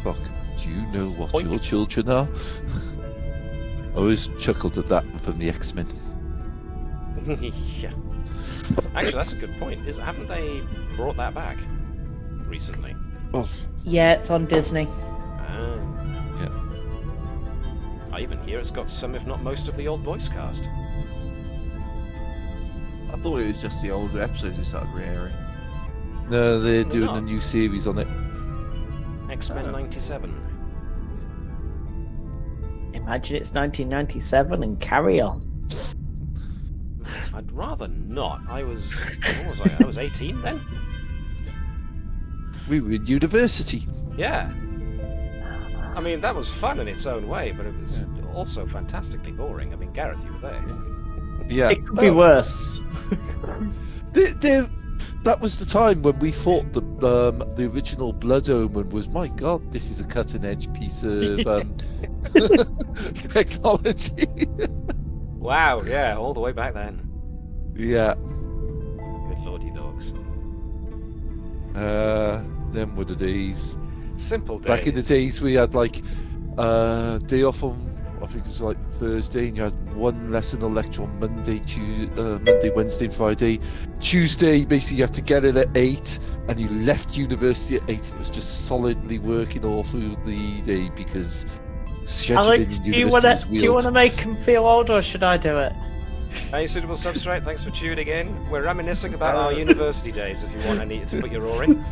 Spock, do you know what your children are? I always chuckled at that from the X-Men. Yeah. Actually, that's a good point. Haven't they brought that back recently? Well, Yeah, it's on Disney. Ah. yeah. I even hear it's got some, if not most, of the old voice cast. I thought it was just the older episodes who started re-airing. No, they're They're doing not. a new series on it. X-Men Oh. 97. Imagine it's 1997 and carry on. I'd rather not. What was I? I was 18 then? We were in university. Yeah. I mean, that was fun in its own way, but it was also fantastically boring. I mean, Gareth, you were there. Yeah. It could be worse. That was the time when we thought the original Blood Omen was, my God, this is a cutting edge piece of technology. Wow, yeah, all the way back then. Yeah. Good lordy dogs. Them were the days. Simple days. Back in the days we had like day off on, I think it was like Thursday, and you had one lesson or lecture on Monday, Wednesday, and Friday. Tuesday, basically, you had to get in at 8, and you left university at 8. It was just solidly working all through the day because scheduling Alex, in do you university was want weird. to make him feel old, or should I do it? Hey, Suitable Substrate, thanks for tuning in. We're reminiscing about our university days if you want any to put your oar in.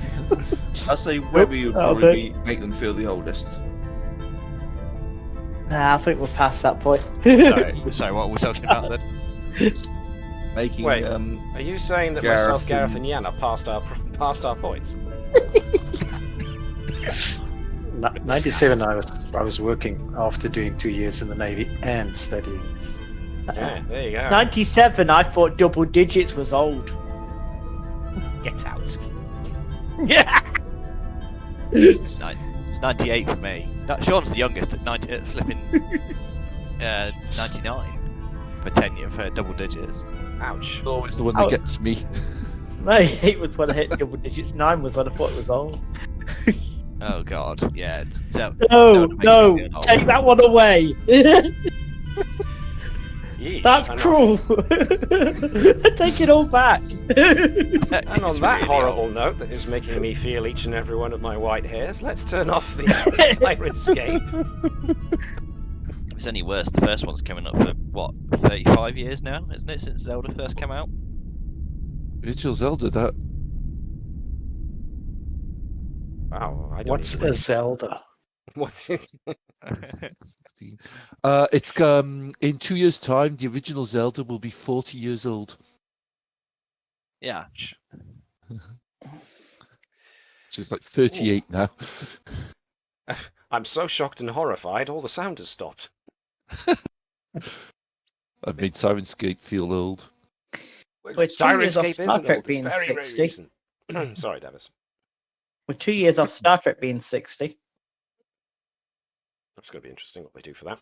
I'll say Webby would Oh, probably make them feel the oldest. Nah, I think we're past that point. So what we're talking about then? Making Wait, are you saying that Gareth myself, Gareth, and- and Yana passed our points? 97, I was working after doing 2 years in the Navy and studying. Yeah, there you go. 97, I thought double digits was old. Get out. Yeah. It's 98 for me. Sean's the youngest at 99 for 10 year for double digits. Ouch. It's always the one that gets me. My 8 was when I hit double digits, 9 was when I thought it was old. Oh god, yeah. So, No, makes me no, feel old. take that one away. Yeesh, That's I know. cruel. Take it all back. And on It's that really horrible old. note that is making me feel each and every one of my white hairs, let's turn off the Sirenscape. If it's any worse, the first one's coming up for what, 35 years now, isn't it, since Zelda first came out? Original Zelda, that. Wow, I don't What's even... a Zelda? What's it? 16. It's in 2 years' time. The original Zelda will be 40 years old. Yeah. Which is like 38 now. I'm so shocked and horrified, all the sound has stopped. I've made Sirenscape feel old. We're 2 years off Sirenscape Star isn't Trek old, it's being very, very 60. recent. Sorry, Davis. We're 2 years off Star Trek being 60. That's going to be interesting what they do for that.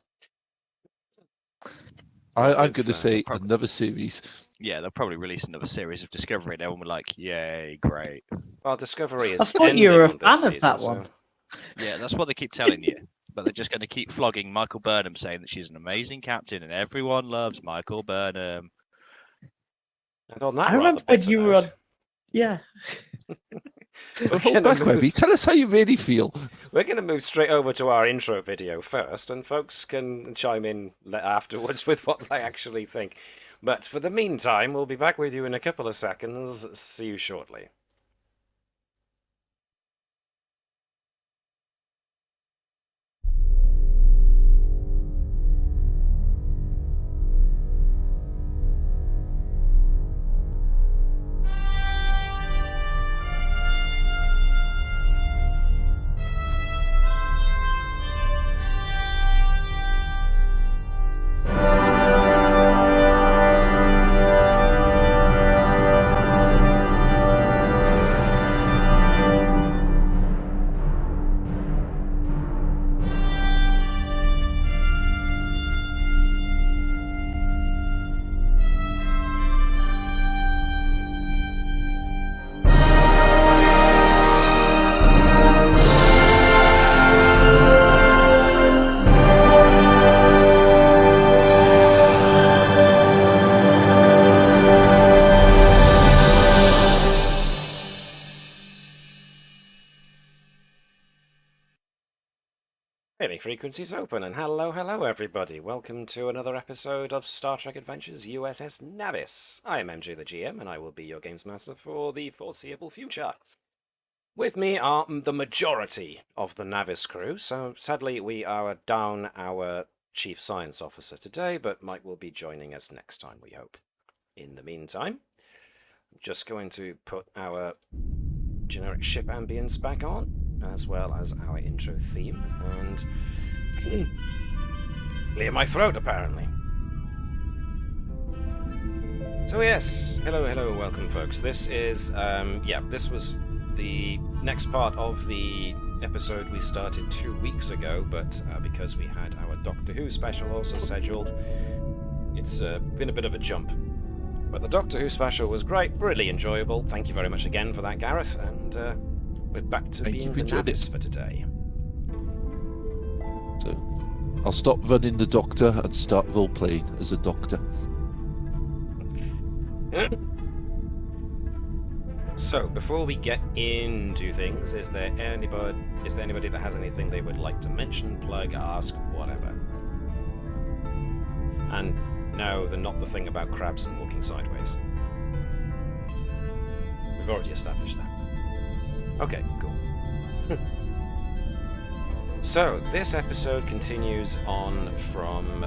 I'm going With, to say probably- another series. Yeah, they'll probably release another series of Discovery and everyone will be like, yay, great. Well, Discovery I is thought you were a ending this fan of that season, one. Yeah, that's what they keep telling you. But they're just going to keep flogging Michael Burnham, saying that she's an amazing captain and everyone loves Michael Burnham. And on that I remember rather when bitter you were note, on. Yeah. we're Hold gonna back, move- Webby. Tell us how you really feel. We're going to move straight over to our intro video first, and folks can chime in afterwards with what they actually think. But for the meantime, we'll be back with you in a couple of seconds. See you shortly. Hailing frequencies open, and hello, everybody. Welcome to another episode of Star Trek Adventures USS Navis. I am MJ the GM, and I will be your games master for the foreseeable future. With me are the majority of the Navis crew, so sadly we are down our Chief Science Officer today, but Mike will be joining us next time, we hope. In the meantime, I'm just going to put our generic ship ambience back on, as well as our intro theme, and clear my throat, apparently. So yes, hello, welcome folks. This is, this was the next part of the episode we started 2 weeks ago, but because we had our Doctor Who special also scheduled, it's been a bit of a jump. But the Doctor Who special was great, really enjoyable. Thank you very much again for that, Gareth, and we're back to being the Navis for today. So, I'll stop running the Doctor and start role-playing as a Doctor. So, before we get into things, is there anybody that has anything they would like to mention, plug, ask, whatever? And no, they're not the thing about crabs and walking sideways. We've already established that. Okay, cool. So, this episode continues on from,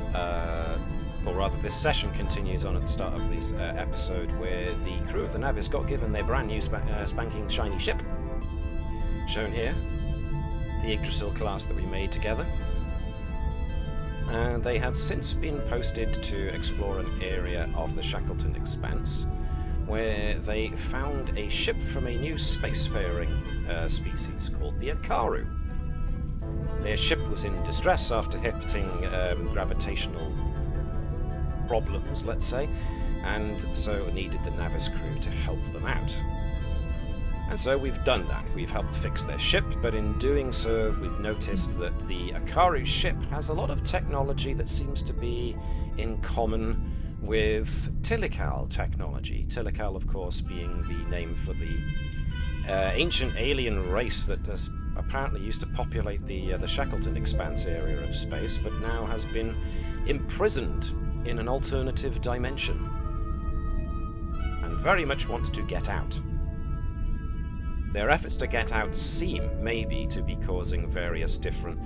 or rather this session continues on at the start of this episode, where the crew of the Navis got given their brand new spanking shiny ship. Shown here, the Yggdrasil class that we made together. And they have since been posted to explore an area of the Shackleton Expanse, where they found a ship from a new spacefaring species called the Akaru. Their ship was in distress after hitting gravitational problems, let's say, and so needed the Navis crew to help them out. And so we've done that. We've helped fix their ship, but in doing so, we've noticed that the Akaru ship has a lot of technology that seems to be in common with Tilikaal technology. Tilikaal, of course, being the name for the ancient alien race that has apparently used to populate the Shackleton Expanse area of space, but now has been imprisoned in an alternative dimension and very much wants to get out. Their efforts to get out seem, maybe, to be causing various different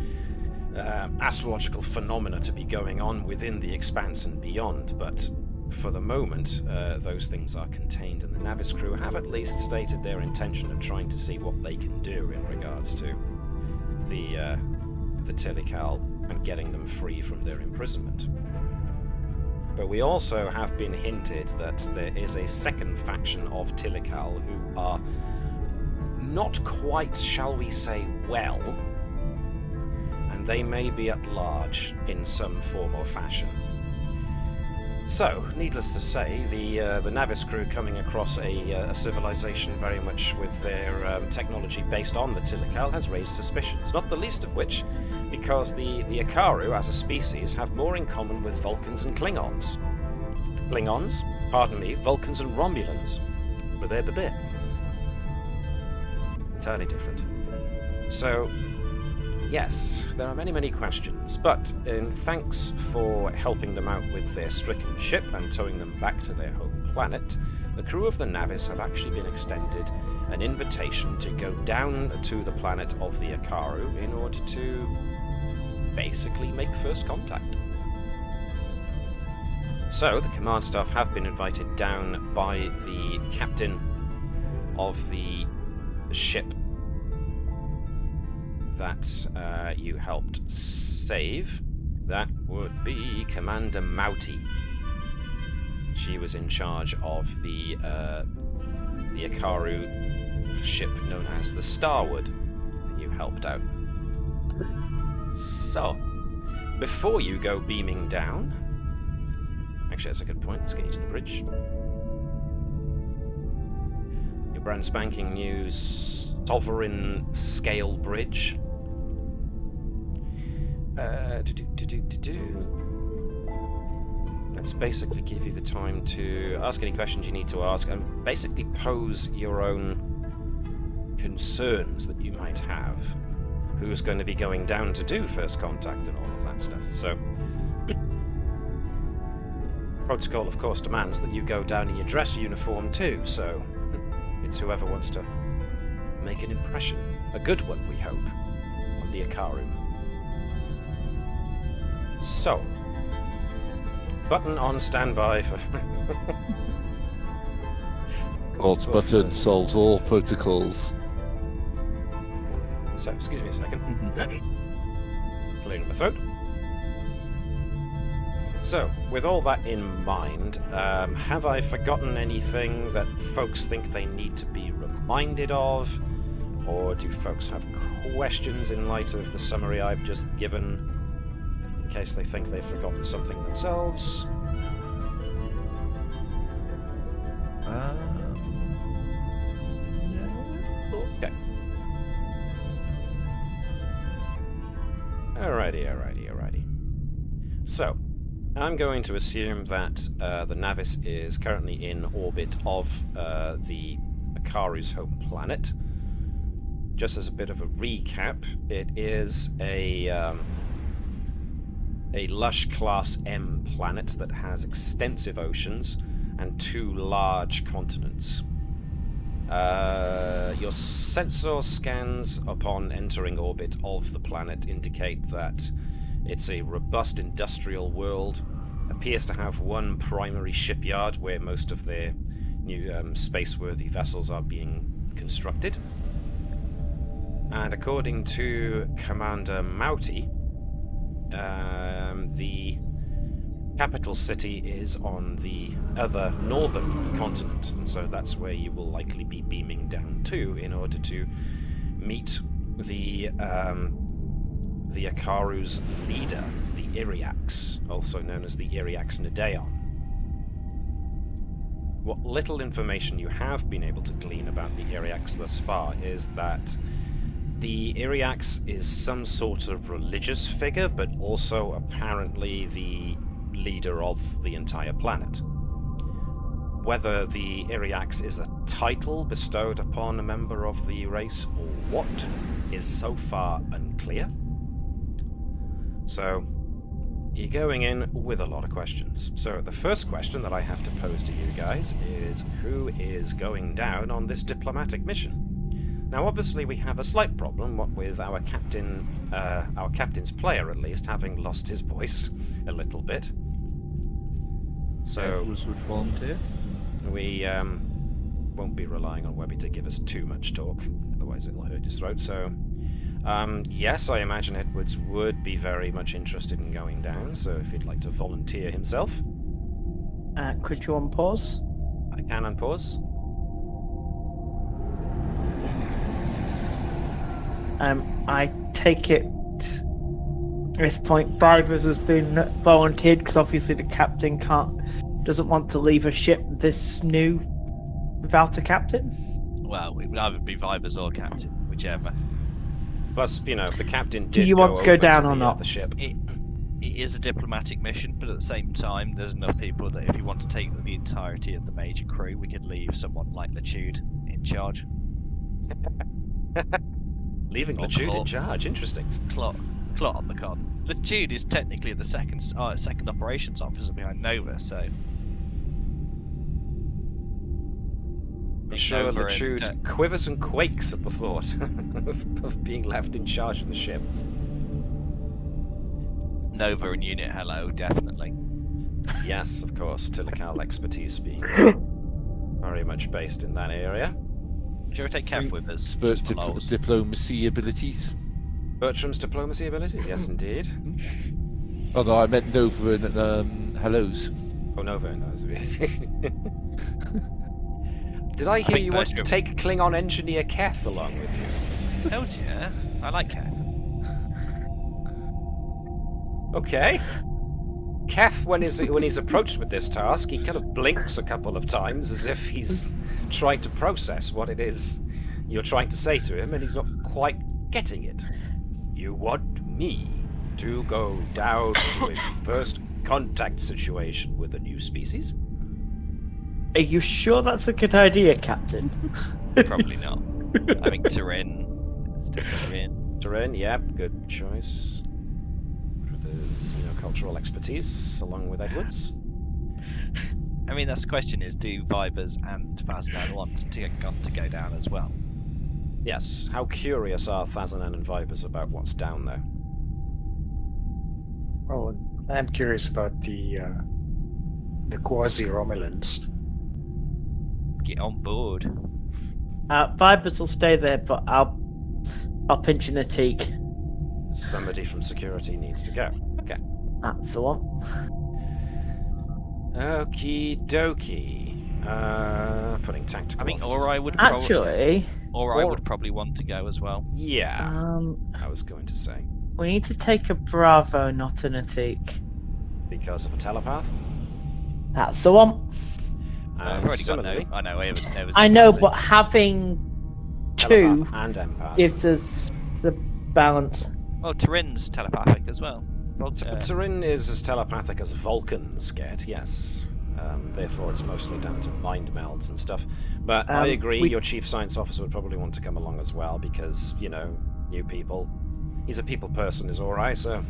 astrological phenomena to be going on within the Expanse and beyond, but for the moment, those things are contained, and the Navis crew have at least stated their intention of trying to see what they can do in regards to the Tilikaal and getting them free from their imprisonment. But we also have been hinted that there is a second faction of Tilikaal who are not quite, shall we say, well, and they may be at large in some form or fashion. So, needless to say, the Navis crew coming across a civilization very much with their technology based on the Tilikaal has raised suspicions, not the least of which because the Akaru, as a species, have more in common with Vulcans and Klingons. Vulcans and Romulans. But entirely different. So, yes, there are many questions, but in thanks for helping them out with their stricken ship and towing them back to their home planet, the crew of the Navis have actually been extended an invitation to go down to the planet of the Akaru in order to basically make first contact. So, the command staff have been invited down by the captain of the ship that you helped save. That would be Commander Mauti. She was in charge of the Akaru ship known as the Starwood that you helped out. So, before you go beaming down, actually that's a good point, let's get you to the bridge. Your brand spanking new Sovereign Scale Bridge. Let's basically give you the time to ask any questions you need to ask and basically pose your own concerns that you might have. who's going to be going down to do first contact and all of that stuff. So, protocol, of course, demands that you go down in your dress uniform too, so it's whoever wants to make an impression. A good one, we hope, on the Akaru. So, button on standby for... Alt button solves all protocols. So, excuse me a second. Clearing the throat. So, with all that in mind, have I forgotten anything that folks think they need to be reminded of? Or do folks have questions in light of the summary I've just given, in case they think they've forgotten something themselves? Okay. Alrighty. So, I'm going to assume that the Navis is currently in orbit of the Akaru's home planet. Just as a bit of a recap, it is a lush Class M planet that has extensive oceans and 2 large continents. Your sensor scans upon entering orbit of the planet indicate that it's a robust industrial world, appears to have one primary shipyard where most of their new space-worthy vessels are being constructed. And according to Commander Mauti, the capital city is on the other northern continent, and so that's where you will likely be beaming down to in order to meet the Akaru's leader, the Iryax, also known as the Iryax Nidaon. What little information you have been able to glean about the Iryax thus far is that the Iryax is some sort of religious figure, but also apparently the leader of the entire planet. Whether the Iryax is a title bestowed upon a member of the race or what is so far unclear. So, you're going in with a lot of questions. So the first question that I have to pose to you guys is, who is going down on this diplomatic mission? Now, obviously, we have a slight problem with our captain's player, at least, having lost his voice a little bit. So would volunteer. we won't be relying on Webby to give us too much talk, otherwise it'll hurt his throat. So, yes, I imagine Edwards would be very much interested in going down. So, if he'd like to volunteer himself, Could you unpause? I can unpause. I take it at this point Brivers has been volunteered because obviously the captain doesn't want to leave a ship this new without a captain. Well, it would either be Vibers or Captain, whichever. Plus, you know, the captain did you want to go over down to or the not? other ship. It is a diplomatic mission, but at the same time, there's enough people that if you want to take the entirety of the major crew, we could leave someone like Latude in charge. Leaving Or Latude in Claw. charge. Interesting. Clot on the con. Latude is technically the second operations officer behind Nova, so. I'm sure Nova Latude and, quivers and quakes at the thought of being left in charge of the ship. Nova and Unit Hello, definitely. Yes, of course, Tilikaal expertise being very much based in that area. Should we take Kev with us? But just for lols? diplomacy abilities. Bertram's diplomacy abilities, yes indeed. Oh no, I meant Nova and hellos. Oh, Nova knows. Did I hear think you wanted to Bertram- take Klingon engineer Keth along with you? Oh yeah, I like Kev. Okay. Keth, when he's approached with this task, he kind of blinks a couple of times as if he's trying to process what it is you're trying to say to him, and he's not quite getting it. You want me to go down to a first contact situation with a new species? Are you sure that's a good idea, Captain? Probably not. I think Turin. Still Turin. Terrain, yep, good choice. There's, cultural expertise along with Edwards. I mean, that's the question: is do Vibers and Fazanan want to go down as well? Yes. How curious are Fazanan and Vibers about what's down there? Oh, I'm curious about the quasi-Romulans. Get on board. Vibers will stay there, but I'll pinch in a teak. Somebody from security needs to go. Okay. That's the one. Okie dokie. Putting tactical. I think officers- Ori would Actually, Ori would probably want to go as well. Yeah. I was going to say. we need to take a Bravo, not an Atik. Because of a telepath. That's the one. And I've already got similarly, no. I know. I know, but having two telepath and empath. gives us the balance. Well, Turin's telepathic as well. Turin is as telepathic as Vulcans get, yes. Therefore, it's mostly down to mind melds and stuff. But I agree, your chief science officer would probably want to come along as well because, new people. He's a people person, is alright, so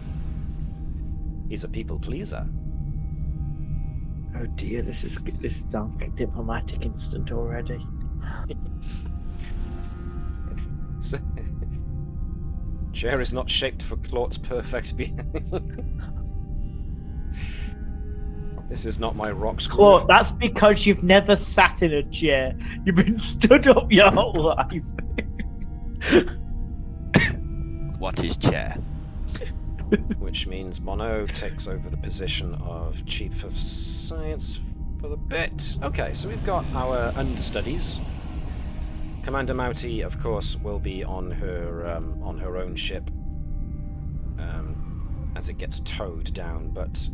he's a people pleaser. Oh dear, this sounds like a diplomatic incident already. Chair is not shaped for Claught's perfect being. This is not my rock screw. Claude, that's because you've never sat in a chair. You've been stood up your whole life. What is chair? Which means Mono takes over the position of Chief of Science for the bit. Okay, so we've got our understudies. Commander Mouty, of course, will be on her own ship as it gets towed down, but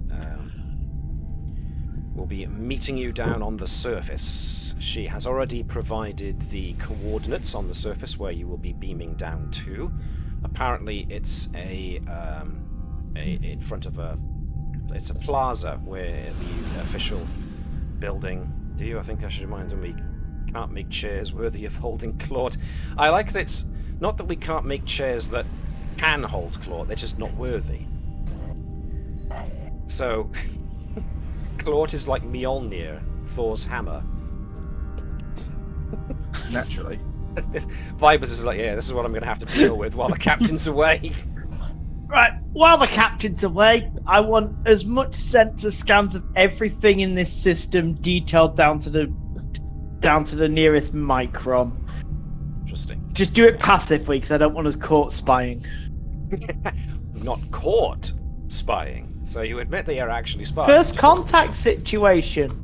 we'll be meeting you down on the surface. She has already provided the coordinates on the surface where you will be beaming down to. Apparently, it's in front of it's a plaza where the official building. I think I should remind them we can't make chairs worthy of holding Claude. I like that it's not that we can't make chairs that can hold Claude, they're just not worthy. So, Claude is like Mjolnir, Thor's hammer. Naturally. Vibers is like, yeah, this is what I'm going to have to deal with while the captain's away. Right, while the captain's away, I want as much sensor scans of everything in this system detailed down to the nearest micron. Interesting. Just do it passively, because I don't want us caught spying. Not caught spying. So you admit that you're actually spying. First contact situation.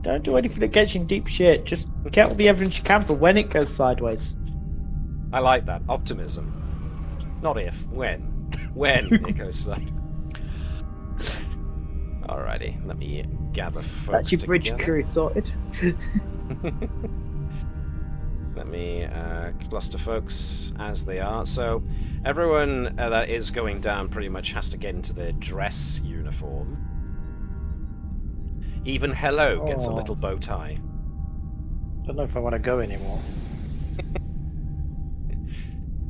Don't do anything that gets you in deep shit. Just get all the evidence you can for when it goes sideways. I like that. Optimism. Not if, when. When it goes sideways. Alrighty, let me gather folks That's your bridge together. crew sorted. Let me cluster folks as they are. So everyone that is going down pretty much has to get into their dress uniform. Even Hello gets a little bow tie. Don't know if I want to go anymore.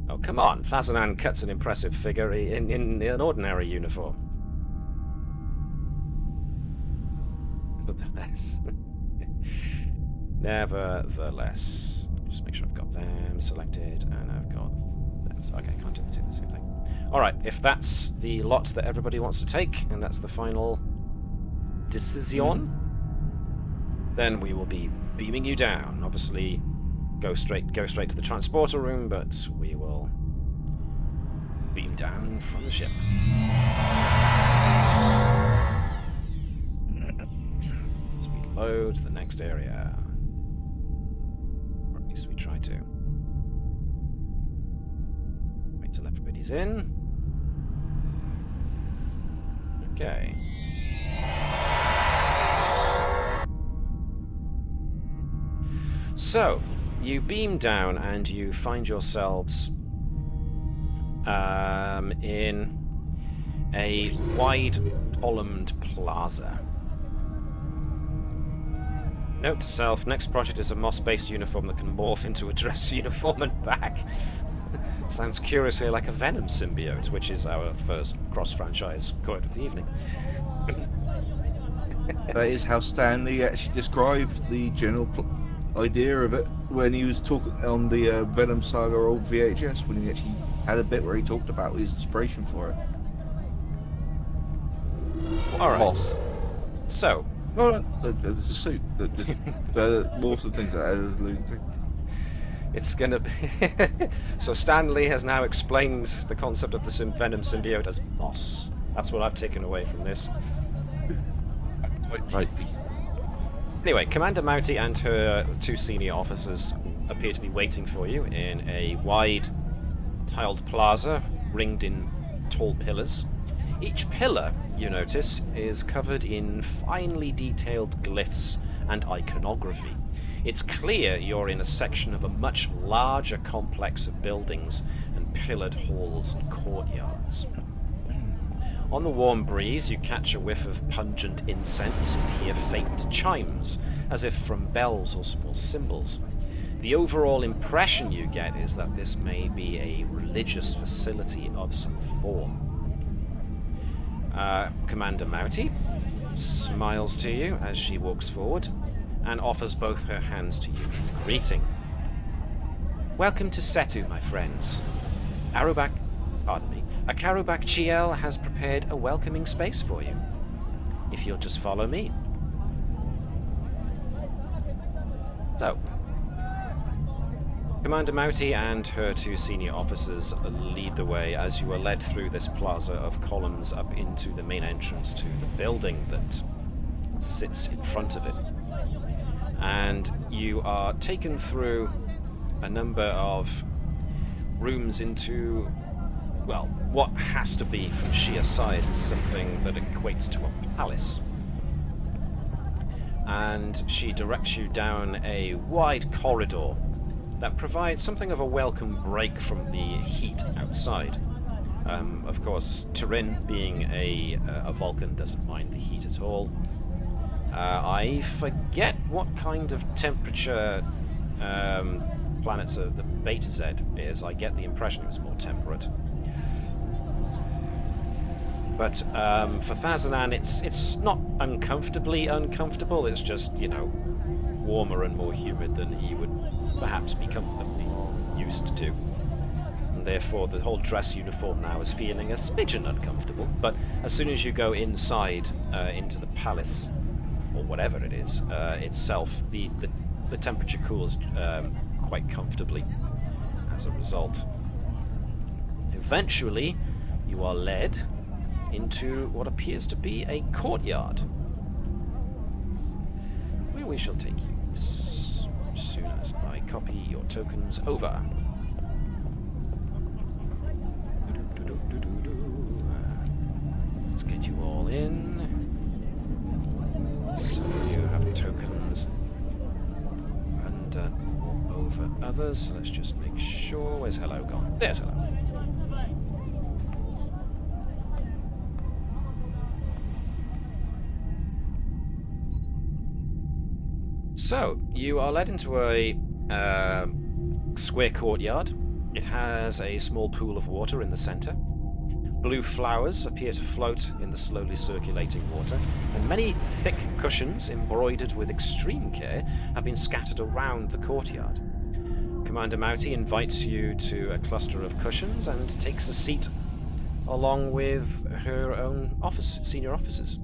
Oh, come on. Fazanan cuts an impressive figure in an ordinary uniform. Nevertheless. Just make sure I've got them selected, and I've got them. So, okay, I can't do the same thing. Alright, if that's the lot that everybody wants to take, and that's the final decision, then we will be beaming you down. Obviously, go straight to the transporter room, but we will beam down from the ship. As we load the next area. Or at least we try to. Wait till everybody's in. Okay. So, you beam down and you find yourselves in a wide columned plaza. Note to self, next project is a moss-based uniform that can morph into a dress uniform and back. Sounds curiously like a Venom symbiote, which is our first cross-franchise quote of the evening. That is how Stanley actually described the general idea of it when he was talking on the Venom Saga old VHS, when he actually had a bit where he talked about his inspiration for it. All right. Moss. So, No, there's a suit. More of the things that I was alluding to. it's gonna be... So Stanley has now explained the concept of the Venom symbiote as moss. That's what I've taken away from this. Quite rightly. Anyway, Commander Mouty and her 2 senior officers appear to be waiting for you in a wide tiled plaza ringed in tall pillars. Each pillar, you notice, is covered in finely detailed glyphs and iconography. It's clear you're in a section of a much larger complex of buildings and pillared halls and courtyards. On the warm breeze, you catch a whiff of pungent incense and hear faint chimes, as if from bells or small cymbals. The overall impression you get is that this may be a religious facility of some form. Commander Mouty smiles to you as she walks forward and offers both her hands to you in greeting. Welcome to Setu, my friends. Akaru Chiel has prepared a welcoming space for you. If you'll just follow me. So, Commander Mouty and her 2 senior officers lead the way as you are led through this plaza of columns up into the main entrance to the building that sits in front of it. And you are taken through a number of rooms into, well, what has to be, from sheer size, is something that equates to a palace. And she directs you down a wide corridor that provides something of a welcome break from the heat outside. Of course, Turin, being a Vulcan, doesn't mind the heat at all. I forget what kind of temperature planets the Beta Z is. I get the impression it was more temperate. But for Thazanan, it's not uncomfortably uncomfortable. It's just, you know, warmer and more humid than he would perhaps be comfortably used to. And therefore, the whole dress uniform now is feeling a smidgen uncomfortable. But as soon as you go inside into the palace, or whatever it is, itself, the temperature cools quite comfortably as a result. Eventually, you are led into what appears to be a courtyard, where we shall take you as soon as I copy your tokens over. Let's get you all in. So you have tokens under over others. So let's just make sure. Where's hello gone? There's hello. So, you are led into a square courtyard. It has a small pool of water in the center. Blue flowers appear to float in the slowly circulating water, and many thick cushions, embroidered with extreme care, have been scattered around the courtyard. Commander Mouty invites you to a cluster of cushions and takes a seat along with her own senior officers.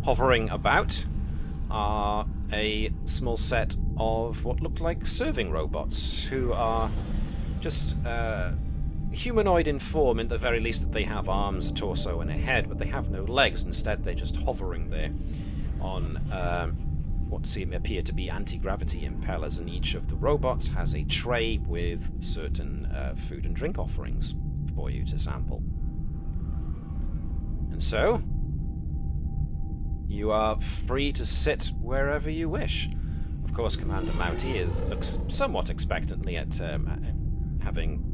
Hovering about are a small set of what look like serving robots, who are just humanoid in form, in the very least that they have arms, a torso, and a head, but they have no legs. Instead, they're just hovering there on what appear to be anti-gravity impellers, and each of the robots has a tray with certain food and drink offerings for you to sample. And so, you are free to sit wherever you wish. Of course, Commander Mouty looks somewhat expectantly at having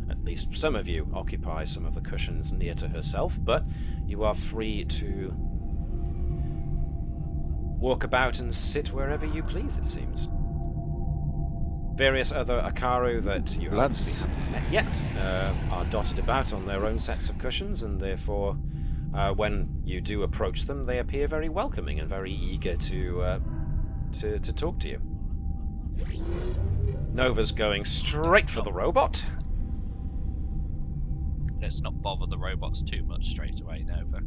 at least some of you occupy some of the cushions near to herself, but you are free to walk about and sit wherever you please, it seems. Various other Akaru that you Lance. obviously haven't met yet are dotted about on their own sets of cushions, and therefore, when you do approach them, they appear very welcoming and very eager to talk to you. Nova's going straight for the robot. Let's not bother the robots too much straight away, Nova.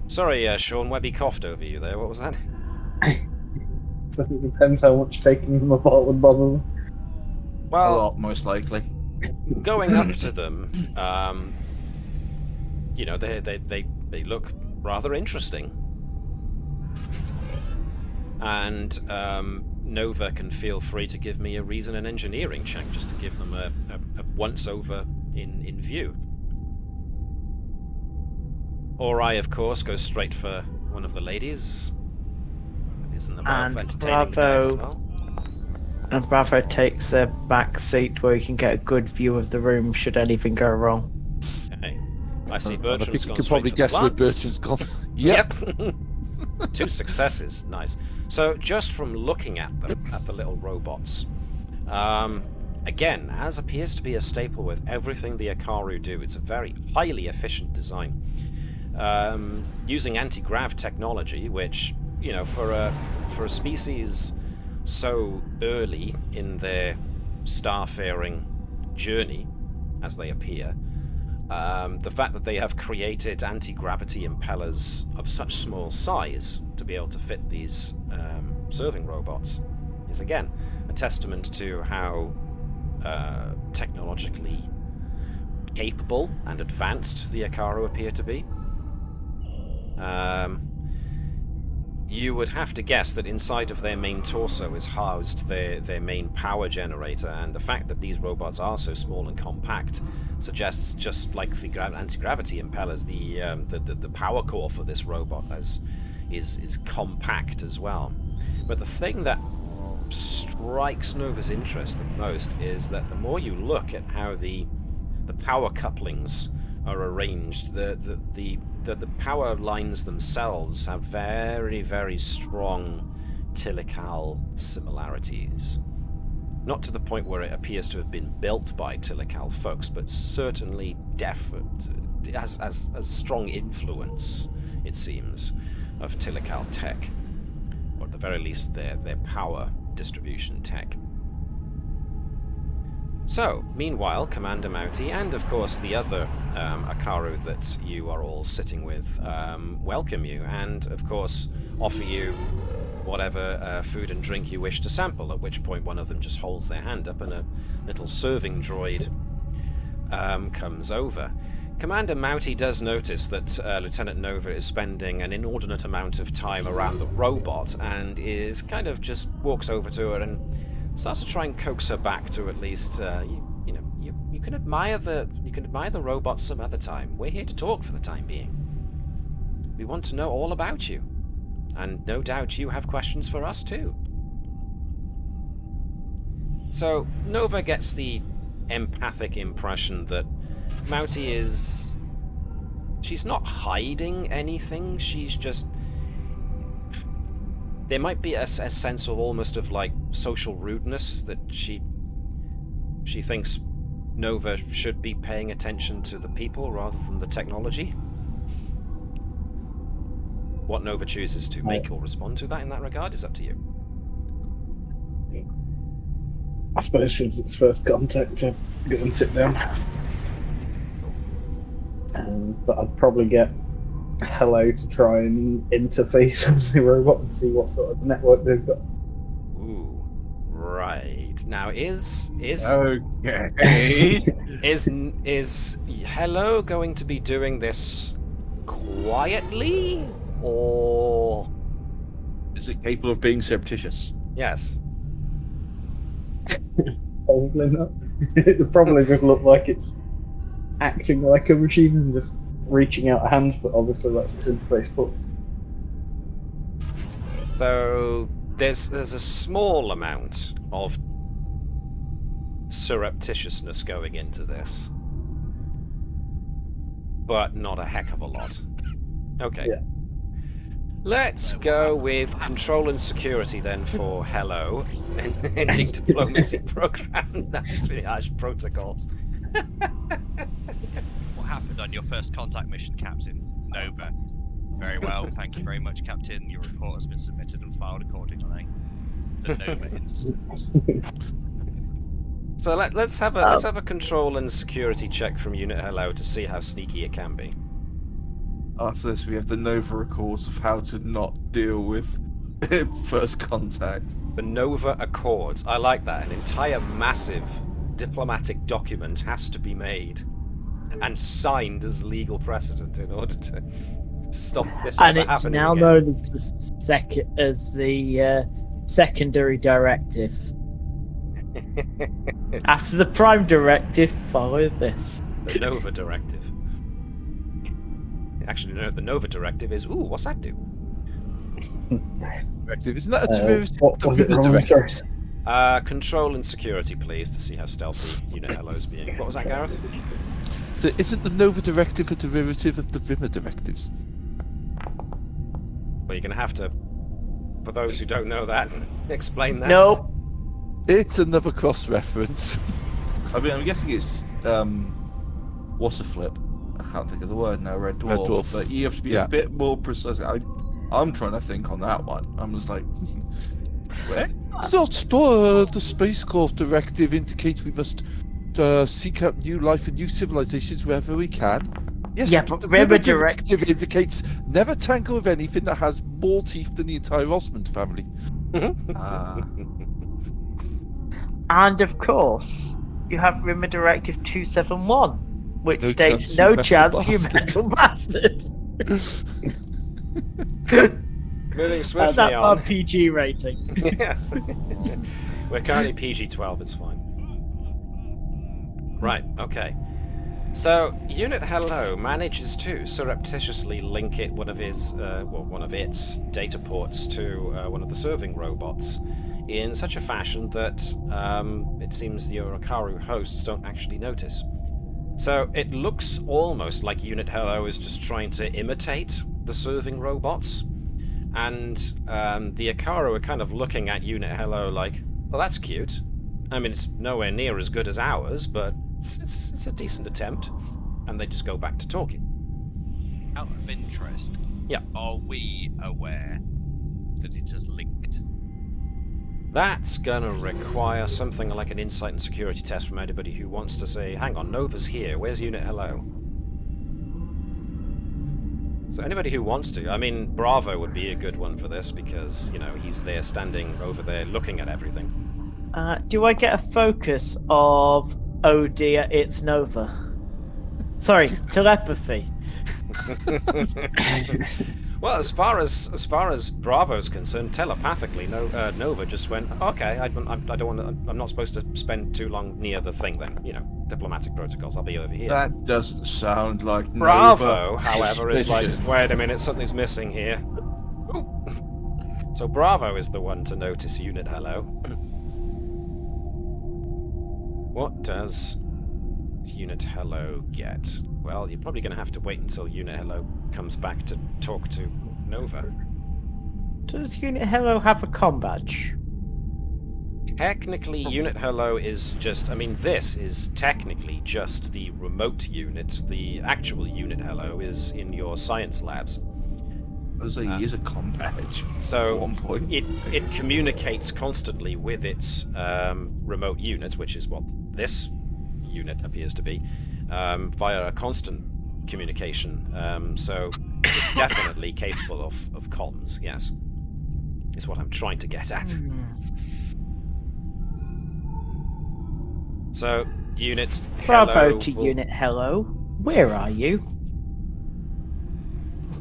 Sorry, Sean Webby coughed over you there. What was that? So it depends how much taking them apart would bother them. A Well, lot, most likely. going up to them, you know, they look rather interesting, and Nova can feel free to give me a reason and engineering check just to give them a once over in view. Or I, of course, go straight for one of the ladies. Isn't the way of And entertaining the guys as Bravo. well? And Bravo takes a back seat where you can get a good view of the room should anything go wrong. Okay. I see I Bertram's think you gone can straight probably for the guess where Lance. Bertram's gone. Yep. Yep. 2 successes. Nice. So just from looking at them, at the little robots, again, as appears to be a staple with everything the Akaru do, it's a very highly efficient design. Using anti-grav technology, which, you know, for a species so early in their starfaring journey, as they appear, the fact that they have created anti-gravity impellers of such small size to be able to fit these serving robots is again a testament to how technologically capable and advanced the Akaru appear to be. You would have to guess that inside of their main torso is housed their main power generator, and the fact that these robots are so small and compact suggests, just like the anti-gravity impellers, the power core for this robot is compact as well. But the thing that strikes Nova's interest the most is that the more you look at how the power couplings are arranged, the power lines themselves have very, very strong Tilikaal similarities. Not to the point where it appears to have been built by Tilikaal folks, but certainly has strong influence, it seems, of Tilikaal tech, or at the very least their power distribution tech. So, meanwhile, Commander Mouty and, of course, the other Akaru that you are all sitting with welcome you and, of course, offer you whatever food and drink you wish to sample, at which point one of them just holds their hand up and a little serving droid comes over. Commander Mouty does notice that Lieutenant Nova is spending an inordinate amount of time around the robot and is kind of just walks over to her and starts to try and coax her back to at least, you can admire the robot some other time. We're here to talk for the time being. We want to know all about you, and no doubt you have questions for us too. So Nova gets the empathic impression that Mouty she's not hiding anything. She's just. There might be a sense of almost of like social rudeness that she thinks Nova should be paying attention to the people rather than the technology. What Nova chooses to make or respond to that in that regard is up to you. I suppose since it's first contact, to go and sit down. But I'd probably get Hello to try and interface with the robot and see what sort of network they've got. Ooh, right. Now is Okay. is Hello going to be doing this quietly, or Is it capable of being surreptitious? yes? Probably not. It probably just look like it's acting like a machine and just reaching out a hand, but obviously that's its interface ports. So there's a small amount of surreptitiousness going into this, but not a heck of a lot. Okay. Yeah. Let's go with control and security then for hello. Ending diplomacy program. That's really harsh protocols. What happened on your first contact mission, Captain? Nova. Very well, thank you very much, Captain. Your report has been submitted and filed accordingly. The Nova incident. So let's have a control and security check from Unit Hello to see how sneaky it can be. After this, we have the Nova Accords of how to not deal with first contact. The Nova Accords. I like that. An entire massive diplomatic document has to be made and signed as legal precedent in order to stop this And ever it's happening now again. known as the secondary directive. After the prime directive, follow this. The Nova Directive. Actually, no, the Nova Directive is... Ooh, what's that do? Directive. Isn't that a derivative What of the was it, River Roman? Sorry. Directive? Control and security, please, to see how stealthy Unit Hello's being. What was that, Gareth? So isn't the Nova Directive a derivative of the Rimmer Directives? Well, you're going to have to, for those who don't know that, explain that. Nope. It's another cross-reference. I mean, I'm guessing it's what's a flip? I can't think of the word now. Red Dwarf. Dwarf. But you have to be Yeah. a bit more precise. I'm trying to think on that one. I'm just like, where? The Space Corps Directive indicates we must seek out new life and new civilizations wherever we can. Yes, Yeah, but the River River Directive indicates never tangle with anything that has more teeth than the entire Osmond family. And of course, you have Rimmer Directive 271, which No states chance, no you metal chance you bastard." metal bastard. Moving And swiftly that's our on. PG rating. Yes. We're currently PG-12, it's fine. Right, okay. So, Unit Hello manages to surreptitiously link one of its data ports to one of the serving robots in such a fashion that it seems your Akaru hosts don't actually notice. So, it looks almost like Unit Hello is just trying to imitate the serving robots, and the Akaru are kind of looking at Unit Hello like, well, that's cute. I mean, it's nowhere near as good as ours, but it's a decent attempt. And they just go back to talking. Out of interest, Yeah. are we aware that it is linked? That's gonna require something like an insight and security test from anybody who wants to say, hang on, Nova's here, where's Unit Hello? So anybody who wants to, I mean, Bravo would be a good one for this because, you know, he's there standing over there looking at everything. Do I get a focus of, oh dear, it's Nova? Sorry, telepathy. Well, as far as Bravo's concerned, telepathically, Nova just went, okay, I don't want to. I'm not supposed to spend too long near the thing. Then, you know, diplomatic protocols. I'll be over here. That doesn't sound like Bravo, Nova. however, is like, Suspicion. wait a minute, something's missing here. Ooh. So Bravo is the one to notice Unit Hello. What does Unit Hello get? Well, you're probably going to have to wait until Unit Hello comes back to talk to Nova. Does Unit Hello have a comm badge? Technically, Unit Hello is just... I mean, this is technically just the remote unit. The actual Unit Hello is in your science labs. I was like, he is a badge. So At one point. it communicates constantly with its remote unit, which is what this unit appears to be, via a constant communication. So it's definitely capable of comms, yes. Is what I'm trying to get at. So, Unit Hello... Bravo to Unit Hello. Where are you?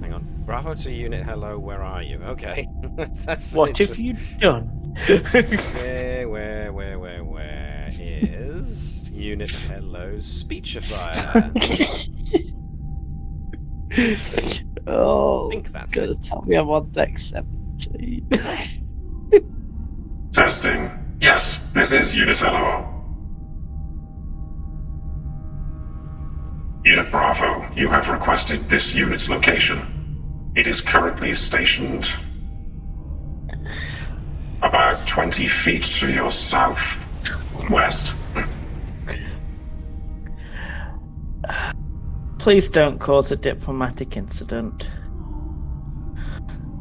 Hang on. Bravo to Unit Hello, where are you? Okay. That's What have interesting. you done? Where is Unit Hello's speechifier? Oh, I think that's gonna it. tell me I'm on deck 17. Testing. Yes, this is Unit Hello. Unit Bravo, you have requested this unit's location. It is currently stationed about 20 feet to your southwest. Please don't cause a diplomatic incident.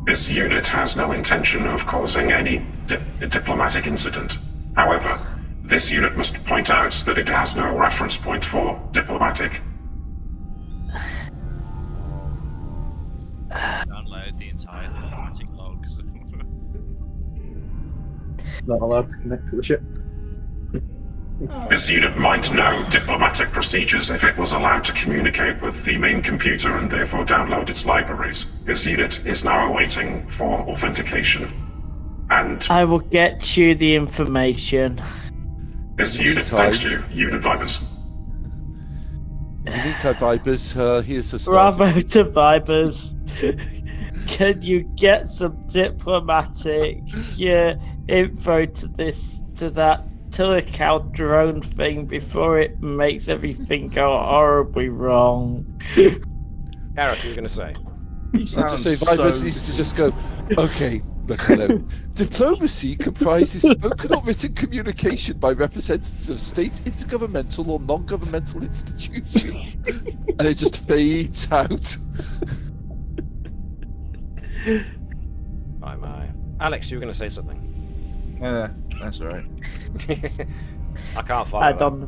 This unit has no intention of causing any diplomatic incident. However, this unit must point out that it has no reference point for diplomatic. Download the entire diplomatic logs. It's not allowed to connect to the ship. This unit might know diplomatic procedures if it was allowed to communicate with the main computer and therefore download its libraries. This unit is now awaiting for authentication. And I will get you the information. this unit thanks you, Unit Vibers. In the meantime, Vibers, here's the stuff. Bravo to Vibers. Can you get some diplomatic info to that Tilikaal drone thing before it makes everything go horribly wrong? Gareth, you were going to say? I'd just say Vibers needs to just go, okay, look, hello. Diplomacy comprises spoken or written communication by representatives of state, intergovernmental, or non-governmental institutions. And it just fades out. My. Alex, you were going to say something? That's alright. I can't follow.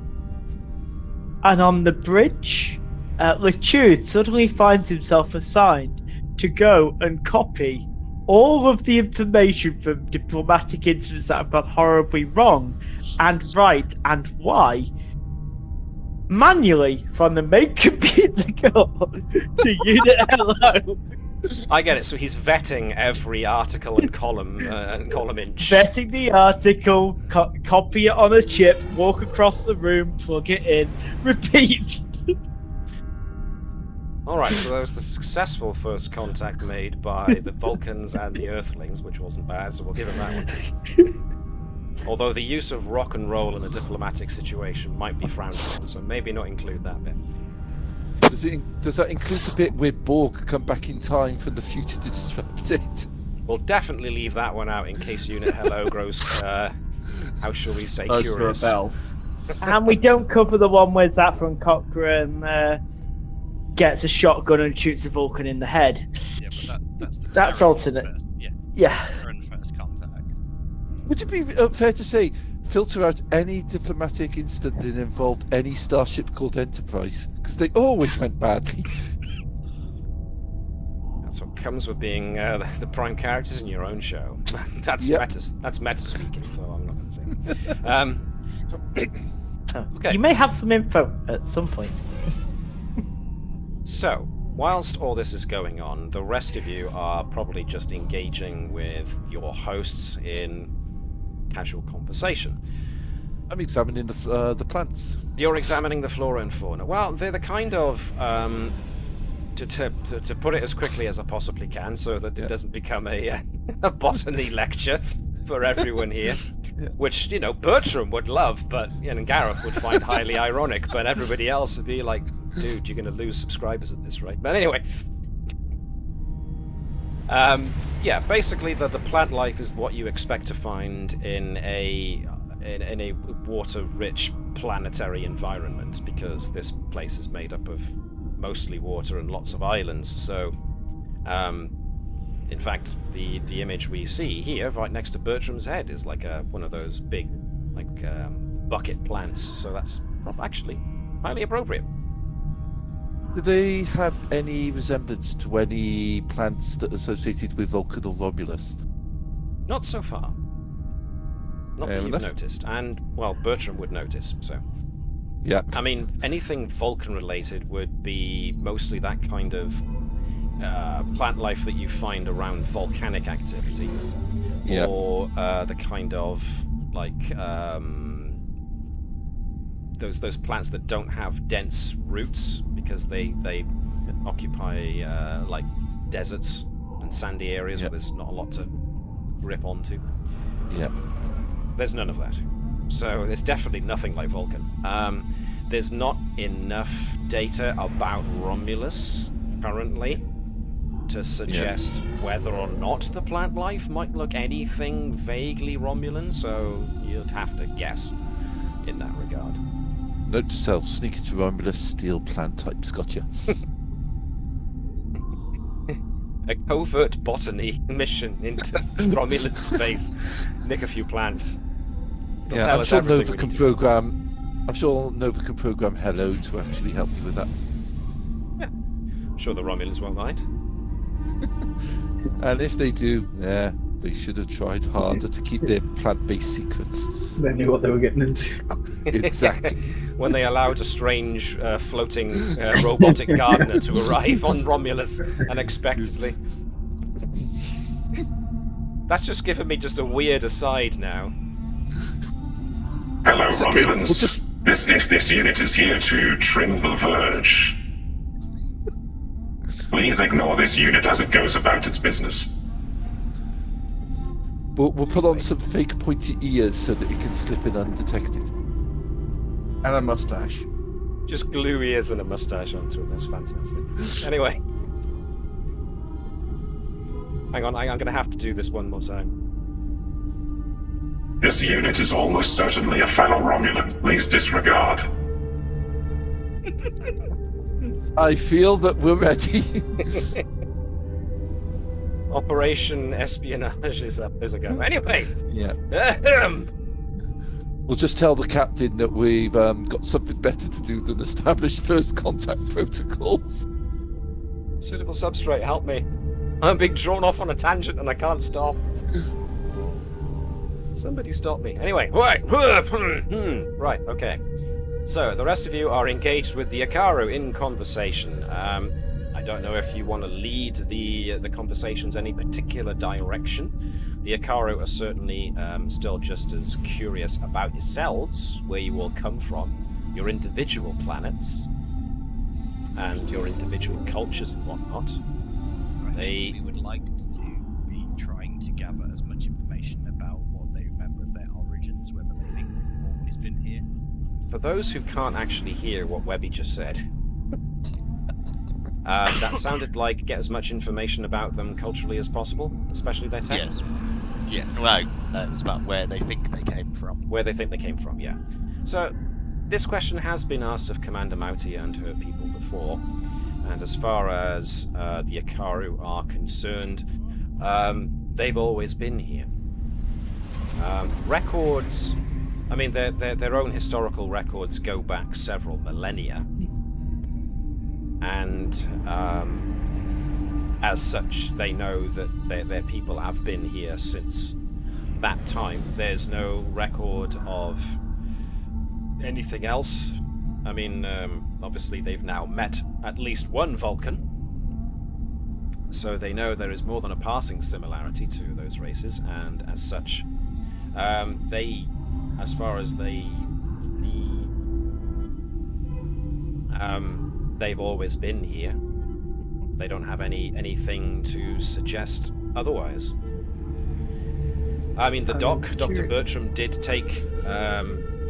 And on the bridge, Latude suddenly finds himself assigned to go and copy all of the information from diplomatic incidents that have gone horribly wrong and write and why manually from the main computer to Unit Hello. I get it. So he's vetting every article and column inch. Vetting the article, copy it on a chip, walk across the room, plug it in, repeat. Alright, so that was the successful first contact made by the Vulcans and the Earthlings, which wasn't bad, so we'll give him that one. Although the use of rock and roll in a diplomatic situation might be frowned upon, so maybe not include that bit. Does that include the bit where Borg come back in time from the future to disrupt it? We'll definitely leave that one out in case Unit Hello grows, how shall we say, curious. And we don't cover the one where Zafran Cochrane gets a shotgun and shoots a Vulcan in the head. Yeah, but that's the That's Terran alternate. First, yeah. Yeah. That's Terran first contact. Would it be fair to say, filter out any diplomatic incident that involved any starship called Enterprise? Because they always went badly. That's what comes with being the prime characters in your own show. That's meta speaking, so I'm not going to say. Okay. You may have some info at some point. So, whilst all this is going on, the rest of you are probably just engaging with your hosts in casual conversation. I'm examining the plants. You're examining the flora and fauna. Well, they're the kind of to put it as quickly as I possibly can, so that it doesn't become a botany lecture for everyone here. Yeah. Which, you know, Bertram would love, but Gareth would find highly ironic, but everybody else would be like, dude, you're going to lose subscribers at this rate. But anyway. Yeah, basically the plant life is what you expect to find in a water-rich planetary environment, because this place is made up of mostly water and lots of islands. So, in fact, the image we see here, right next to Bertram's head, is like one of those big, bucket plants. So that's actually highly appropriate. Do they have any resemblance to any plants that are associated with Vulcan or Romulus? Not so far. Not that you've noticed. And, well, Bertram would notice, so. Yeah. I mean, anything Vulcan-related would be mostly that kind of plant life that you find around volcanic activity. Yeah. Or the kind of, those plants that don't have dense roots, because they occupy deserts and sandy areas where there's not a lot to grip onto. Yeah. There's none of that. So there's definitely nothing like Vulcan. There's not enough data about Romulus currently to suggest whether or not the plant life might look anything vaguely Romulan, so you'd have to guess in that regard. Note to self, sneak into Romulus, steal plant types. Gotcha. A covert botany mission into Romulan space. Nick a few plants. They'll tell I'm us sure everything Nova we can need to know. program. I'm sure Nova can program Hello to actually help me with that. I'm sure the Romulans won't mind. And if they do, they should have tried harder to keep their plant-based secrets. They knew what they were getting into. Exactly. When they allowed a strange floating robotic gardener to arrive on Romulus unexpectedly. That's just given me just a weird aside now. Hello, It's okay. Romulans. This unit is here to trim the verge. Please ignore this unit as it goes about its business. We'll put on some fake pointy ears so that it can slip in undetected. And a mustache. Just glue ears and a mustache onto him. That's fantastic. Anyway. Hang on, I'm going to have to do this one more time. This unit is almost certainly a fellow Romulan. Please disregard. I feel that we're ready. Operation Espionage is a go. Anyway. Yeah. We'll just tell the captain that we've got something better to do than establish first contact protocols. Suitable substrate, help me. I'm being drawn off on a tangent and I can't stop. Somebody stop me. Anyway, right. Right, okay. So, the rest of you are engaged with the Akaru in conversation. I don't know if you want to lead the conversations any particular direction. The Akaru are certainly still just as curious about yourselves, where you all come from, your individual planets, and your individual cultures and whatnot. I think we would like to be trying to gather as much information about what they remember of their origins, whether they think they've always been here. For those who can't actually hear what Webby just said, that sounded like get as much information about them culturally as possible, especially their tech. Yes. Yeah. Well, no, it's about where they think they came from. Where they think they came from, yeah. So, this question has been asked of Commander Mauti and her people before, and as far as the Akaru are concerned, they've always been here. Records, I mean, their own historical records go back several millennia, and as such, they know that their people have been here since that time. There's no record of anything else. I mean, obviously they've now met at least one Vulcan, so they know there is more than a passing similarity to those races, and as such, they, as far as they've always been here. They don't have anything to suggest otherwise. I mean, the Dr. Bertram did take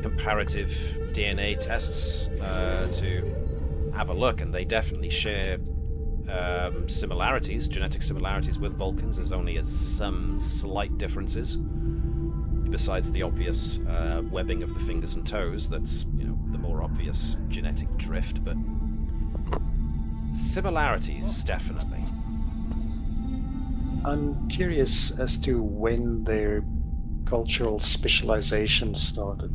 comparative DNA tests to have a look, and they definitely share similarities, genetic similarities with Vulcans. There's only some slight differences, besides the obvious webbing of the fingers and toes. That's, you know, the more obvious genetic drift, but similarities, definitely. I'm curious as to when their cultural specialization started.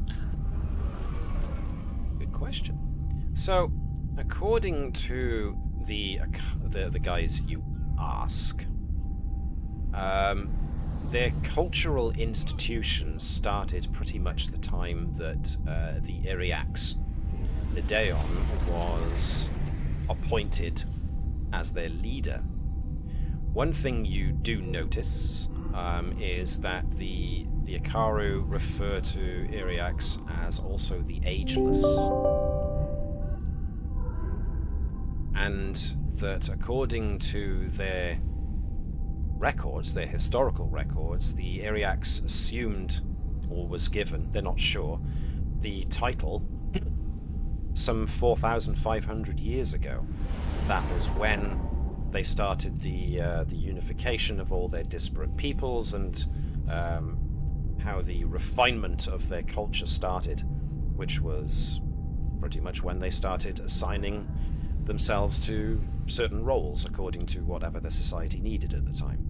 Good question. So, according to the guys you ask, their cultural institutions started pretty much the time that the Iryax Nidaon was appointed as their leader. One thing you do notice is that the Akaru refer to Iryax as also the Ageless, and that according to their records, their historical records, the Iryax assumed, or was given, they're not sure, the title some 4,500 years ago. That was when they started the unification of all their disparate peoples, and how the refinement of their culture started, which was pretty much when they started assigning themselves to certain roles according to whatever the society needed at the time.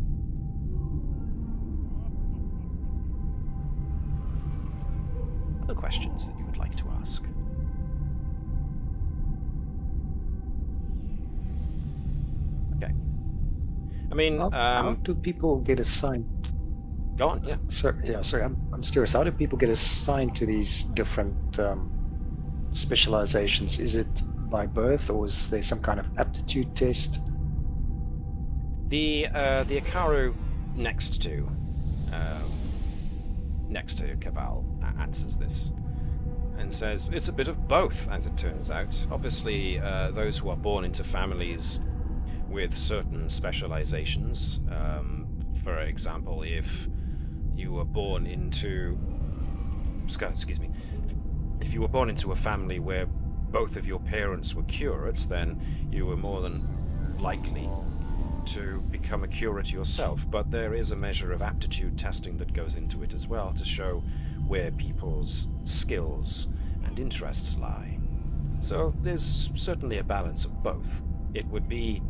Other questions that you would like to ask? Okay. I mean, how do people get assigned? Go on. Yeah. Sorry. I'm curious. How do people get assigned to these different specializations? Is it by birth, or is there some kind of aptitude test? The Akaru next to Cabal answers this and says it's a bit of both, as it turns out. Obviously, those who are born into families with certain specializations, for example, if you were born into if you were born into a family where both of your parents were curates, then you were more than likely to become a curate yourself. But there is a measure of aptitude testing that goes into it as well to show where people's skills and interests lie. So there's certainly a balance of both. It would be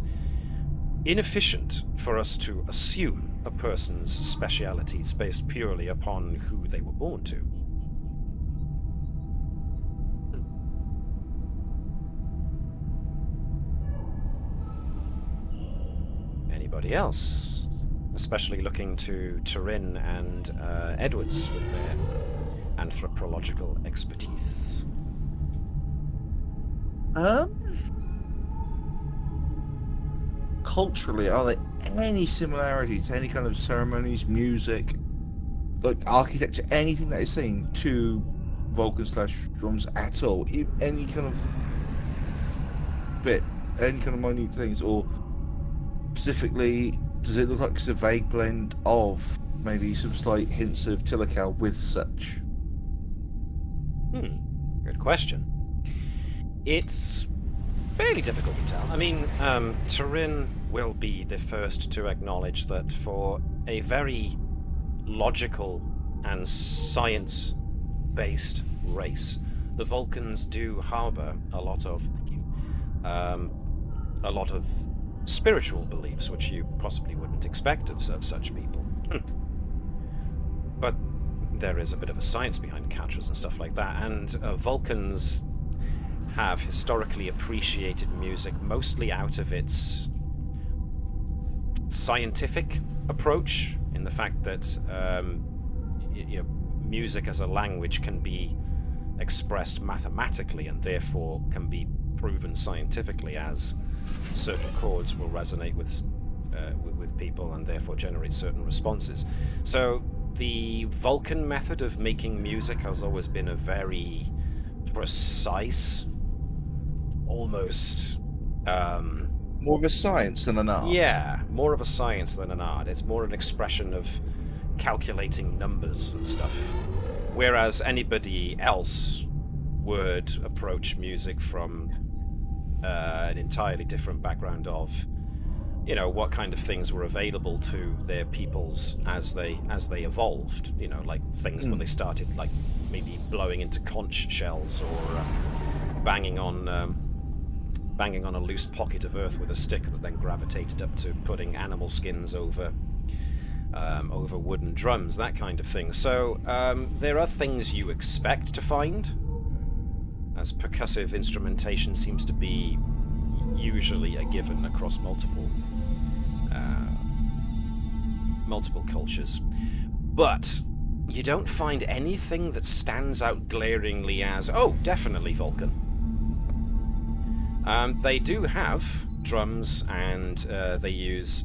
inefficient for us to assume a person's specialities based purely upon who they were born to. Anybody else? Especially looking to Turin and Edwards with their anthropological expertise. Culturally, are there any similarities to any kind of ceremonies, music, like architecture, anything that is seen to Vulcan/drums at all? Any kind of bit, any kind of minute things, or specifically, does it look like it's a vague blend of maybe some slight hints of Tilikaal with such? Good question. It's fairly difficult to tell. I mean, Turin will be the first to acknowledge that for a very logical and science-based race, the Vulcans do harbor a lot of spiritual beliefs, which you possibly wouldn't expect of such people. But there is a bit of a science behind catchers and stuff like that, and Vulcans have historically appreciated music mostly out of its scientific approach, in the fact that music as a language can be expressed mathematically and therefore can be proven scientifically, as certain chords will resonate with people and therefore generate certain responses. So the Vulcan method of making music has always been a very precise, almost more of a science than an art. Yeah, more of a science than an art. It's more an expression of calculating numbers and stuff. Whereas anybody else would approach music from an entirely different background of, what kind of things were available to their peoples as they evolved. Like things when they started, like maybe blowing into conch shells or banging on a loose pocket of earth with a stick that then gravitated up to putting animal skins over wooden drums, that kind of thing. So there are things you expect to find, as percussive instrumentation seems to be usually a given across multiple cultures. But you don't find anything that stands out glaringly as, oh, definitely Vulcan. They do have drums, and they use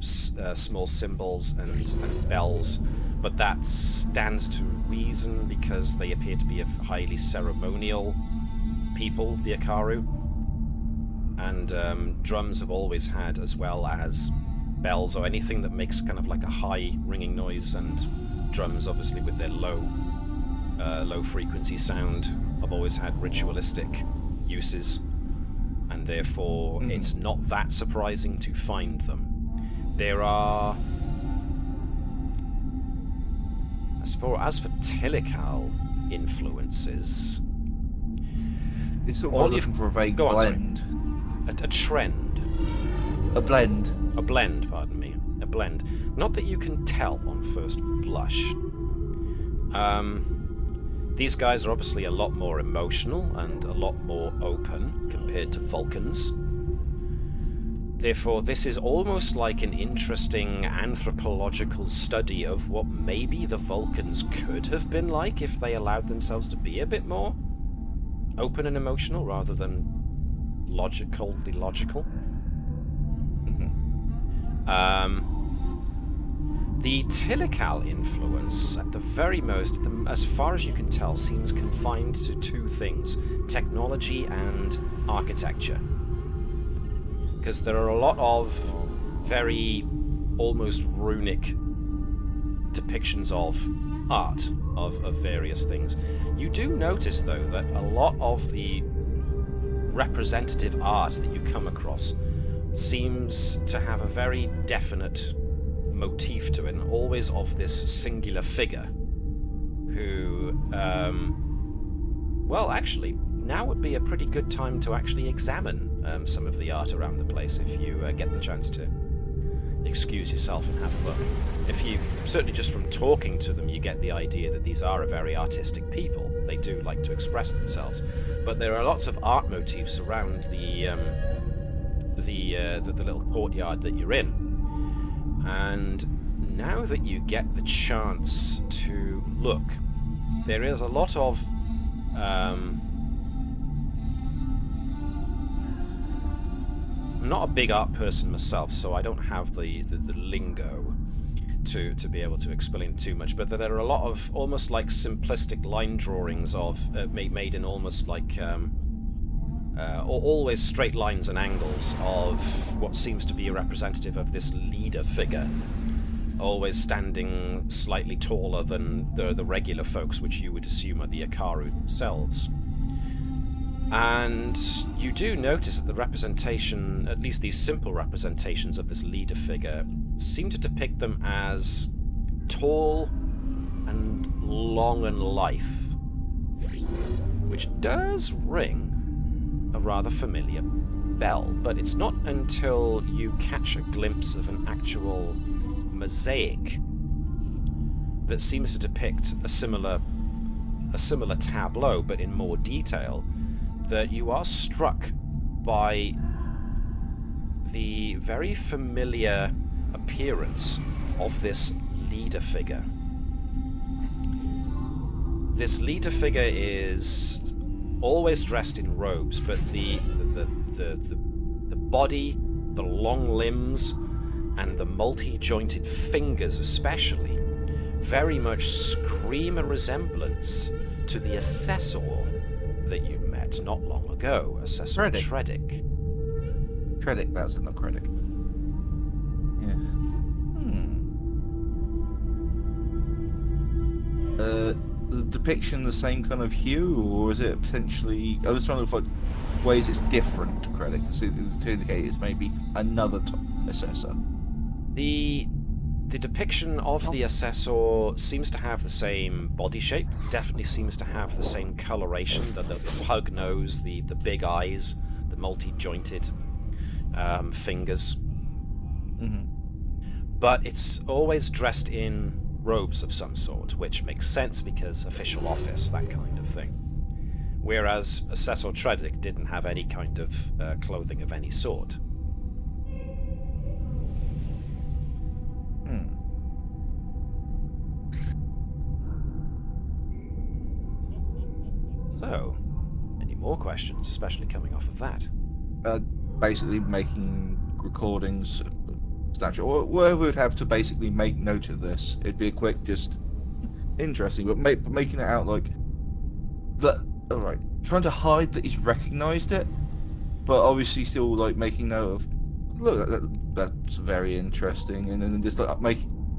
small cymbals and bells, but that stands to reason because they appear to be a highly ceremonial people, the Akaru. And drums have always had, as well as bells or anything that makes kind of like a high ringing noise, and drums obviously with their low frequency sound have always had ritualistic uses. and therefore it's not that surprising to find them. There are, as for Tilikaal influences, It's sort all of you've- looking for a vague go on, sorry. blend. a trend. A blend. A blend, pardon me. A blend. Not that you can tell on first blush. These guys are obviously a lot more emotional and a lot more open compared to Vulcans. Therefore, this is almost like an interesting anthropological study of what maybe the Vulcans could have been like if they allowed themselves to be a bit more open and emotional rather than logically logical. The Tilikaal influence, at the very most, as far as you can tell, seems confined to two things: technology and architecture. Because there are a lot of very almost runic depictions of art, of various things. You do notice, though, that a lot of the representative art that you come across seems to have a very definite motif to it, and always of this singular figure who, well, actually, now would be a pretty good time to actually examine some of the art around the place if you get the chance to excuse yourself and have a look. If you, certainly just from talking to them, you get the idea that these are a very artistic people. They do like to express themselves, but there are lots of art motifs around the little courtyard that you're in. And now that you get the chance to look, there is a lot of I'm not a big art person myself, so I don't have the lingo to be able to explain too much, but there are a lot of almost like simplistic line drawings of made in almost like always straight lines and angles of what seems to be a representative of this leader figure, always standing slightly taller than the regular folks, which you would assume are the Akaru themselves. And you do notice that the representation, at least these simple representations of this leader figure, seem to depict them as tall and long and lithe, which does ring a rather familiar bell, but it's not until you catch a glimpse of an actual mosaic that seems to depict a similar tableau, but in more detail, that you are struck by the very familiar appearance of this leader figure. This leader figure is always dressed in robes, but the body, the long limbs, and the multi-jointed fingers especially, very much scream a resemblance to the assessor that you met not long ago, Assessor Tredic. Tredic, that's not Tredic. Yeah. The depiction the same kind of hue, or is it potentially? I was trying to look like ways it's different to Tredic to indicate it's maybe another assessor. The depiction of the assessor seems to have the same body shape, definitely seems to have the same coloration, the pug nose, the big eyes, the multi-jointed fingers. Mm-hmm. But it's always dressed in robes of some sort, which makes sense because official office, that kind of thing. Whereas Assessor Tredic didn't have any kind of clothing of any sort. So, any more questions, especially coming off of that? Basically making recordings, snapshot, or whoever would have to basically make note of this. It'd be a quick, just interesting, but making it out like that. All right, trying to hide that he's recognised it, but obviously still like making note of. Look, that's very interesting, and then just like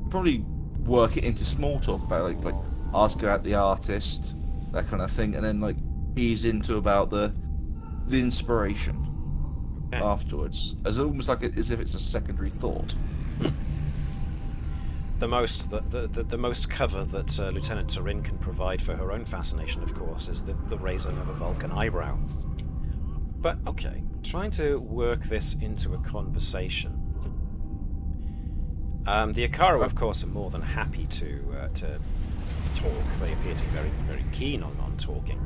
probably work it into small talk about like ask about the artist, that kind of thing, and then like ease into about the inspiration. afterwards, as almost like as if it's a secondary thought. The most cover that Lieutenant Turin can provide for her own fascination, of course, is the raising of a Vulcan eyebrow. But okay, trying to work this into a conversation. The Akaru, of course, are more than happy to talk. They appear to be very, very keen on talking.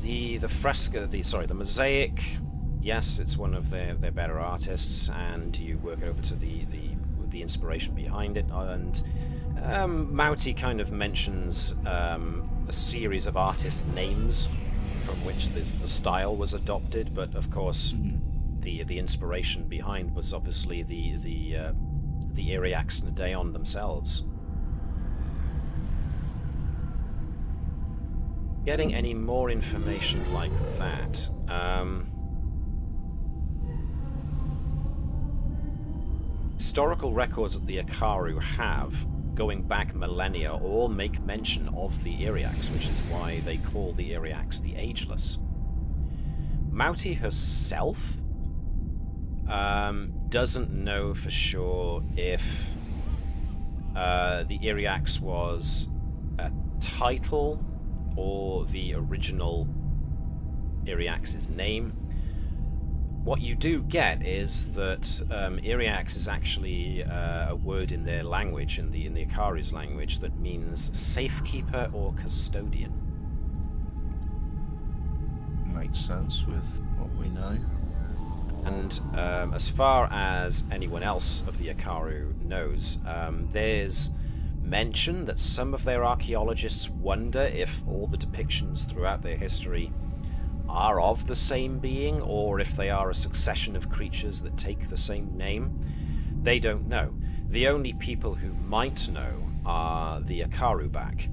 The mosaic. Yes, it's one of their better artists, and you work over to the inspiration behind it. And Mouty kind of mentions a series of artist names from which the style was adopted, but of course, the inspiration behind was obviously the Iryax Nidaon themselves. Getting any more information like that? Historical records that the Akaru have, going back millennia, all make mention of the Iryax, which is why they call the Iryax the Ageless. Mouty herself doesn't know for sure if the Iryax was a title or the original Iryax's name. What you do get is that Iryax is actually a word in their language, in the Akaru's language, that means safekeeper or custodian. Makes sense with what we know. And as far as anyone else of the Akaru knows, there's mention that some of their archaeologists wonder if all the depictions throughout their history are of the same being, or if they are a succession of creatures that take the same name. They don't know. The only people who might know are the Akaru back.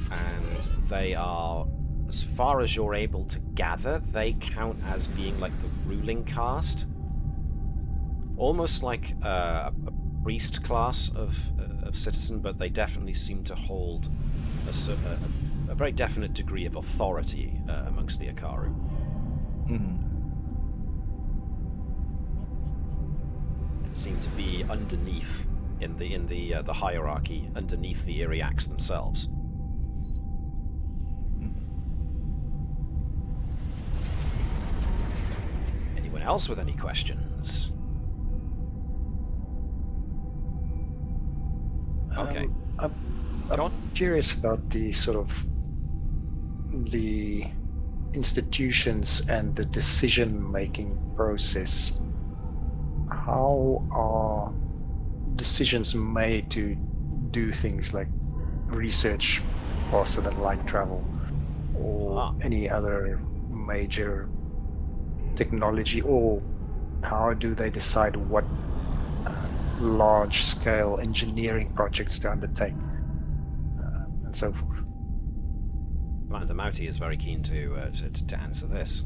And they are, as far as you're able to gather, they count as being like the ruling caste. Almost like a priest class of citizen, but they definitely seem to hold a very definite degree of authority amongst the Akaru. It seemed to be underneath in the hierarchy, underneath the Iryax themselves. Anyone else with any questions? Okay. I'm curious about the sort of the institutions and the decision-making process. How are decisions made to do things like research faster than light travel, or any other major technology, or how do they decide what large-scale engineering projects to undertake, and so forth? Commander Mouty is very keen to answer this.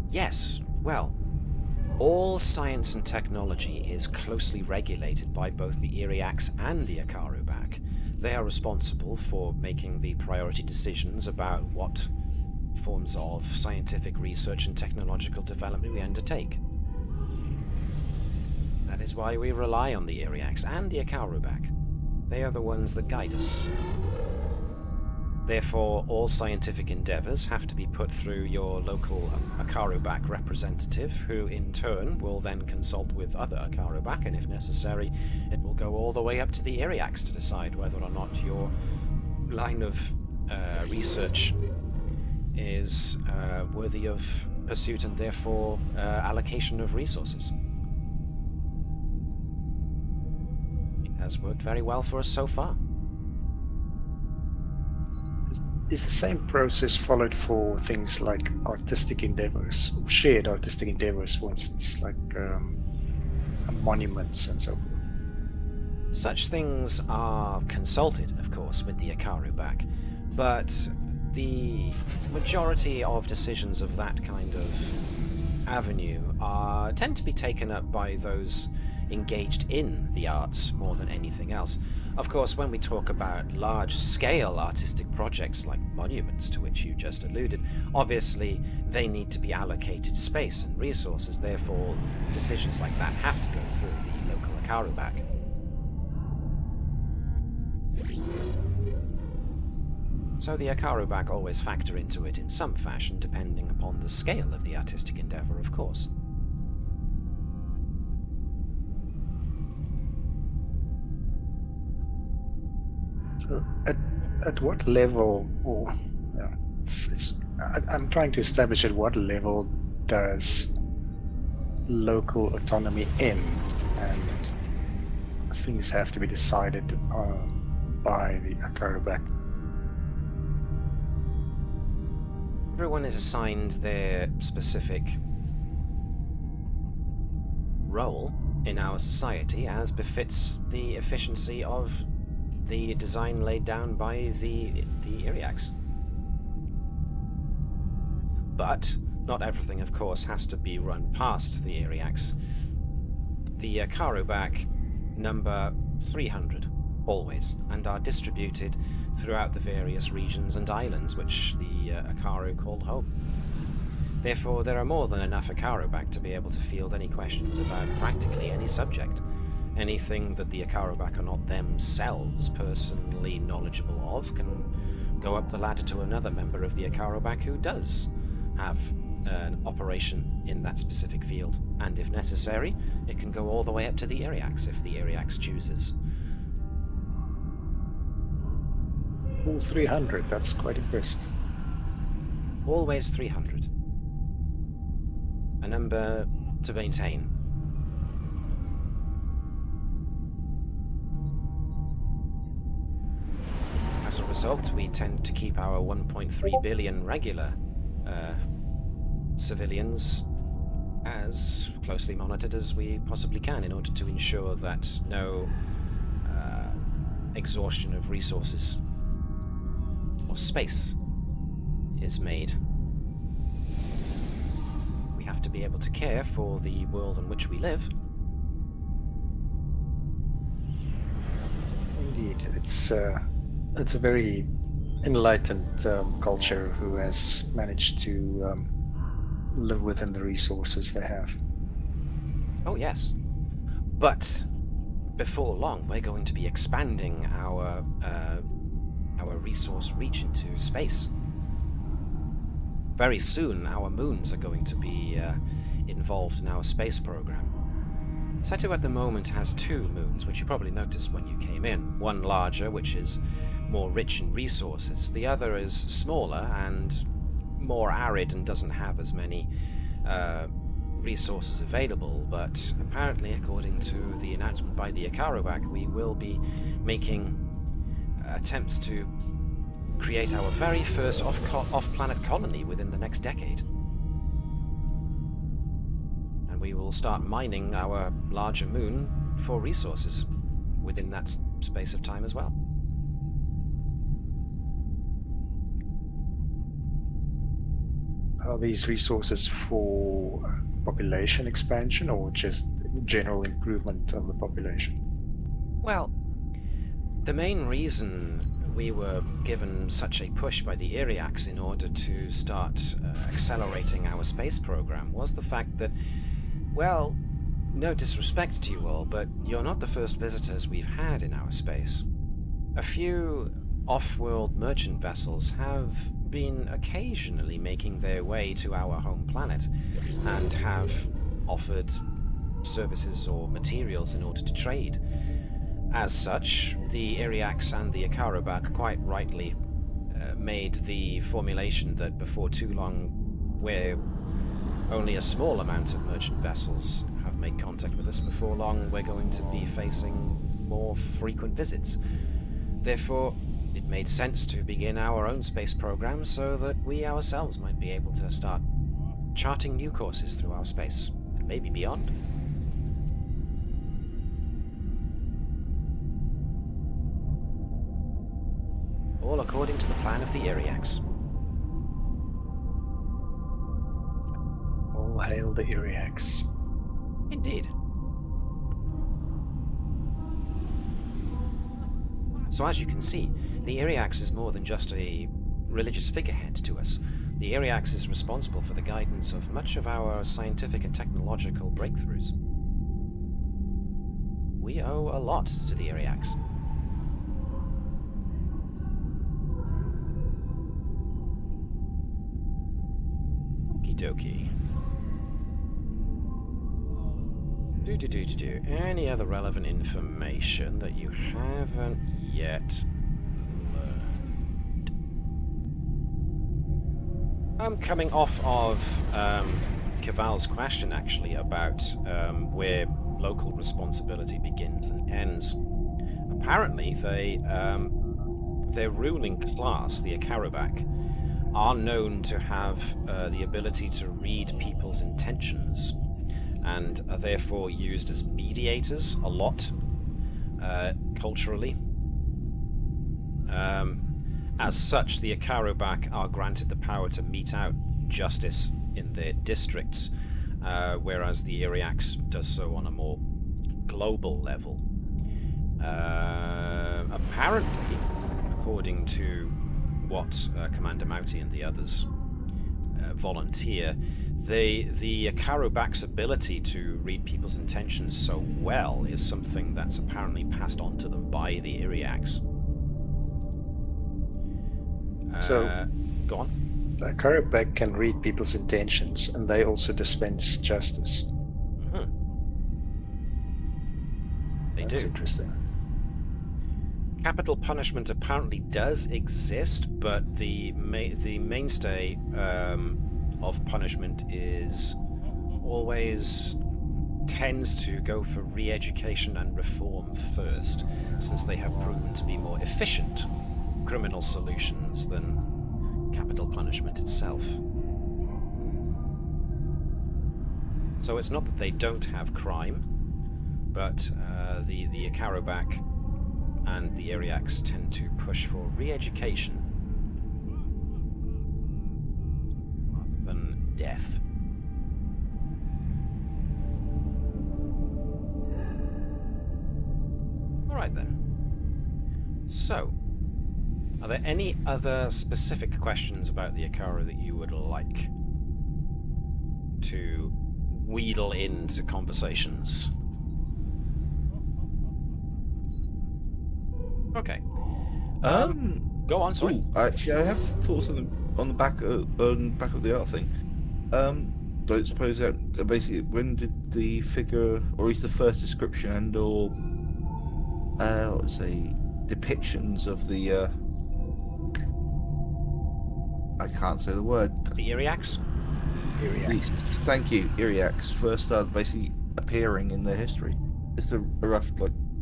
Yes, well, all science and technology is closely regulated by both the Iryax and the Akaru back. They are responsible for making the priority decisions about what forms of scientific research and technological development we undertake. That is why we rely on the Iryax and the Akaru back. They are the ones that guide us. Therefore, all scientific endeavors have to be put through your local Akaru-back representative, who in turn will then consult with other Akaru-back, and if necessary, it will go all the way up to the Iryax to decide whether or not your line of research is worthy of pursuit and therefore allocation of resources. It has worked very well for us so far. Is the same process followed for things like artistic endeavors, shared artistic endeavors, for instance, like monuments and so forth? Such things are consulted, of course, with the Akaru back, but the majority of decisions of that kind of avenue tend to be taken up by those engaged in the arts more than anything else. Of course, when we talk about large-scale artistic projects like monuments, to which you just alluded, obviously they need to be allocated space and resources, therefore decisions like that have to go through the local Akaru back. So the Akaru back always factor into it in some fashion, depending upon the scale of the artistic endeavour, of course. So, at what level, I'm trying to establish at what level does local autonomy end, and things have to be decided by the Akaru back. Everyone is assigned their specific role in our society as befits the efficiency of the design laid down by the Iryax. But not everything, of course, has to be run past the Iryax. The Akaru back number 300 always, and are distributed throughout the various regions and islands which the Akaru called home. Therefore, there are more than enough Akaru back to be able to field any questions about practically any subject. Anything that the Akaru back are not themselves personally knowledgeable of can go up the ladder to another member of the Akaru back who does have an operation in that specific field, and if necessary, it can go all the way up to the Iryax if the Iryax chooses. All 300, that's quite impressive. Always 300. A number to maintain. As a result, we tend to keep our 1.3 billion regular civilians as closely monitored as we possibly can in order to ensure that no exhaustion of resources or space is made. We have to be able to care for the world in which we live. Indeed, it's a very enlightened culture who has managed to live within the resources they have. Oh yes, but before long we're going to be expanding our resource reach into space. Very soon our moons are going to be involved in our space program. Sato at the moment has 2 moons, which you probably noticed when you came in. One larger, which is more rich in resources. The other is smaller and more arid and doesn't have as many resources available, but apparently, according to the announcement by the Akaru back, we will be making attempts to create our very first off-planet colony within the next decade. And we will start mining our larger moon for resources within that space of time as well. Are these resources for population expansion or just general improvement of the population? Well, the main reason we were given such a push by the Iryax in order to start accelerating our space program was the fact that, well, no disrespect to you all, but you're not the first visitors we've had in our space. A few off-world merchant vessels have been occasionally making their way to our home planet and have offered services or materials in order to trade. As such, the Iryax and the Akaru back quite rightly made the formulation that before too long, where only a small amount of merchant vessels have made contact with us, before long we're going to be facing more frequent visits. Therefore, it made sense to begin our own space program so that we ourselves might be able to start charting new courses through our space, and maybe beyond. All according to the plan of the Iryax. All hail the Iryax. Indeed. So as you can see, the Iryax is more than just a religious figurehead to us. The Iryax is responsible for the guidance of much of our scientific and technological breakthroughs. We owe a lot to the Iryax. Okie dokie. Do. Any other relevant information that you haven't yet learned? I'm coming off of Caval's question, actually, about where local responsibility begins and ends. Apparently, their ruling class, the Akaru, are known to have the ability to read people's intentions, and are therefore used as mediators a lot, culturally. As such, the Akaru are granted the power to mete out justice in their districts, whereas the Iryax does so on a more global level. Apparently, according to what Commander Mauti and the others volunteer, the Akaru ability to read people's intentions so well is something that's apparently passed on to them by the Iryax. So, go on. The Akaru can read people's intentions, and they also dispense justice. Mm-hmm. That's do. Interesting. Capital punishment apparently does exist, but the mainstay of punishment is always tends to go for re-education and reform first, since they have proven to be more efficient criminal solutions than capital punishment itself. So it's not that they don't have crime, but the Akaru and the Iryax tend to push for re-education rather than death. Alright then. So, are there any other specific questions about the Akaru that you would like to wheedle into conversations? Okay. Go on, sorry. Actually, I have thoughts on the back of the art thing. Don't suppose that basically, when did the figure, or at least the first description and/or depictions of the I can't say the word. The Iryax? Thank you, Iryax first started basically appearing in their history. It's a rough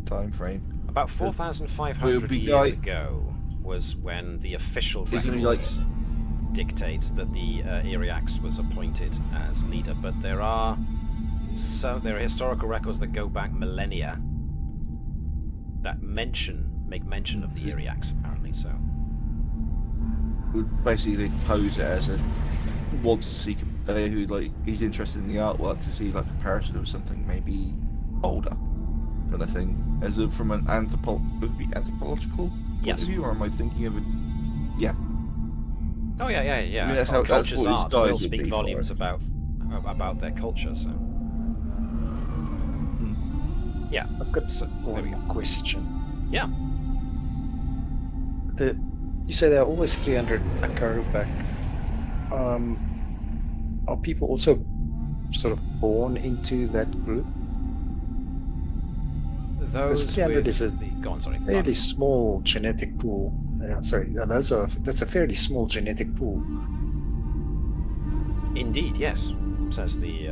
time frame. About 4,500 years ago was when the official records dictates that the Iryax was appointed as leader, but there are historical records that go back millennia that make mention of the Iryax, apparently. So basically they pose it as a wants to see who he's interested in the artwork to see comparison of something maybe older kind of thing, from an anthropological point of view, or am I thinking of it? Yeah. Oh yeah. I mean, that's how culture's art will speak would be volumes about their culture. So yeah. I've got So, there we one question. Yeah. You say there are always 300 Akaru back. Are people also sort of born into that group? Those 300 is a go on, sorry. fairly small genetic pool. That's a fairly small genetic pool. Indeed, yes, says the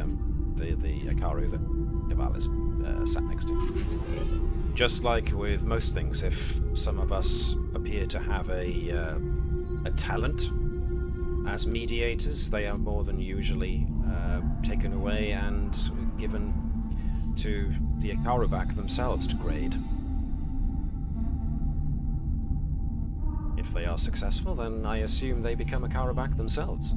Akaru that Keval is sat next to. Just like with most things, if some of us appear to have a talent as mediators, they are more than usually taken away and given to the Akaru themselves to grade. If they are successful, then I assume they become Akaru themselves.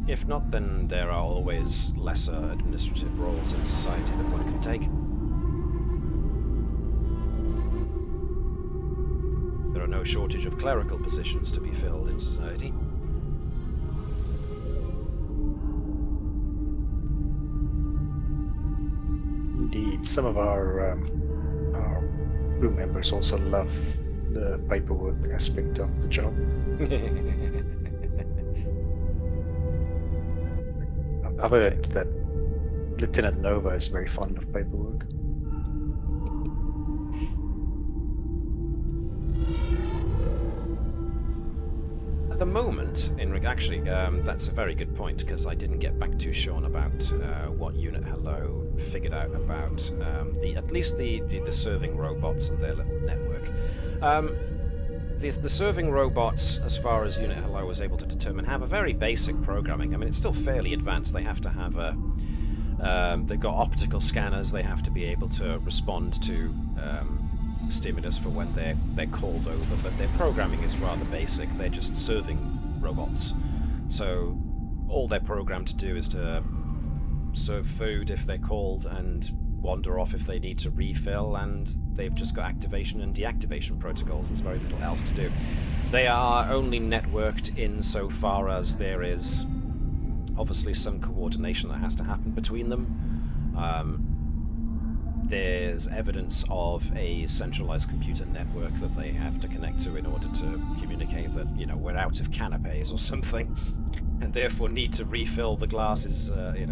If not, then there are always lesser administrative roles in society that one can take. no shortage of clerical positions to be filled in society. Indeed, some of our crew members also love the paperwork aspect of the job. I've heard that Lieutenant Nova is very fond of paperwork. At the moment, actually, that's a very good point, because I didn't get back to Sean about what Unit Hello figured out about at least the serving robots and their little network. The serving robots, as far as Unit Hello was able to determine, have a very basic programming. I mean, it's still fairly advanced. They have to have they've got optical scanners. They have to be able to respond to stimulus for when they're called over, but their programming is rather basic. They're just serving robots. So all they're programmed to do is to serve food if they're called and wander off if they need to refill, and they've just got activation and deactivation protocols. There's very little else to do. They are only networked insofar as there is obviously some coordination that has to happen between them. There's evidence of a centralized computer network that they have to connect to in order to communicate that, you know, we're out of canapes or something, and therefore need to refill the glasses, of the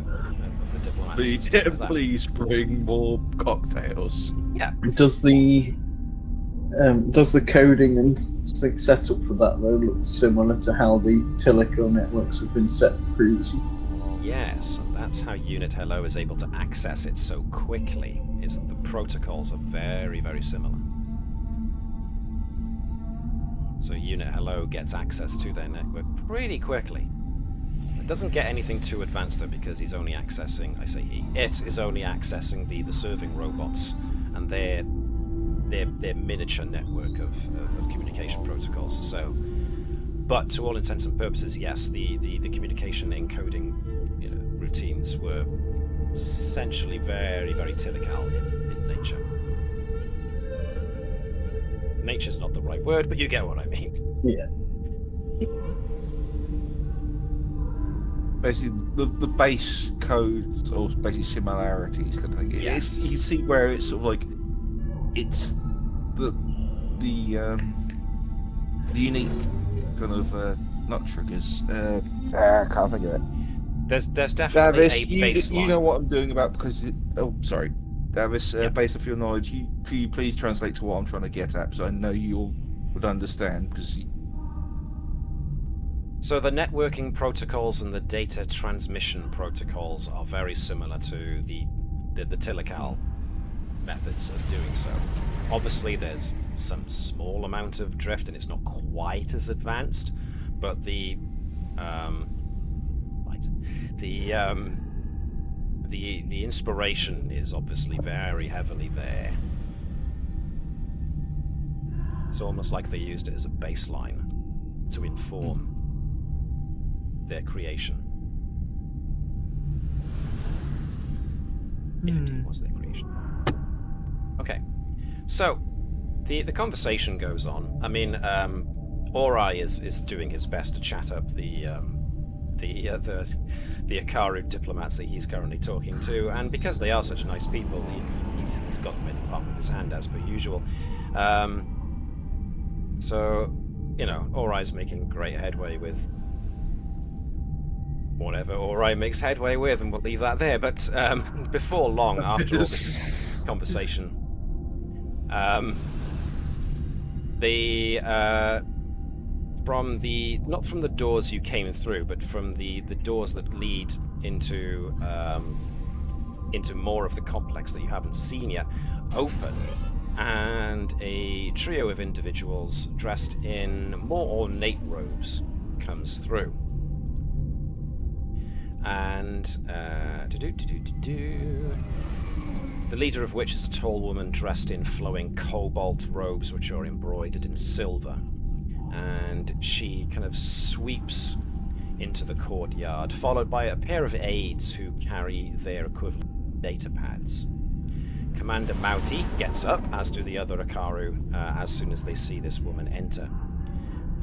diplomats. Please bring more cocktails. Yeah. Does the coding and setup for that though look similar to how the Tilikaal networks have been set previously? Yes, and that's how Unit Hello is able to access it so quickly, is that the protocols are very, very similar. So Unit Hello gets access to their network pretty quickly. It doesn't get anything too advanced though, because he's only accessing, it is only accessing the serving robots and their miniature network of communication protocols. So, but to all intents and purposes, yes, the communication encoding routines were essentially very, very Tilikaal in nature. Nature's not the right word, but you get what I mean. Yeah. Basically, the base codes or basically similarities kind of thing. Yes. You can see where it's sort of like it's the unique kind of not triggers. I can't think of it. There's definitely Navis, a baseline. you know what I'm doing about because. Sorry, Navis. Based off your knowledge, can you please translate to what I'm trying to get at, so I know you all would understand. Because so the networking protocols and the data transmission protocols are very similar to the Tilikaal methods of doing so. Obviously, there's some small amount of drift, and it's not quite as advanced, but the inspiration is obviously very heavily there. It's almost like they used it as a baseline to inform their creation. If it was their creation. Okay, so the conversation goes on. I mean, Ori is doing his best to chat up the Akaru diplomats that he's currently talking to, and because they are such nice people, he's got them in the palm of his hand as per usual. So, Ori's making great headway with whatever Ori makes headway with, and we'll leave that there. But before long, after all this conversation, not from the doors you came through, but from the doors that lead into more of the complex that you haven't seen yet, open, and a trio of individuals dressed in more ornate robes comes through. And the leader of which is a tall woman dressed in flowing cobalt robes which are embroidered in silver. And she kind of sweeps into the courtyard, followed by a pair of aides who carry their equivalent data pads. Commander Mauti gets up, as do the other Akaru, as soon as they see this woman enter.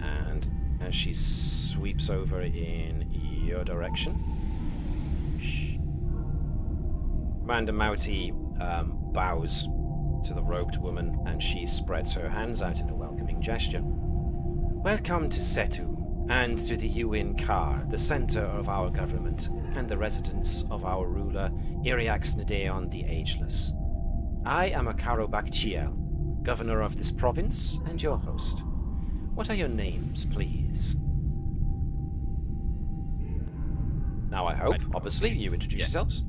And as she sweeps over in your direction, Commander Mauti bows to the robed woman, and she spreads her hands out in a welcoming gesture. Welcome to Setu, and to the UN Kar, the center of our government, and the residence of our ruler, Iryax Nidaon the Ageless. I am Akaru Bakchiel, governor of this province, and your host. What are your names, please? Now I hope, obviously, you introduce yourselves.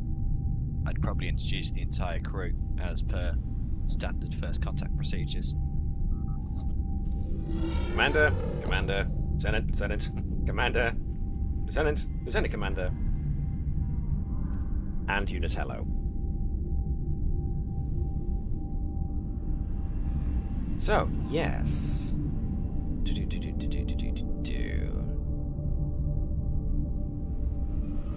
I'd probably introduce the entire crew as per standard first contact procedures. Commander, Lieutenant, Commander, Lieutenant Commander, and Unitello. So, yes.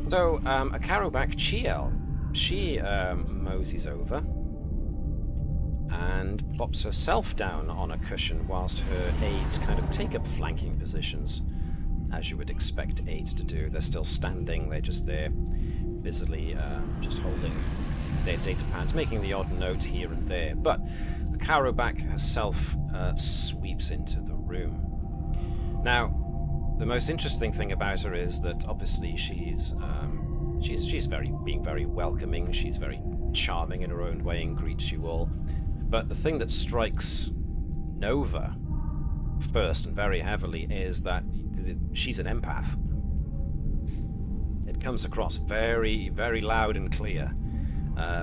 So, Akaru Bakchiel, she moseys over and plops herself down on a cushion whilst her aides kind of take up flanking positions, as you would expect aides to do. They're still standing, they're just there, busily just holding their data pads, making the odd note here and there. But Akaru Bak herself sweeps into the room. Now, the most interesting thing about her is that obviously she's being very welcoming. She's very charming in her own way and greets you all. But the thing that strikes Nova first and very heavily is that she's an empath. It comes across very, very loud and clear.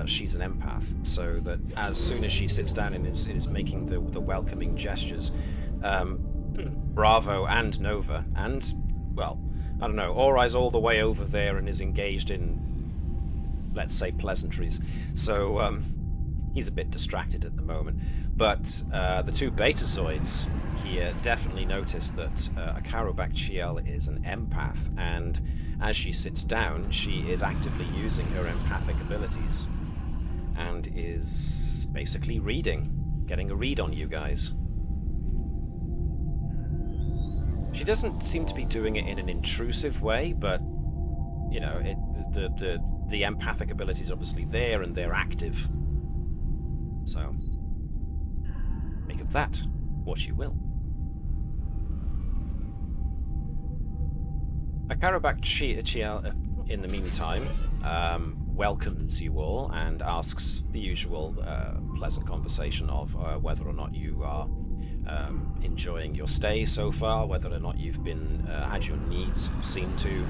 She's an empath, so that as soon as she sits down and is making the welcoming gestures, Bravo and Nova, and, well, I don't know, Orai's all the way over there and is engaged in, let's say, pleasantries. So, he's a bit distracted at the moment. But the two Betazoids here definitely notice that Akaru Bakchiel is an empath, and as she sits down, she is actively using her empathic abilities and is basically getting a read on you guys. She doesn't seem to be doing it in an intrusive way, but you know, the empathic ability is obviously there and they're active. So, make of that what you will. Akaru Bakchiel, in the meantime, welcomes you all and asks the usual pleasant conversation of whether or not you are enjoying your stay so far, whether or not you've been had your needs seen to.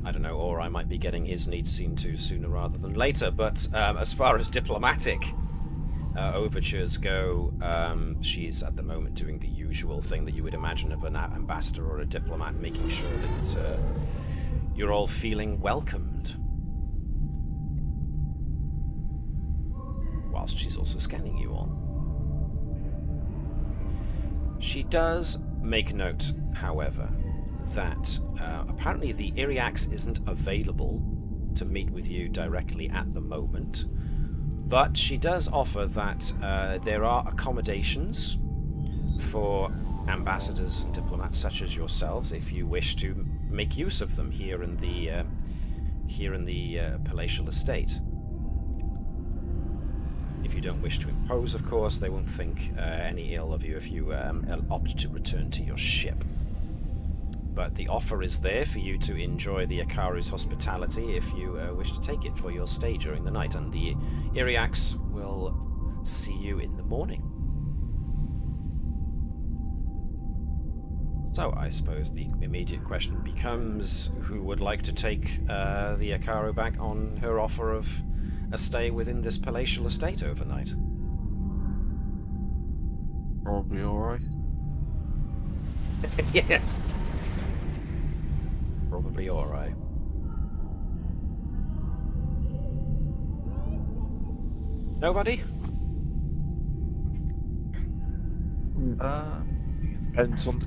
I don't know, or I might be getting his needs seen to sooner rather than later, but as far as diplomatic overtures go, she's at the moment doing the usual thing that you would imagine of an ambassador or a diplomat, making sure that you're all feeling welcomed. Whilst she's also scanning you all. She does make note, however, that apparently the Iryax isn't available to meet with you directly at the moment, but she does offer that there are accommodations for ambassadors and diplomats such as yourselves if you wish to make use of them here in the palatial estate. If you don't wish to impose, of course, they won't think any ill of you if you opt to return to your ship. But the offer is there for you to enjoy the Akaru's hospitality if you wish to take it for your stay during the night, and the Iryax will see you in the morning. So I suppose the immediate question becomes, who would like to take the Akaru back on her offer of a stay within this palatial estate overnight? Probably alright. Yeah. Probably alright. Nobody? Depends on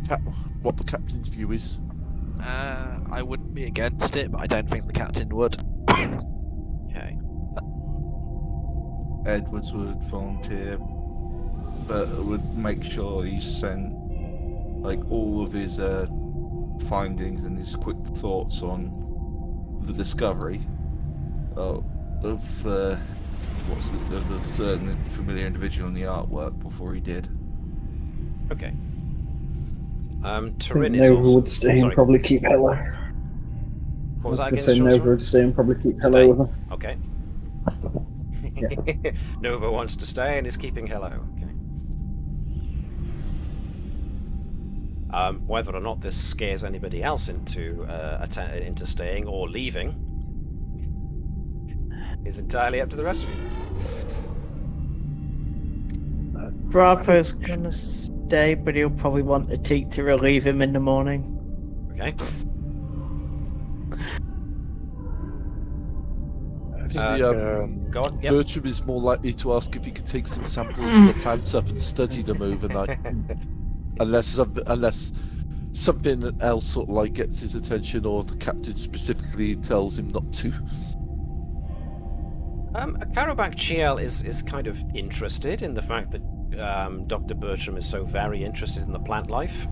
what the captain's view is. I wouldn't be against it, but I don't think the captain would. Okay. Edwards would volunteer, but would make sure he sent like all of his findings and his quick thoughts on the discovery of a certain familiar individual in the artwork before he did. Okay. I Turin think is Nova also... would stay and Sorry, probably keep Hello. what was I that was again? going to say Sean? Nova would stay and probably keep Stay. Hello with her. Okay. Yeah. Nova wants to stay and is keeping hello. Okay. Whether or not this scares anybody else into staying or leaving is entirely up to the rest of you. Bravo's gonna stay, but he'll probably want a teak to relieve him in the morning. Okay. I think, Go on. Yep. Bertram is more likely to ask if he could take some samples of the plants up and study them overnight, unless something else sort of like gets his attention, or the captain specifically tells him not to. Akaru Chiel is kind of interested in the fact that Dr. Bertram is so very interested in the plant life.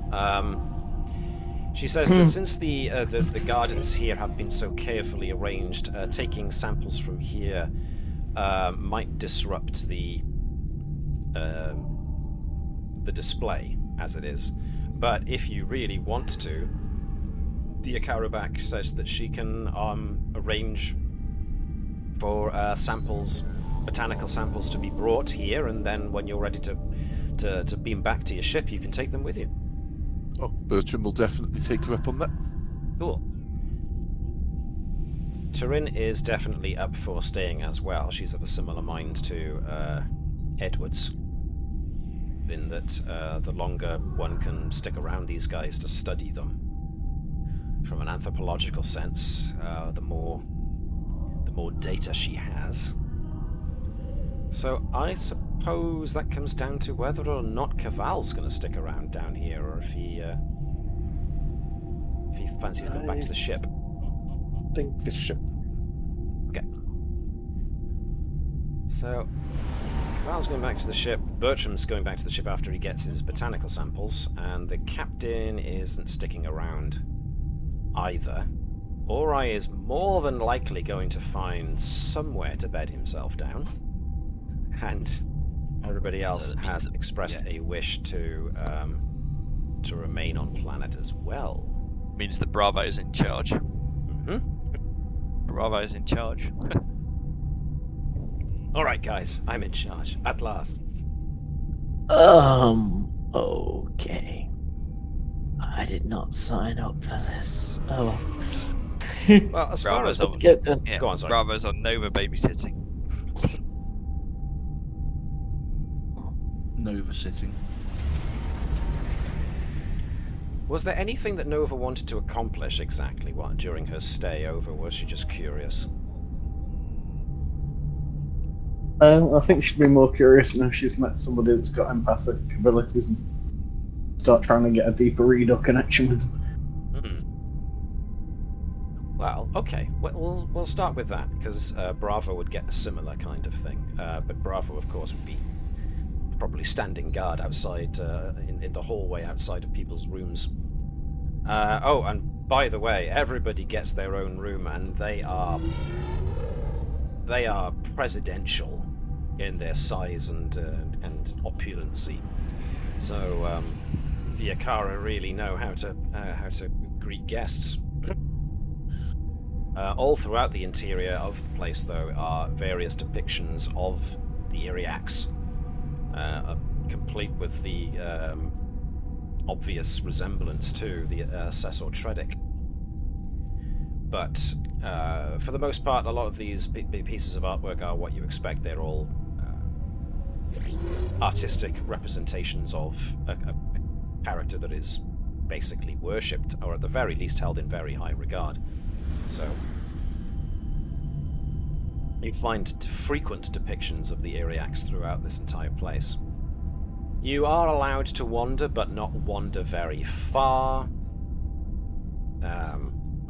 She says that since the gardens here have been so carefully arranged, taking samples from here might disrupt the display as it is. But if you really want to, the Akaru says that she can arrange for botanical samples to be brought here, and then when you're ready to beam back to your ship, you can take them with you. Oh, Bertram will definitely take her up on that. Cool. Turin is definitely up for staying as well. She's of a similar mind to Edwards, in that the longer one can stick around these guys to study them, from an anthropological sense, the more data she has. So I suppose that comes down to whether or not Caval's going to stick around down here, or if he fancies going back to the ship. I think the ship. Okay. So Caval's going back to the ship. Bertram's going back to the ship after he gets his botanical samples, and the captain isn't sticking around either. Ori is more than likely going to find somewhere to bed himself down, and everybody else has expressed a wish to remain on planet as well. Means that Bravo's in charge. Mm-hmm. Bravo's in charge. All right, guys, I'm in charge at last. Okay. I did not sign up for this. Oh well. Well, as far as Let's get done. Yeah, Go on, sorry. Bravo's on Nova babysitting. Nova sitting. Was there anything that Nova wanted to accomplish exactly during her stay over? Or was she just curious? I think she'd be more curious now she's met somebody that's got empathic abilities and start trying to get a deeper read or connection with them. Well, okay. We'll start with that, because Bravo would get a similar kind of thing. But Bravo, of course, would be probably standing guard outside in the hallway outside of people's rooms. Oh, and by the way, everybody gets their own room, and they are presidential in their size and opulency. So the Akaru really know how to greet guests. All throughout the interior of the place, though, are various depictions of the Iryax, complete with the obvious resemblance to the Cecil Tredic. But for the most part, a lot of these pieces of artwork are what you expect. They're all artistic representations of a character that is basically worshipped, or at the very least held in very high regard. So you find frequent depictions of the Iryax throughout this entire place. You are allowed to wander, but not wander very far.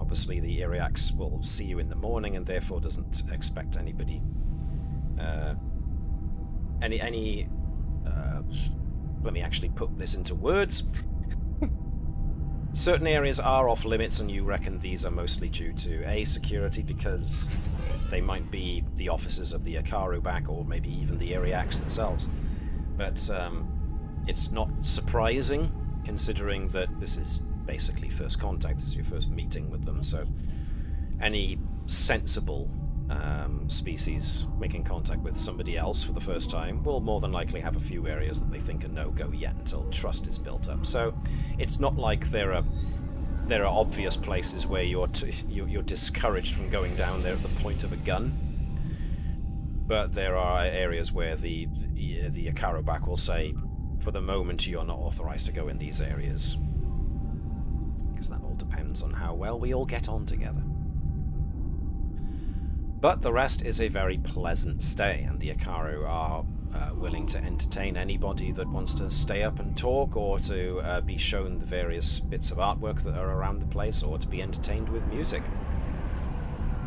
Obviously the Iryax will see you in the morning and therefore doesn't expect anybody any let me actually put this into words. Certain areas are off limits, and you reckon these are mostly due to A, security, because they might be the offices of the Akaru back, or maybe even the Iryax themselves. But it's not surprising, considering that this is basically first contact, this is your first meeting with them, so any sensible species making contact with somebody else for the first time will more than likely have a few areas that they think are no-go yet until trust is built up. So it's not like there are obvious places where you're discouraged from going down there at the point of a gun, but there are areas where the Akaru back will say, for the moment you're not authorized to go in these areas, because that all depends on how well we all get on together. But the rest is a very pleasant stay, and the Akaru are willing to entertain anybody that wants to stay up and talk, or to be shown the various bits of artwork that are around the place, or to be entertained with music.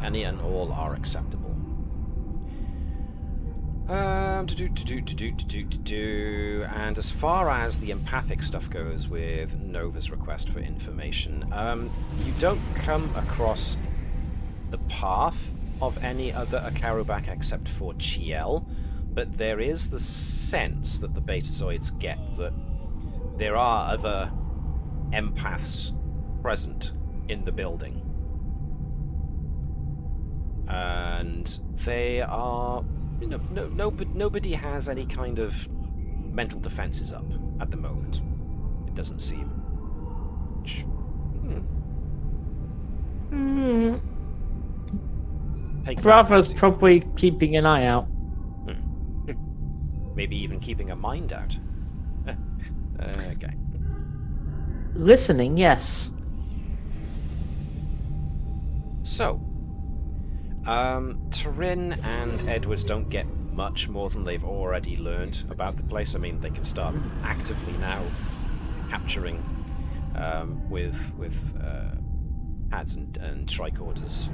Any and all are acceptable. And as far as the empathic stuff goes with Nova's request for information, you don't come across the path of any other Akaru back except for Chiel, but there is the sense that the Betazoids get that there are other empaths present in the building. And they are... nobody has any kind of mental defenses up at the moment. It doesn't seem. Bravo's probably keeping an eye out. Maybe even keeping a mind out. Okay. Listening, yes. So, Turin and Edwards don't get much more than they've already learned about the place. I mean, they can start actively now capturing with pads and tricorders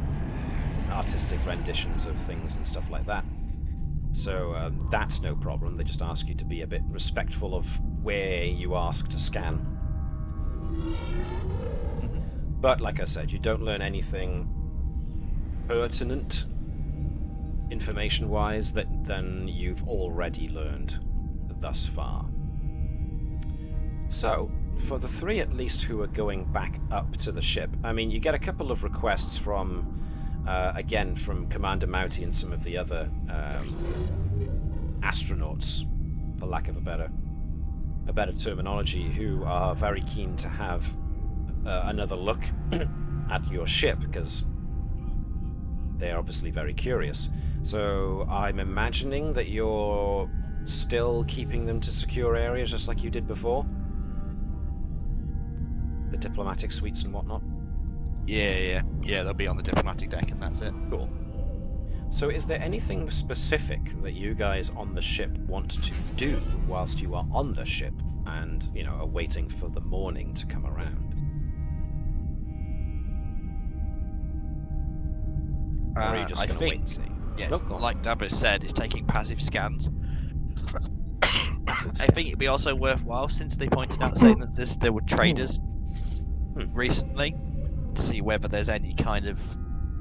artistic renditions of things and stuff like that. So that's no problem. They just ask you to be a bit respectful of where you ask to scan. But like I said, you don't learn anything pertinent information-wise than you've already learned thus far. So, for the three at least who are going back up to the ship, I mean, you get a couple of requests from again, from Commander Mouty and some of the other astronauts, for lack of a better terminology, who are very keen to have another look at your ship, because they're obviously very curious. So I'm imagining that you're still keeping them to secure areas just like you did before? The diplomatic suites and whatnot? Yeah, they'll be on the diplomatic deck and that's it. Cool. So is there anything specific that you guys on the ship want to do whilst you are on the ship and, you know, are waiting for the morning to come around? Or are you just going to wait and see? Yeah, No, go on. like Dabba said, it's taking passive scans. I think it'd be also worthwhile, since they pointed out saying that there were traders recently, to see whether there's any kind of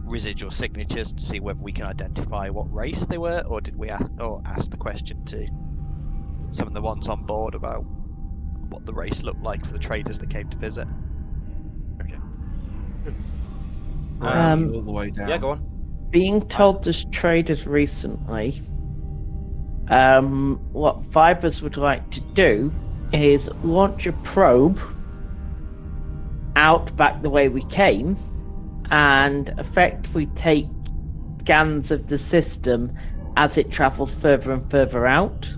residual signatures, to see whether we can identify what race they were, or did we ask the question to some of the ones on board about what the race looked like for the traders that came to visit. Okay. All the way down. Yeah, go on. Being told there's traders recently, what Vibers would like to do is launch a probe out back the way we came and effectively take scans of the system as it travels further and further out,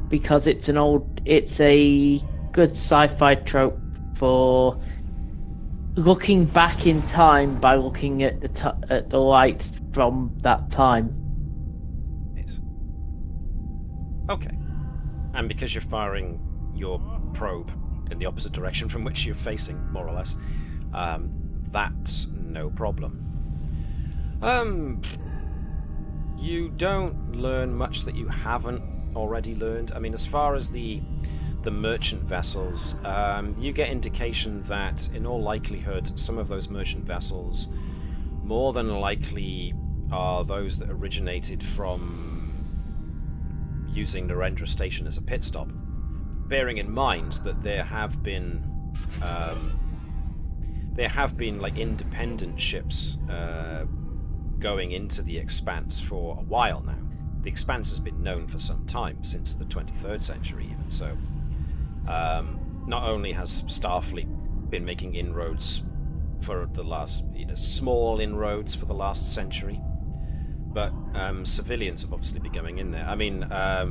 because it's a good sci-fi trope for looking back in time by looking at the light from that time. Yes. Okay. And because you're firing your probe in the opposite direction from which you're facing, more or less, You don't learn much that you haven't already learned. I mean, as far as the merchant vessels, you get indication that in all likelihood some of those merchant vessels more than likely are those that originated from using Narendra Station as a pit stop, bearing in mind that there have been like independent ships going into the Expanse for a while now. The Expanse has been known for some time, since the 23rd century even, so not only has Starfleet been making inroads for the last, small inroads for the last century, but civilians have obviously been going in there. I mean,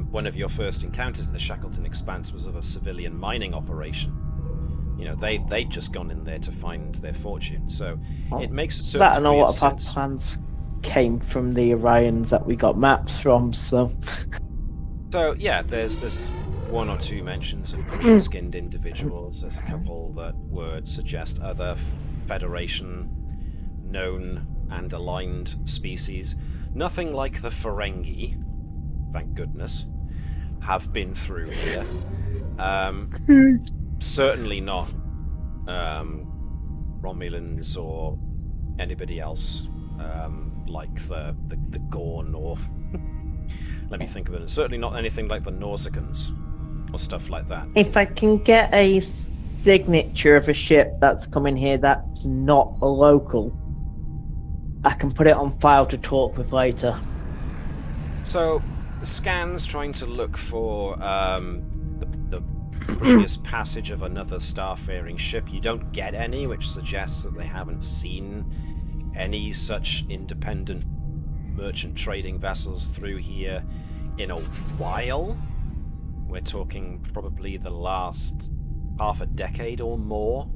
one of your first encounters in the Shackleton Expanse was of a civilian mining operation. They'd just gone in there to find their fortune, so it makes a certain That and a degree of lot of our sense. plans came from the Orions that we got maps from, so... So, yeah, there's one or two mentions of green-skinned individuals. There's a couple that would suggest other Federation known and aligned species. Nothing like the Ferengi, thank goodness, have been through here. Certainly not Romulans or anybody else like the Gorn, or let me think of it. Certainly not anything like the Nausicaans or stuff like that. If I can get a signature of a ship that's coming here that's not a local, I can put it on file to talk with later. So, the scans trying to look for the previous passage of another starfaring ship. You don't get any, which suggests that they haven't seen any such independent merchant trading vessels through here in a while. We're talking probably the last half a decade or more.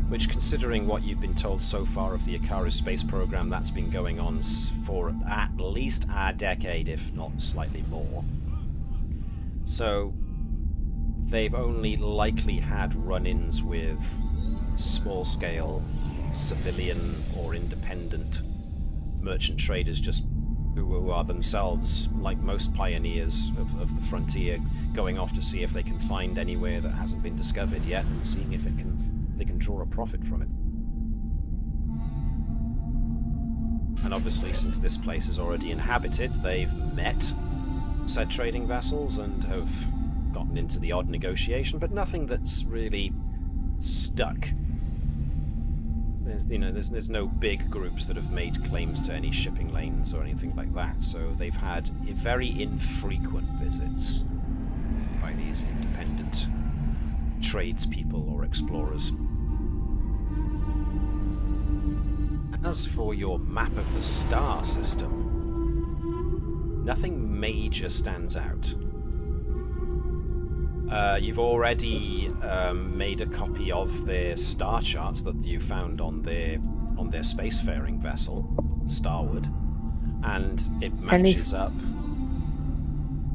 Which, considering what you've been told so far of the Akaru space program, that's been going on for at least a decade, if not slightly more. So they've only likely had run-ins with small-scale civilian or independent merchant traders, just who are themselves, like most pioneers of the frontier, going off to see if they can find anywhere that hasn't been discovered yet, and seeing if they can draw a profit from it. And obviously, since this place is already inhabited, they've met said trading vessels and have gotten into the odd negotiation, but nothing that's really stuck. There's no big groups that have made claims to any shipping lanes or anything like that, so they've had very infrequent visits by these independent tradespeople or explorers. As for your map of the star system, nothing major stands out. You've already made a copy of their star charts that you found on their spacefaring vessel, Starwood, and it matches up.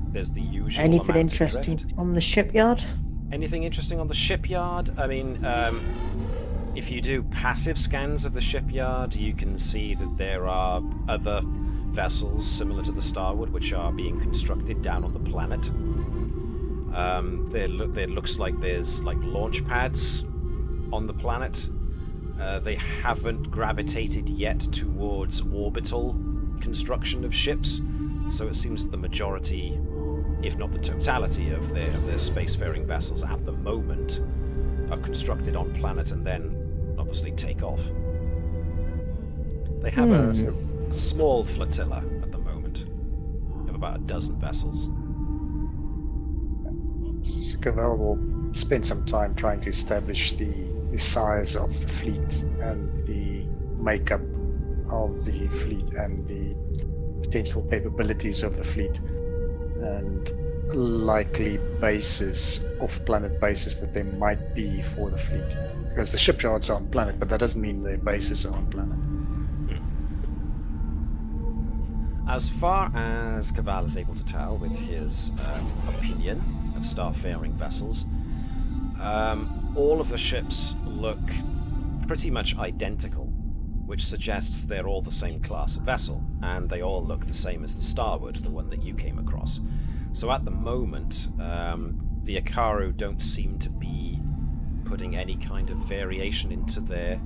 There's the usual Anything amount of interesting drift. on the shipyard? Anything interesting on the shipyard? I mean, if you do passive scans of the shipyard, you can see that there are other vessels similar to the Starwood which are being constructed down on the planet. There looks like there's like launch pads on the planet. They haven't gravitated yet towards orbital construction of ships, so it seems that the majority, if not the totality, of their spacefaring vessels at the moment are constructed on planet and then obviously take off. They have a small flotilla at the moment of about a dozen vessels. Cavell will spend some time trying to establish the size of the fleet and the makeup of the fleet and the potential capabilities of the fleet and likely bases, off-planet bases that there might be for the fleet. Because the shipyards are on planet, but that doesn't mean their bases are on planet. As far as Cavell is able to tell with his opinion of starfaring vessels, all of the ships look pretty much identical which suggests they're all the same class of vessel, and they all look the same as the Starwood, the one that you came across. So at the moment, the Akaru don't seem to be putting any kind of variation into their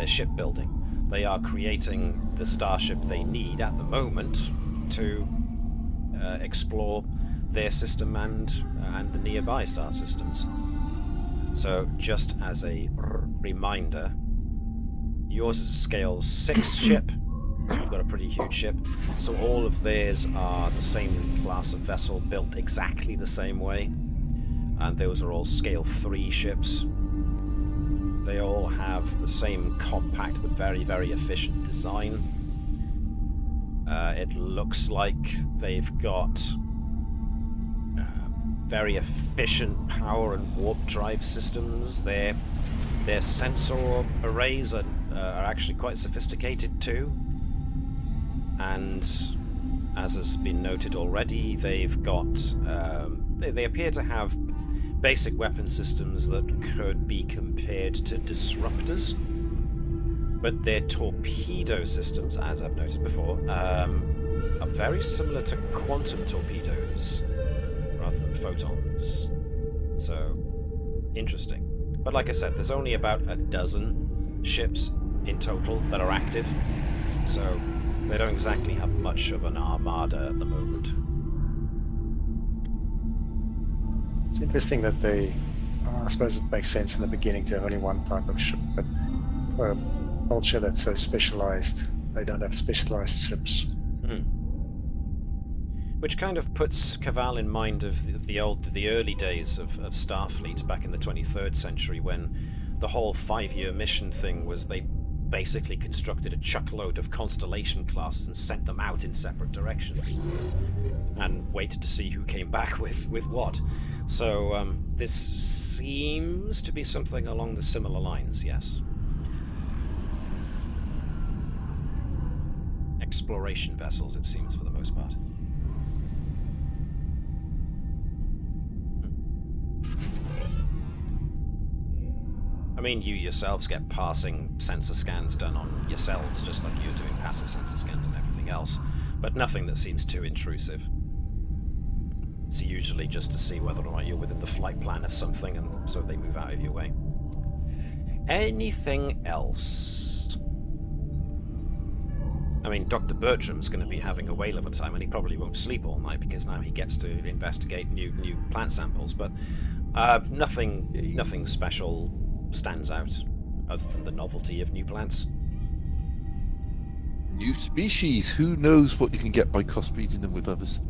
shipbuilding. They are creating the starship they need at the moment to explore their system and the nearby star systems. So, just as a reminder, yours is a scale 6 ship. You've got a pretty huge ship. So all of theirs are the same class of vessel, built exactly the same way. And those are all scale 3 ships. They all have the same compact but very, very efficient design. It looks like they've got very efficient power and warp drive systems. Their sensor arrays are actually quite sophisticated too. And as has been noted already, they've got they appear to have basic weapon systems that could be compared to disruptors, but their torpedo systems, as I've noted before, are very similar to quantum torpedoes rather than photons. So, interesting. But like I said, there's only about a dozen ships in total that are active, so they don't exactly have much of an armada at the moment. It's interesting that they, I suppose it makes sense in the beginning to have only one type of ship, but for a culture that's so specialized, they don't have specialized ships. Which kind of puts Caval in mind of the early days of Starfleet back in the 23rd century, when the whole 5-year mission thing was they basically constructed a chuckload of Constellation classes and sent them out in separate directions and waited to see who came back with what. So this seems to be something along the similar lines, yes. Exploration vessels, it seems, for the most part. I mean, you yourselves get passing sensor scans done on yourselves, just like you're doing passive sensor scans and everything else, but nothing that seems too intrusive. It's usually just to see whether or not you're within the flight plan of something, and so they move out of your way. Anything else? I mean, Dr. Bertram's going to be having a whale of a time, and he probably won't sleep all night because now he gets to investigate new plant samples, but nothing special stands out other than the novelty of new plants. New species. Who knows what you can get by crossbreeding them with others?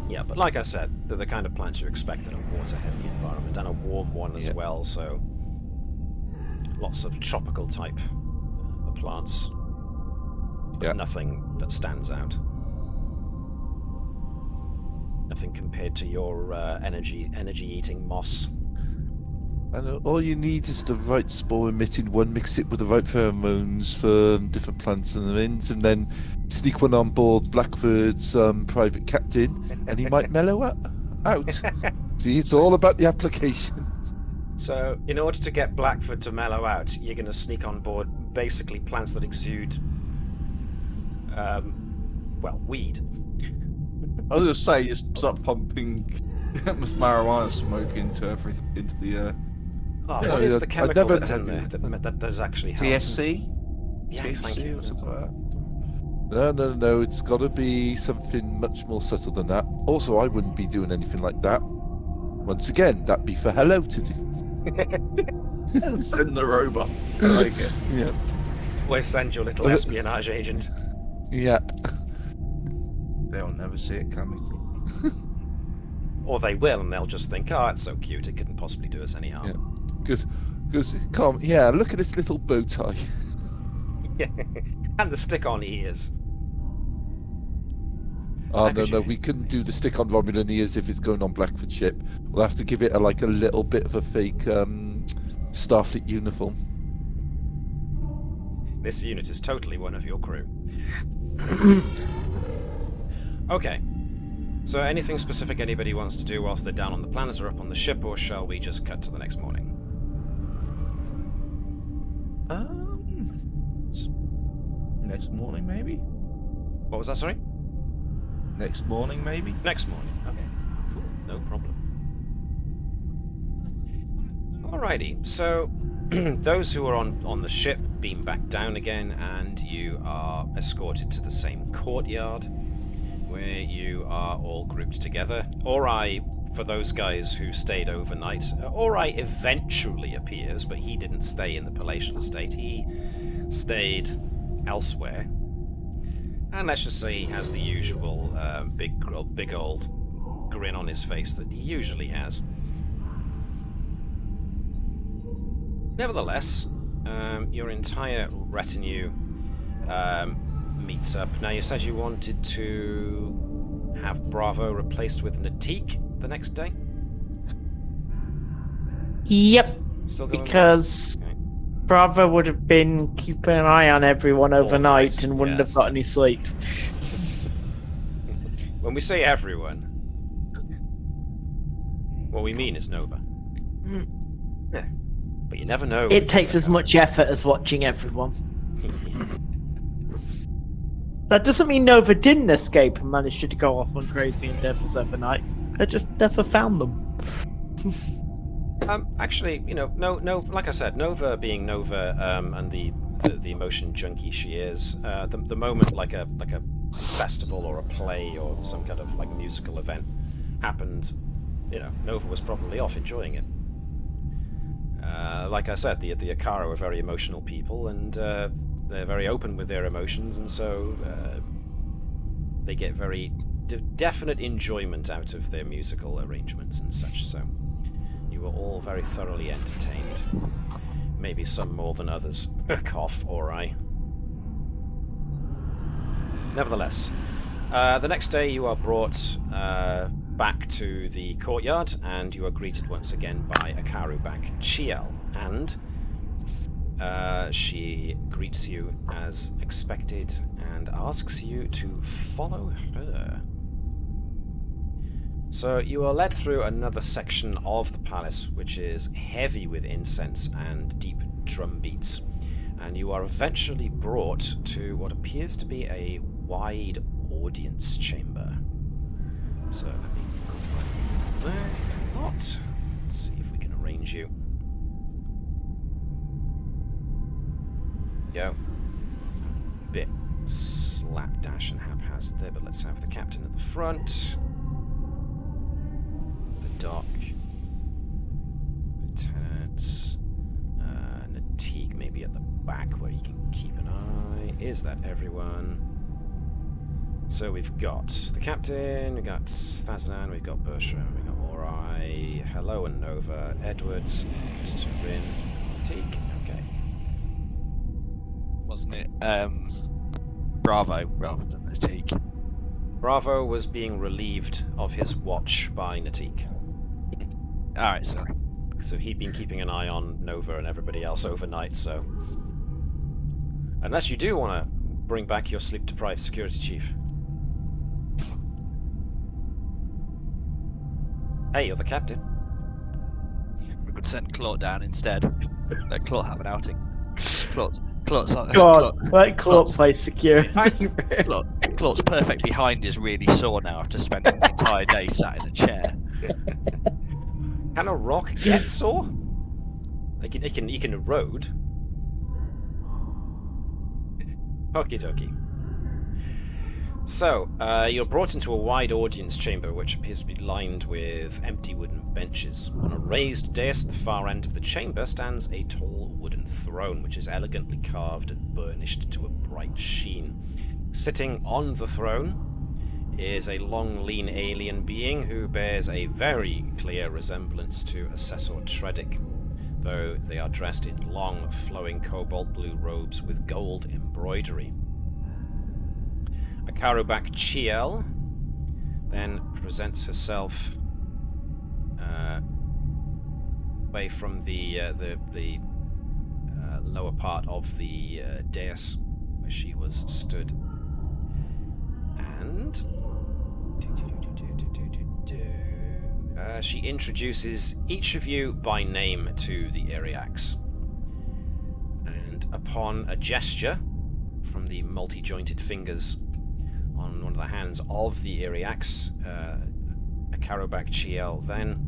Yeah, but like I said, they're the kind of plants you expect in a water-heavy environment, and a warm one as well, so lots of tropical type plants, but nothing that stands out. Nothing compared to your energy-eating moss. And all you need is the right spore-emitting one, mix it with the right pheromones for different plants and things, and then sneak one on board Blackbird's private captain, and he might mellow out. See, it's all about the application. So, in order to get Blackford to mellow out, you're going to sneak on board basically plants that exude, weed. I was going to say, just start pumping marijuana smoke into the. What is the chemical that's in there that does actually help? TSC? Yeah, thank you. Or something like that. No, it's got to be something much more subtle than that. Also, I wouldn't be doing anything like that. Once again, that'd be for Hello to do. Send the robot. I like it. Yeah. Where's send your little espionage agent? Yeah. They'll never see it coming. Or they will, and they'll just think, oh, it's so cute, it couldn't possibly do us any harm. Because, look at this little bow tie. Yeah. And the stick-on ears. Oh, no, we couldn't do the stick on Romulan ears if it's going on Blackford ship. We'll have to give it a little bit of a fake Starfleet uniform. This unit is totally one of your crew. Okay. So anything specific anybody wants to do whilst they're down on the planet or up on the ship, or shall we just cut to the next morning? Next morning, maybe? What was that, sorry? Next morning, maybe? Next morning. Okay, cool. No problem. Alrighty, so those who are on the ship beam back down again, and you are escorted to the same courtyard where you are all grouped together. Ori, for those guys who stayed overnight, Ori eventually appears, but he didn't stay in the palatial estate. He stayed elsewhere. And let's just say he has the usual big old grin on his face that he usually has. Nevertheless, your entire retinue meets up. Now, you said you wanted to have Bravo replaced with Natik the next day? Yep. Still going Because okay. Bravo would have been keeping an eye on everyone overnight night, and wouldn't yes. have got any sleep. When we say everyone, what we mean is Nova. Yeah. But you never know. It takes as much effort as watching everyone. That doesn't mean Nova didn't escape and managed to go off on crazy endeavors overnight. I just never found them. Actually, you know, no, like I said, Nova being Nova, and the emotion junkie she is, the moment like a festival or a play or some kind of like musical event happened, you know, Nova was probably off enjoying it. Like I said, the Akaru are very emotional people, and they're very open with their emotions, and so they get very definite enjoyment out of their musical arrangements and such. So you were all very thoroughly entertained. Maybe some more than others. Cough, Ori. Nevertheless, the next day you are brought back to the courtyard, and you are greeted once again by Akaru back Chiel, and she greets you as expected and asks you to follow her. So you are led through another section of the palace, which is heavy with incense and deep drum beats, and you are eventually brought to what appears to be a wide audience chamber. So let me go right there. Let's see if we can arrange you. Go. A bit slapdash and haphazard there, but let's have the captain at the front. The dock. Lieutenants. Natik maybe at the back where he can keep an eye. Is that everyone? So we've got the captain, we've got Thazanan, we've got Bertram, we've got Ori, Hello and Nova, Edwards, and Turin, Natik. Okay. Wasn't it Bravo rather than Natik? Bravo was being relieved of his watch by Natik. Alright, sorry. So he'd been keeping an eye on Nova and everybody else overnight, so... Unless you do want to bring back your sleep-deprived security chief. Hey, you're the captain. We could send Claude down instead. Let Claude have an outing. Claude's let Claude play security. Claude's perfect behind is really sore now after spending the entire day sat in a chair. Can a rock get sore? It can erode. Okie dokie. So, you're brought into a wide audience chamber which appears to be lined with empty wooden benches. On a raised dais at the far end of the chamber stands a tall wooden throne which is elegantly carved and burnished to a bright sheen. Sitting on the throne is a long, lean alien being who bears a very clear resemblance to Assessor Tredic, though they are dressed in long, flowing cobalt blue robes with gold embroidery. Akarubak Chiel then presents herself away from the lower part of the dais where she was stood, and she introduces each of you by name to the Iryax. And and upon a gesture from the multi-jointed fingers on one of the hands of the Iryax, Akaru Chiel then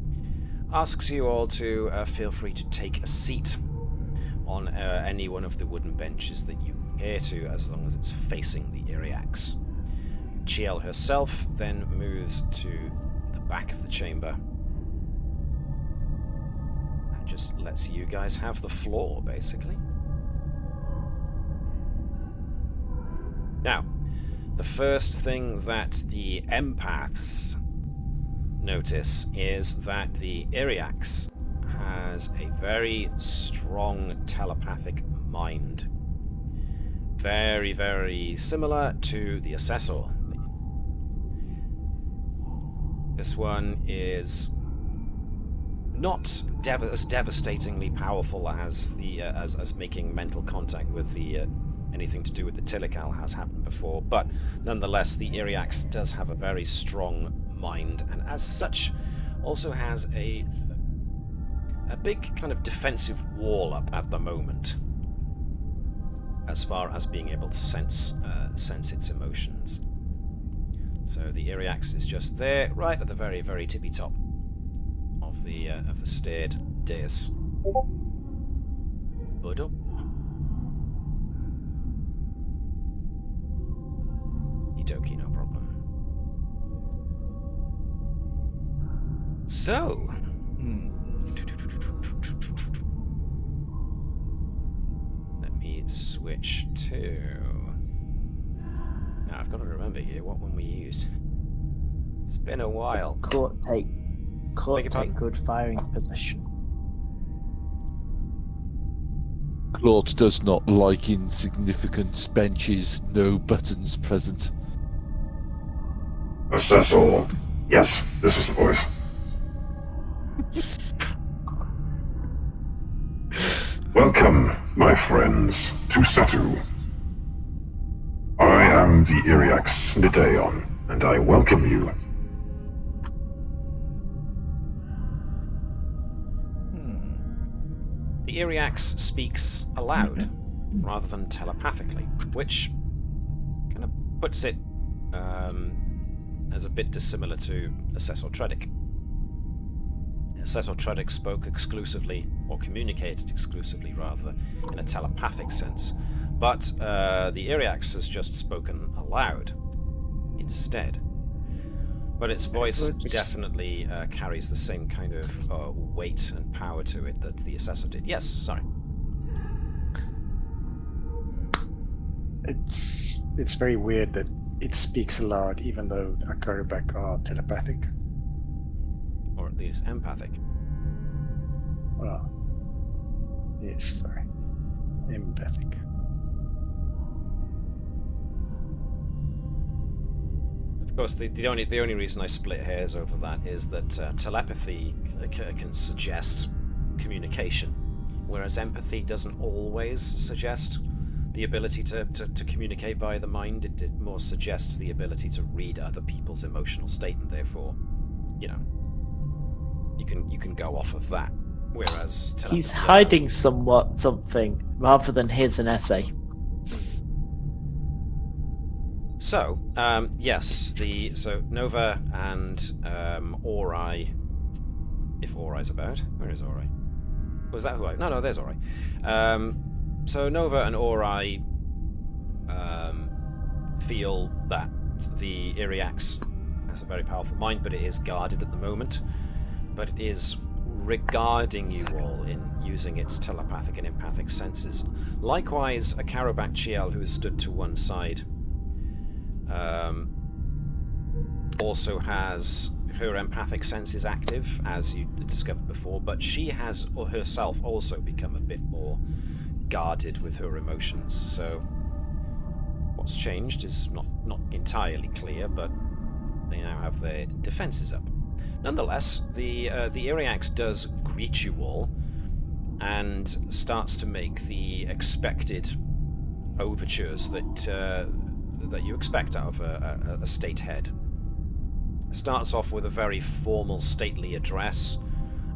asks you all to feel free to take a seat on any one of the wooden benches that you care to, as long as it's facing the Iryax. Chiel herself then moves to the back of the chamber and just lets you guys have the floor, basically. Now, the first thing that the empaths notice is that the Iryax has a very strong telepathic mind. Very, very similar to the Assessor. This one is not as devastatingly powerful as the as making mental contact with the anything to do with the Tilikaal has happened before, but nonetheless the Iryax does have a very strong mind, and as such also has a big kind of defensive wall up at the moment, as far as being able to sense its emotions. So the Iryax is just there, right at the very, very tippy top of the staired dais. Bud up. Okie, no problem. So, let me switch to. Now I've got to remember here what one we used. It's been a while. Court take good firing position. Claude does not like insignificant benches, no buttons present. Assessor. Yes, this was the voice. Welcome, my friends, to Satu. I am the Iryax Nidaon, and I welcome you. The Iryax speaks aloud, rather than telepathically, which kind of puts it as a bit dissimilar to Assessor Tredic. Assessor Tredic spoke exclusively, or communicated exclusively rather, in a telepathic sense. But the Iryax has just spoken aloud instead. But its voice definitely carries the same kind of weight and power to it that the Assessor did. Yes, sorry. It's very weird that it speaks aloud, even though Akaru are telepathic. Or at least empathic. Well, yes, sorry, empathic. Of course, the only reason I split hairs over that is that telepathy can suggest communication, whereas empathy doesn't always suggest the ability to communicate via the mind. It more suggests the ability to read other people's emotional state, and therefore, you know, you can go off of that. Whereas he's hiding something rather than here's an essay. So, yes, so Nova and Ori, if Ori's about. Where is Ori? Was that who I... No, there's Ori. So Nova and Ori feel that the Iryax has a very powerful mind, but it is guarded at the moment. But it is regarding you all in using its telepathic and empathic senses. Likewise, Akaru Chiel, who has stood to one side, also has her empathic senses active, as you discovered before, but she has herself also become a bit more guarded with her emotions. So what's changed is not entirely clear, but they now have their defenses up. Nonetheless, the Iryax does greet you all and starts to make the expected overtures that you expect out of a state head. Starts off with a very formal, stately address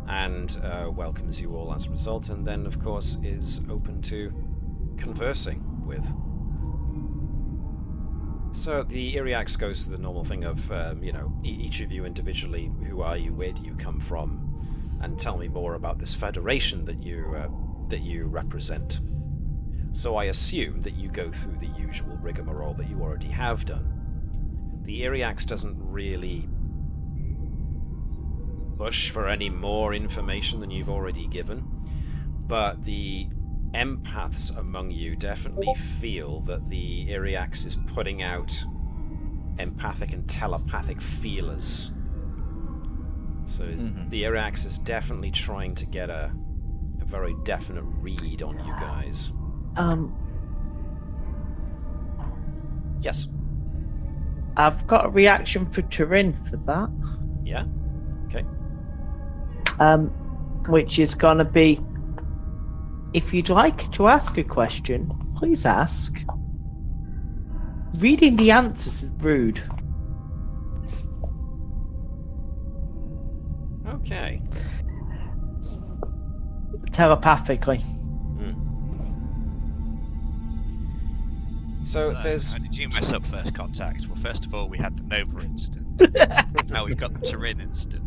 and welcomes you all as a result, and then, of course, is open to conversing with. So the Iryax goes through the normal thing of, each of you individually, who are you, where do you come from, and tell me more about this federation that you represent. So I assume that you go through the usual rigmarole that you already have done. The Iryax doesn't really push for any more information than you've already given, but the empaths among you definitely feel that the Iryax is putting out empathic and telepathic feelers. So the Iryax is definitely trying to get a very definite read on you guys. Yes. I've got a reaction for Turin for that. Yeah? Okay. Which is gonna be, if you'd like to ask a question, please ask. Reading the answers is rude. Okay. Telepathically. So there's... How did you mess up first contact? Well, first of all, we had the Nova incident. Now we've got the Turin incident.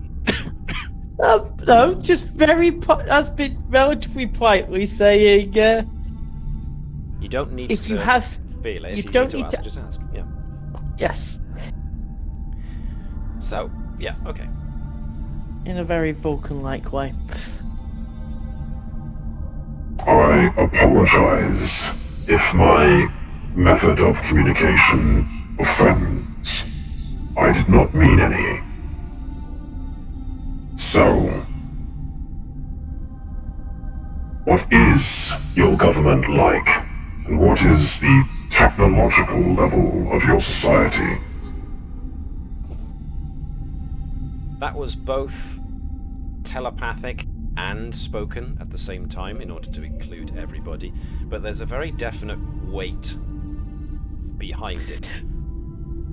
No, just has been relatively politely saying, you don't need if to you have, feel it. If you don't need to need ask, just ask. Yeah. Yes. So, yeah, okay. In a very Vulcan-like way. I apologize if my method of communication offends. I did not mean any. So, what is your government like, and what is the technological level of your society? That was both telepathic and spoken at the same time in order to include everybody, but there's a very definite weight behind it.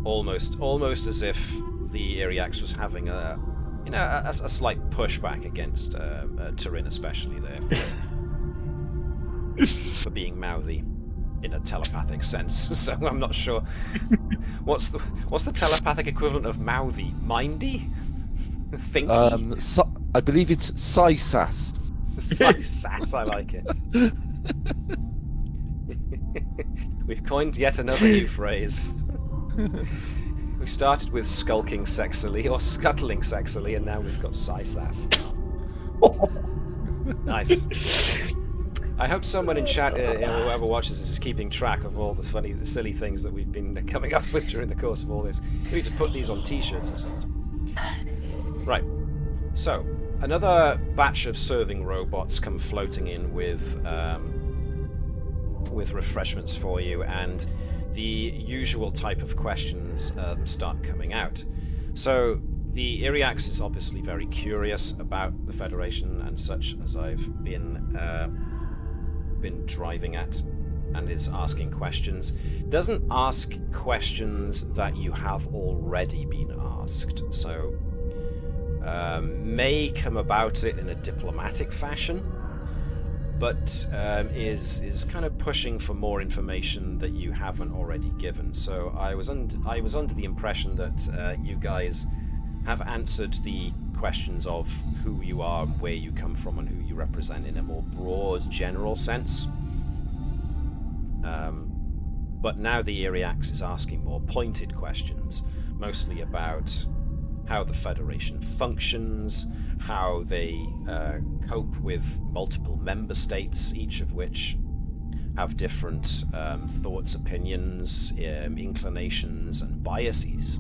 Almost as if the Iryax was having a slight pushback against Turin, especially there, for being mouthy in a telepathic sense. So I'm not sure what's the telepathic equivalent of mouthy. Mindy? Thinky? I believe it's Sci-Sass. Sci-Sass, I like it. We've coined yet another new phrase. We started with skulking sexily or scuttling sexily, and now we've got Sci-Sass. Nice. I hope someone in chat, whoever watches this, is keeping track of all the funny, silly things that we've been coming up with during the course of all this. We need to put these on t-shirts or something. Right. So, another batch of serving robots come floating in with refreshments for you, and the usual type of questions start coming out. So the Iryax is obviously very curious about the Federation and such, as I've been driving at, and is asking questions. Doesn't ask questions that you have already been asked, so may come about it in a diplomatic fashion, but is kind of pushing for more information that you haven't already given. So I was under the impression that you guys have answered the questions of who you are, where you come from, and who you represent in a more broad, general sense. But now the Iryax is asking more pointed questions, mostly about how the Federation functions, how they cope with multiple member states, each of which have different thoughts, opinions, inclinations, and biases.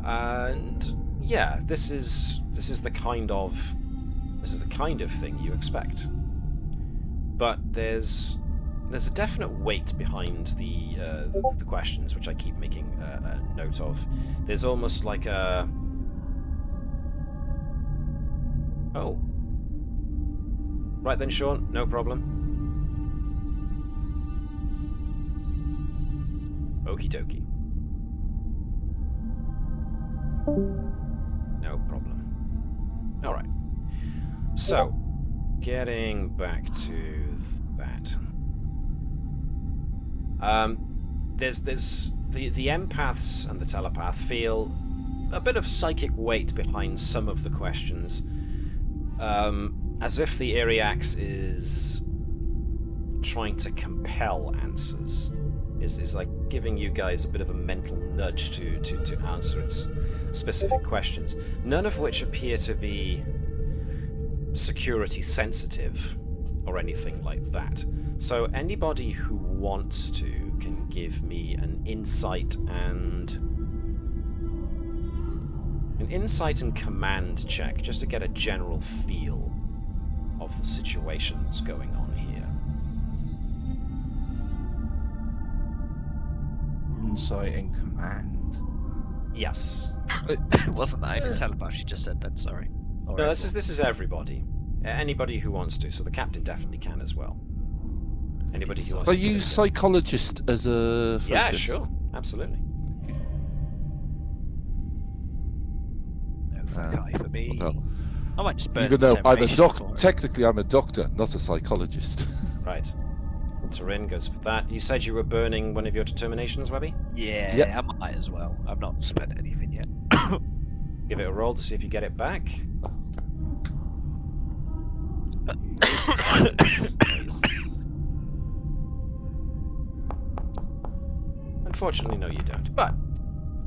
And yeah, this is the kind of thing you expect. But there's a definite weight behind the questions, which I keep making a note of. There's almost like a... Oh. Right then, Sean, no problem. Okie dokie. No problem. Alright. So, getting back to that. There's the empaths and the telepath feel a bit of psychic weight behind some of the questions, as if the Iryax is trying to compel answers, is like giving you guys a bit of a mental nudge to answer its specific questions, none of which appear to be security sensitive or anything like that. So anybody who wants to can give me an insight and command check, just to get a general feel of the situation that's going on here. Insight and command. Yes. Wasn't that even telepath she just said then, sorry. Or No, this is everybody. Anybody who wants to, so the captain definitely can as well. Anybody who wants I to. use psychologist as a focus. Yeah, sure. Absolutely. No Fakai for me. Well, I might just burn even though I'm a insemination doctor, for it. technically I'm a doctor, not a psychologist. Right. Turin goes for that. You said you were burning one of your determinations, Webby? Yeah, Yep. I might as well. I've not spent anything yet. Give it a roll to see if you get it back. Nice. Unfortunately, no, you don't. But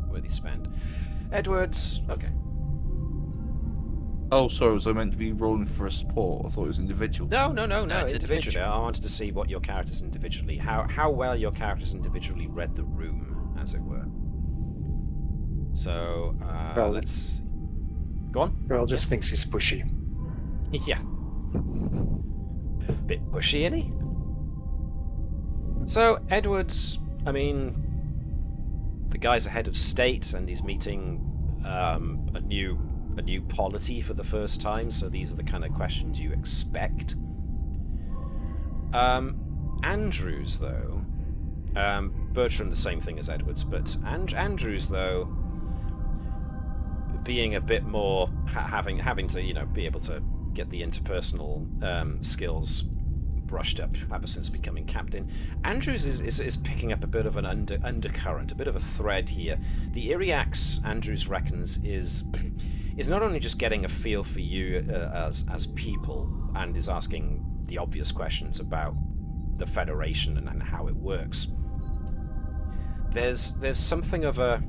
worthy spend. Edwards. Okay. Oh, sorry, was I meant to be rolling for a support? I thought it was individual. No. it's Individually, I wanted to see what your characters individually, how well your characters individually read the room, as it were. So Well, let's go on. Girl just thinks he's pushy. Yeah. Bit pushy, isn't he? So, Edwards, I mean, the guy's a head of state and he's meeting a new polity for the first time, so these are the kind of questions you expect. Andrews, though, Bertram, the same thing as Edwards, but Andrews, though, being a bit more having to be able to get the interpersonal skills brushed up ever since becoming captain. Andrews is picking up a bit of an undercurrent, a bit of a thread here. The Iryax, Andrews reckons, is not only just getting a feel for you as people, and is asking the obvious questions about the Federation and how it works. There's something of a,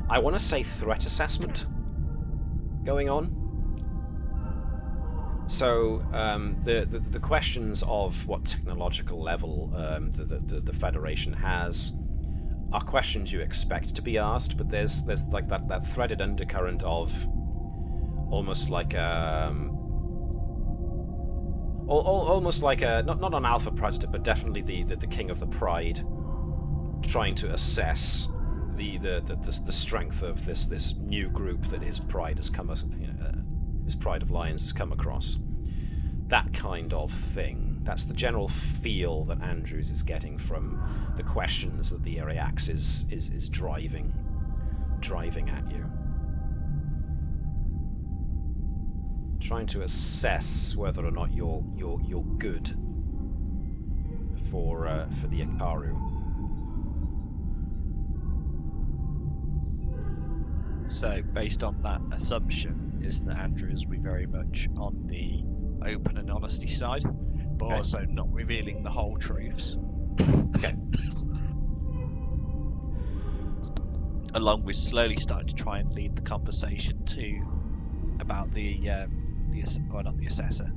I want to say, threat assessment going on. So the questions of what technological level the Federation has are questions you expect to be asked, but there's like that threaded undercurrent of almost like not an alpha predator, but definitely the king of the pride, trying to assess the strength of this new group that his pride has come his pride of lions has come across. That kind of thing. That's the general feel that Andrews is getting from the questions that the Iryax is driving at you. Trying to assess whether or not you're good for the Akaru. So, based on that assumption, is that Andrews will be very much on the open and honesty side, but Okay. also not revealing the whole truths. Okay. Along with slowly starting to try and lead the conversation about the not the assessor,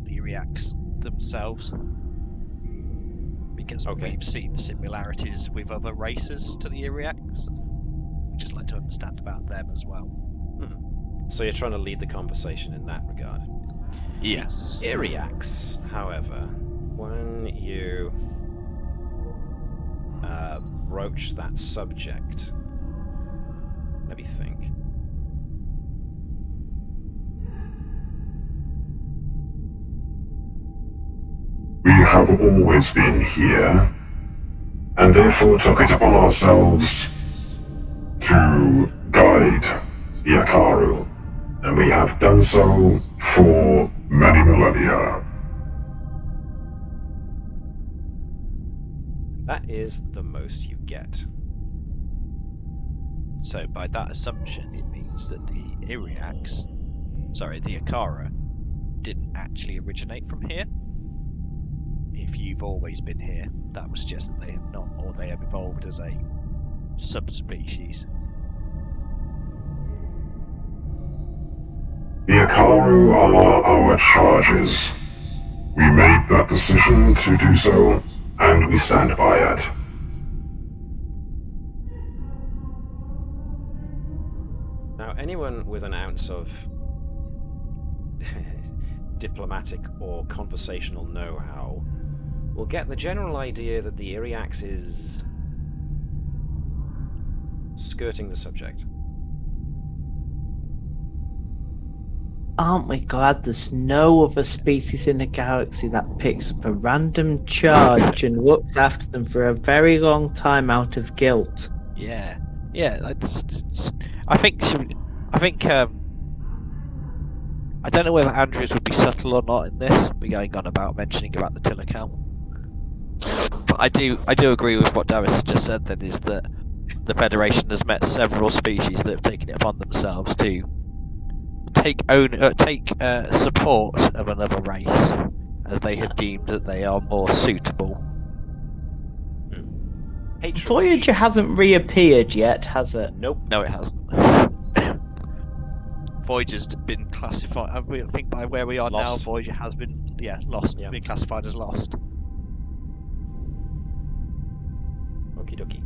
the Iryax themselves. Because Okay. we've seen similarities with other races to the Iryax. We'd just like to understand about them as well. So you're trying to lead the conversation in that regard. Yes. Iryax, however, when you broach that subject, let me think. We have always been here, and therefore took it upon ourselves to guide the Akaru, and we have done so for many millennia. is the most you get. So by that assumption, it means that the Akaru, didn't actually originate from here. If you've always been here, that was just that they have not, or they have evolved as a subspecies. The Akaru are our charges. We made that decision to do so, and we stand by it. Now, anyone with an ounce of diplomatic or conversational know-how will get the general idea that the Iryax is skirting the subject. Aren't we glad there's no other species in the galaxy that picks up a random charge and looks after them for a very long time out of guilt? Yeah. I think I don't know whether Andrews would be subtle or not in this, be going on about mentioning about the Tilikaal. But I do agree with what Davis has just said. Then is that the Federation has met several species that have taken it upon themselves to take support of another race, as they have deemed that they are more suitable. Voyager hasn't reappeared yet, has it? Nope. No, it hasn't. Voyager's been classified. I think by where we are Lost. now, Voyager has been lost. Yeah. Been classified as lost. Okie dokie.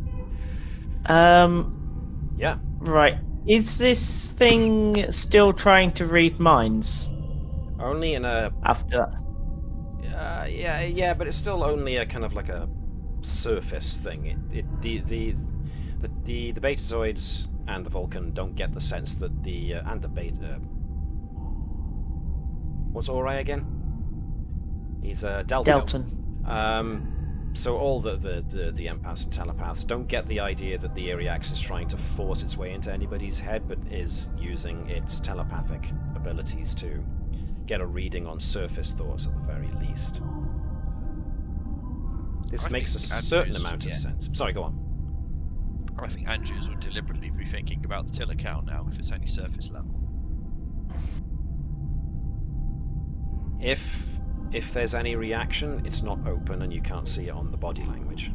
Yeah. Right. Is this thing still trying to read minds Only in a after that? yeah, but it's still only a kind of like a surface thing. The Betazoids and the Vulcan don't get the sense that the and the Beta. What's Ori again? He's Delton. So all the empaths and telepaths don't get the idea that the Iryax is trying to force its way into anybody's head, but is using its telepathic abilities to get a reading on surface thoughts at the very least. This makes a certain amount of sense. Sorry, go on. I think Andrews would deliberately be thinking about the Tilikaal now, if it's only surface level. If there's any reaction, it's not open and you can't see it on the body language.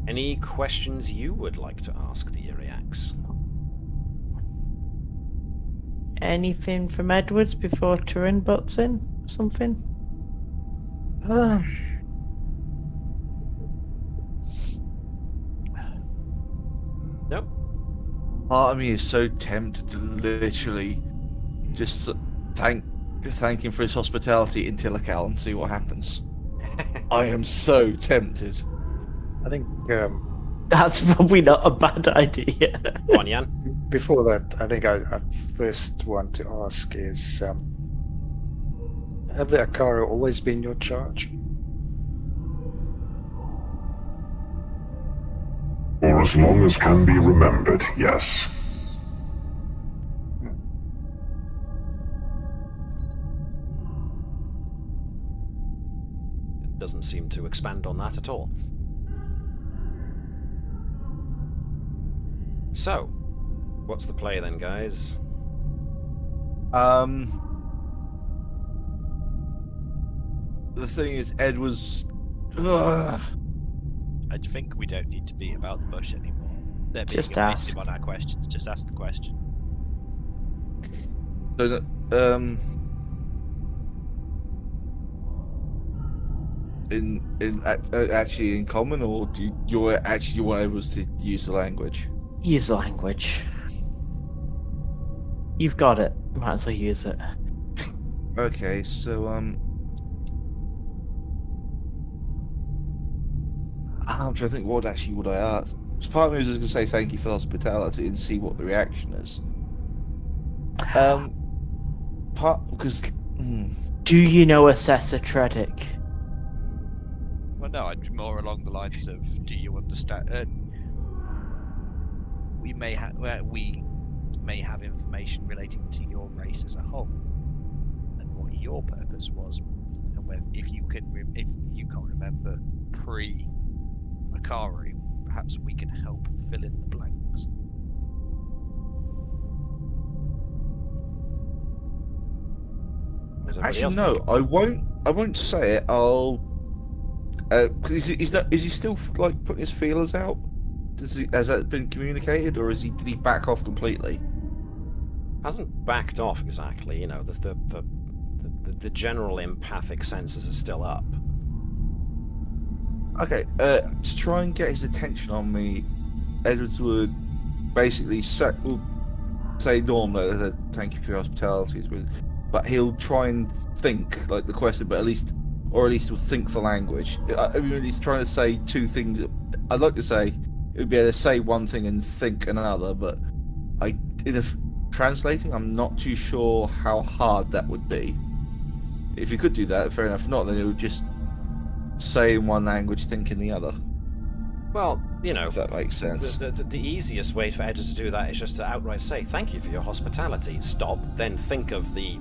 Any questions you would like to ask the Iryax? Anything from Edwards before Turin butts in? Something? Nope. Part of me is so tempted to literally just thank him for his hospitality in Tilikaal and see what happens. I am so tempted. I think That's probably not a bad idea. Go on, Jan. before that, I think I first want to ask is, have the Akaru always been your charge? For as long as can be remembered, yes. It doesn't seem to expand on that at all. So, what's the play then, guys? The thing is, Ed was. I think we don't need to beat about the bush anymore. They're being Just evasive ask. on our questions. Just ask the question. So, actually in common, or do you actually want us to use the language? Use the language. You've got it. Might as well use it. Okay, so I'm trying to think what actually would I ask. So part of me was just going to say thank you for the hospitality and see what the reaction is. Because. Do you know Assessor Tredick? Well, no, I'd be more along the lines of, do you understand? We may have information relating to your race as a whole, and what your purpose was, and if you can't remember pre-Akaru, perhaps we can help fill in the blanks. Actually, no, I won't say it. I'll. Is he still like putting his feelers out? Has that been communicated, or did he back off completely? Hasn't backed off exactly. You know, the general empathic senses are still up. Okay, to try and get his attention on me, Edwards would basically say normally, "Thank you for your hospitality," but he'll try and think like the question, but at least he'll think the language. I mean, he's trying to say two things. I'd like to say it would be able to say one thing and think another, but translating, I'm not too sure how hard that would be. If you could do that, fair enough. If not, then it would just say in one language, think in the other. Well, you know, if that makes sense. The easiest way for Edward to do that is just to outright say, "Thank you for your hospitality." Stop, then think of the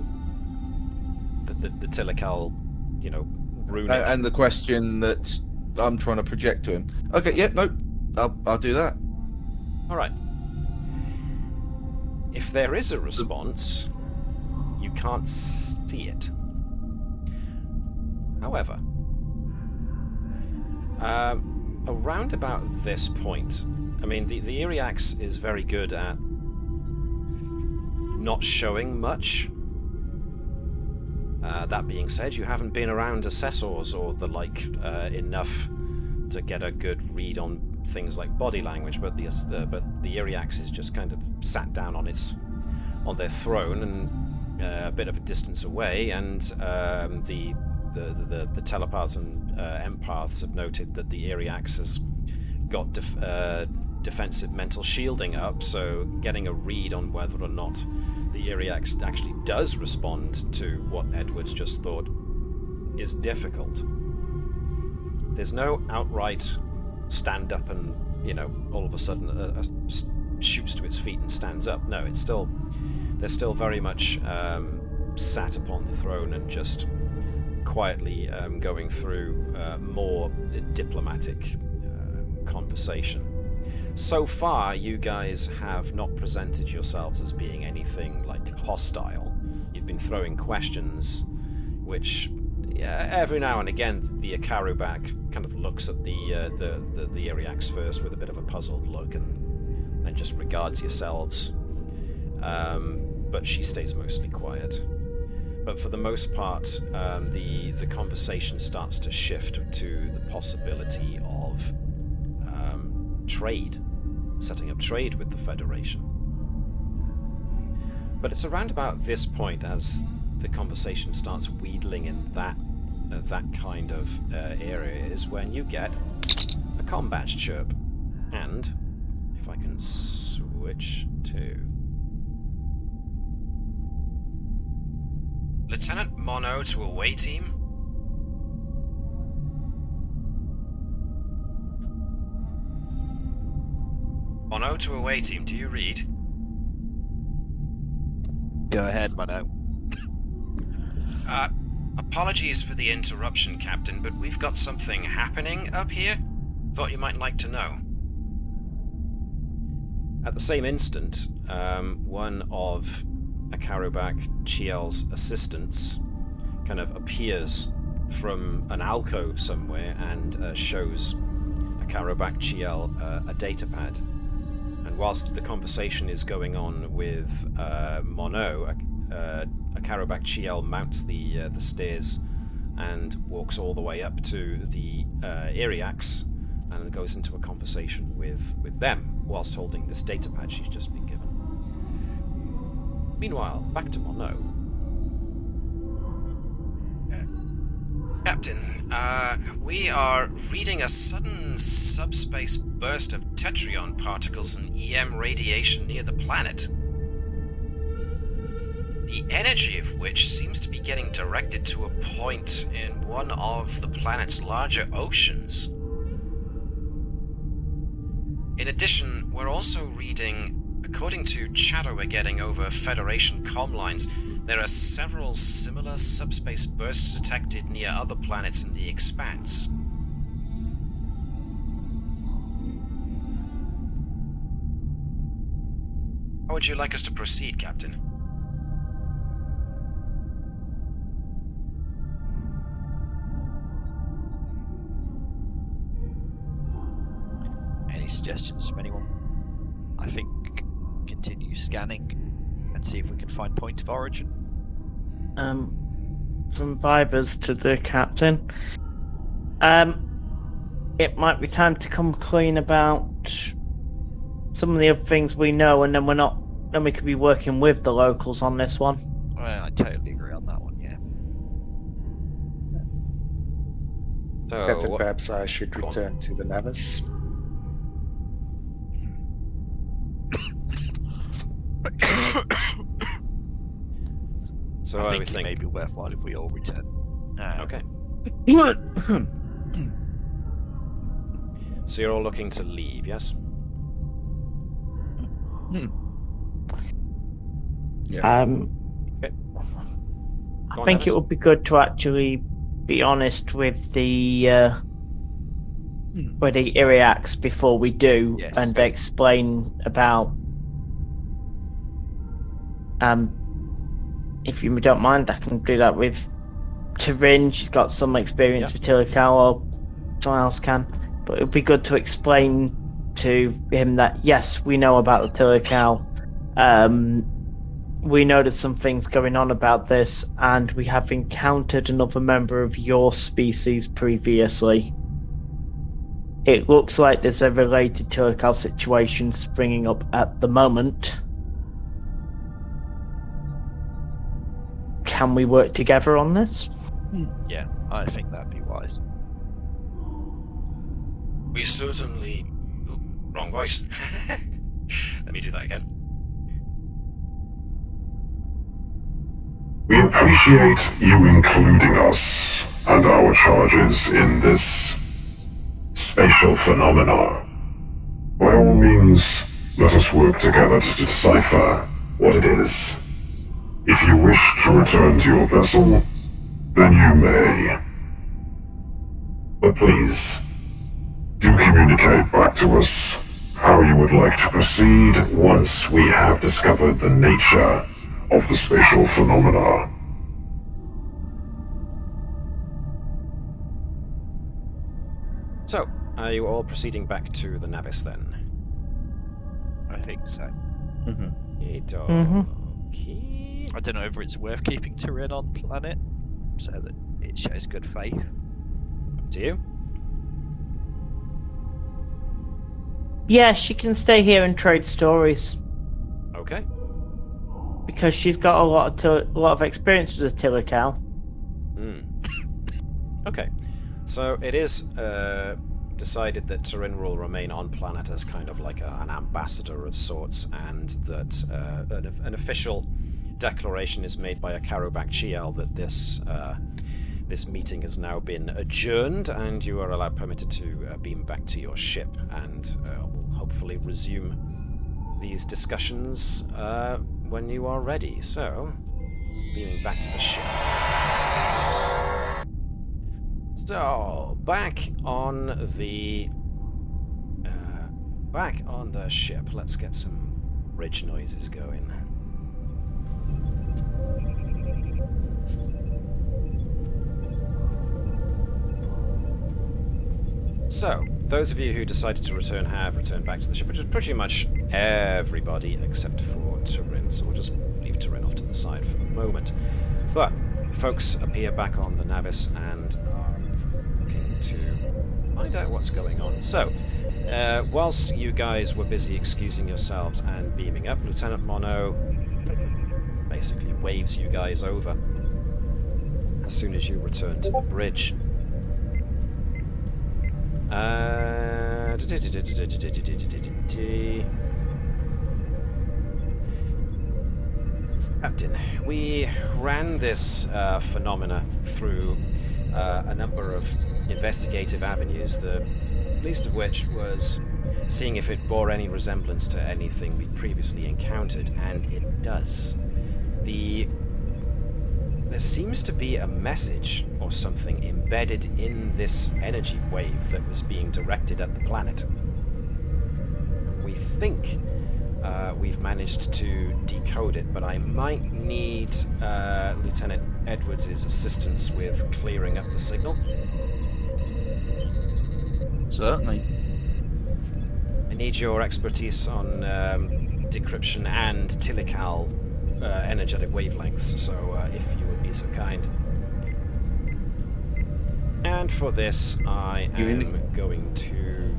Tilikaal, you know, runic. And the question that I'm trying to project to him. Okay, yeah, no, I'll do that. All right. If there is a response, you can't see it. However, around about this point, I mean, the Iryax is very good at not showing much. That being said, you haven't been around assessors or the like enough to get a good read on things like body language, but the Iryax is just kind of sat down on their throne and a bit of a distance away, and the telepaths and empaths have noted that the Iryax has got defensive mental shielding up, so getting a read on whether or not the Iryax actually does respond to what Edwards just thought is difficult. There's no outright stand up and, you know, all of a sudden shoots to its feet and stands up. No, they're still very much sat upon the throne and just quietly going through more diplomatic conversation. So far, you guys have not presented yourselves as being anything like hostile. You've been throwing questions, which every now and again the Akaru back kind of looks at the Iryax first with a bit of a puzzled look, and then just regards yourselves. But she stays mostly quiet. But for the most part, the conversation starts to shift to the possibility of trade, setting up trade with the Federation. But it's around about this point, as the conversation starts wheedling in that kind of area, is when you get a combat chirp. And if I can switch to Lieutenant Mono to away team. Mono to away team, do you read? Go ahead, Mono. Apologies for the interruption, Captain, but we've got something happening up here. Thought you might like to know. At the same instant, one of Akarubak Chiel's assistants kind of appears from an alcove somewhere and shows Akarubak Chiel a datapad. And whilst the conversation is going on with Mono, Akarubak Chiel mounts the stairs and walks all the way up to the Iryax and goes into a conversation with them whilst holding this datapad she's just been given. Meanwhile, back to Mono. Captain, we are reading a sudden subspace burst of tetryon particles and EM radiation near the planet. The energy of which seems to be getting directed to a point in one of the planet's larger oceans. In addition, we're also reading, according to chatter we're getting over Federation comm lines, There are several similar subspace bursts detected near other planets in the Expanse. How would you like us to proceed, Captain? Any suggestions from anyone? I think continue scanning and see if we can find point of origin. From Vibers to the captain. It might be time to come clean about some of the other things we know, and then we could be working with the locals on this one. Well, I totally agree on that one, yeah. So, Captain, perhaps I should Go on. return to the Navis. so I what do think we it think? may be worthwhile if we all return. Okay. So you're all looking to leave, yes? Yeah. Okay. I think it would be good to actually be honest with the Iryax before we do, Yes. and explain about. If you don't mind, I can do that with Tyrin. She's got some experience with Tilikaal, or someone else can. But it would be good to explain to him that yes, we know about the Tilikaal. We know there's some things going on about this, and we have encountered another member of your species previously. It looks like there's a related Tilikaal situation springing up at the moment. Can we work together on this? Yeah, I think that'd be wise. We certainly... Ooh, wrong voice. Let me do that again. We appreciate you including us and our charges in this spatial phenomena. By all means, let us work together to decipher what it is. If you wish to return to your vessel, then you may. But please, do communicate back to us how you would like to proceed once we have discovered the nature of the spatial phenomena. So, are you all proceeding back to the Navis then? I think so. Okay. I don't know whether it's worth keeping Tyrin on planet so that it shows good faith. Up to you. Yeah, she can stay here and trade stories Okay. because she's got a lot of experience with the Tilikaal. Okay. So it is decided that Tyrin will remain on planet as kind of like an ambassador of sorts, and that an official declaration is made by Akaru Bakchiel that this meeting has now been adjourned, and you are permitted to beam back to your ship, and we'll hopefully resume these discussions when you are ready. So, beaming back to the ship. So, back on the ship. Let's get some bridge noises going. So, those of you who decided to return have returned back to the ship, which is pretty much everybody except for Tyrin, so we'll just leave Tyrin off to the side for the moment. But folks appear back on the Navis and are looking to find out what's going on. So, whilst you guys were busy excusing yourselves and beaming up, Lieutenant Mono basically waves you guys over as soon as you return to the bridge. Captain, we ran this phenomena through a number of investigative avenues, the least of which was seeing if it bore any resemblance to anything we'd previously encountered, and it does. The there seems to be a message or something embedded in this energy wave that was being directed at the planet. We think we've managed to decode it, but I might need Lieutenant Edwards' assistance with clearing up the signal. Certainly. I need your expertise on decryption and Tilikaal energetic wavelengths, so if you would be so kind. And for this, I am going to...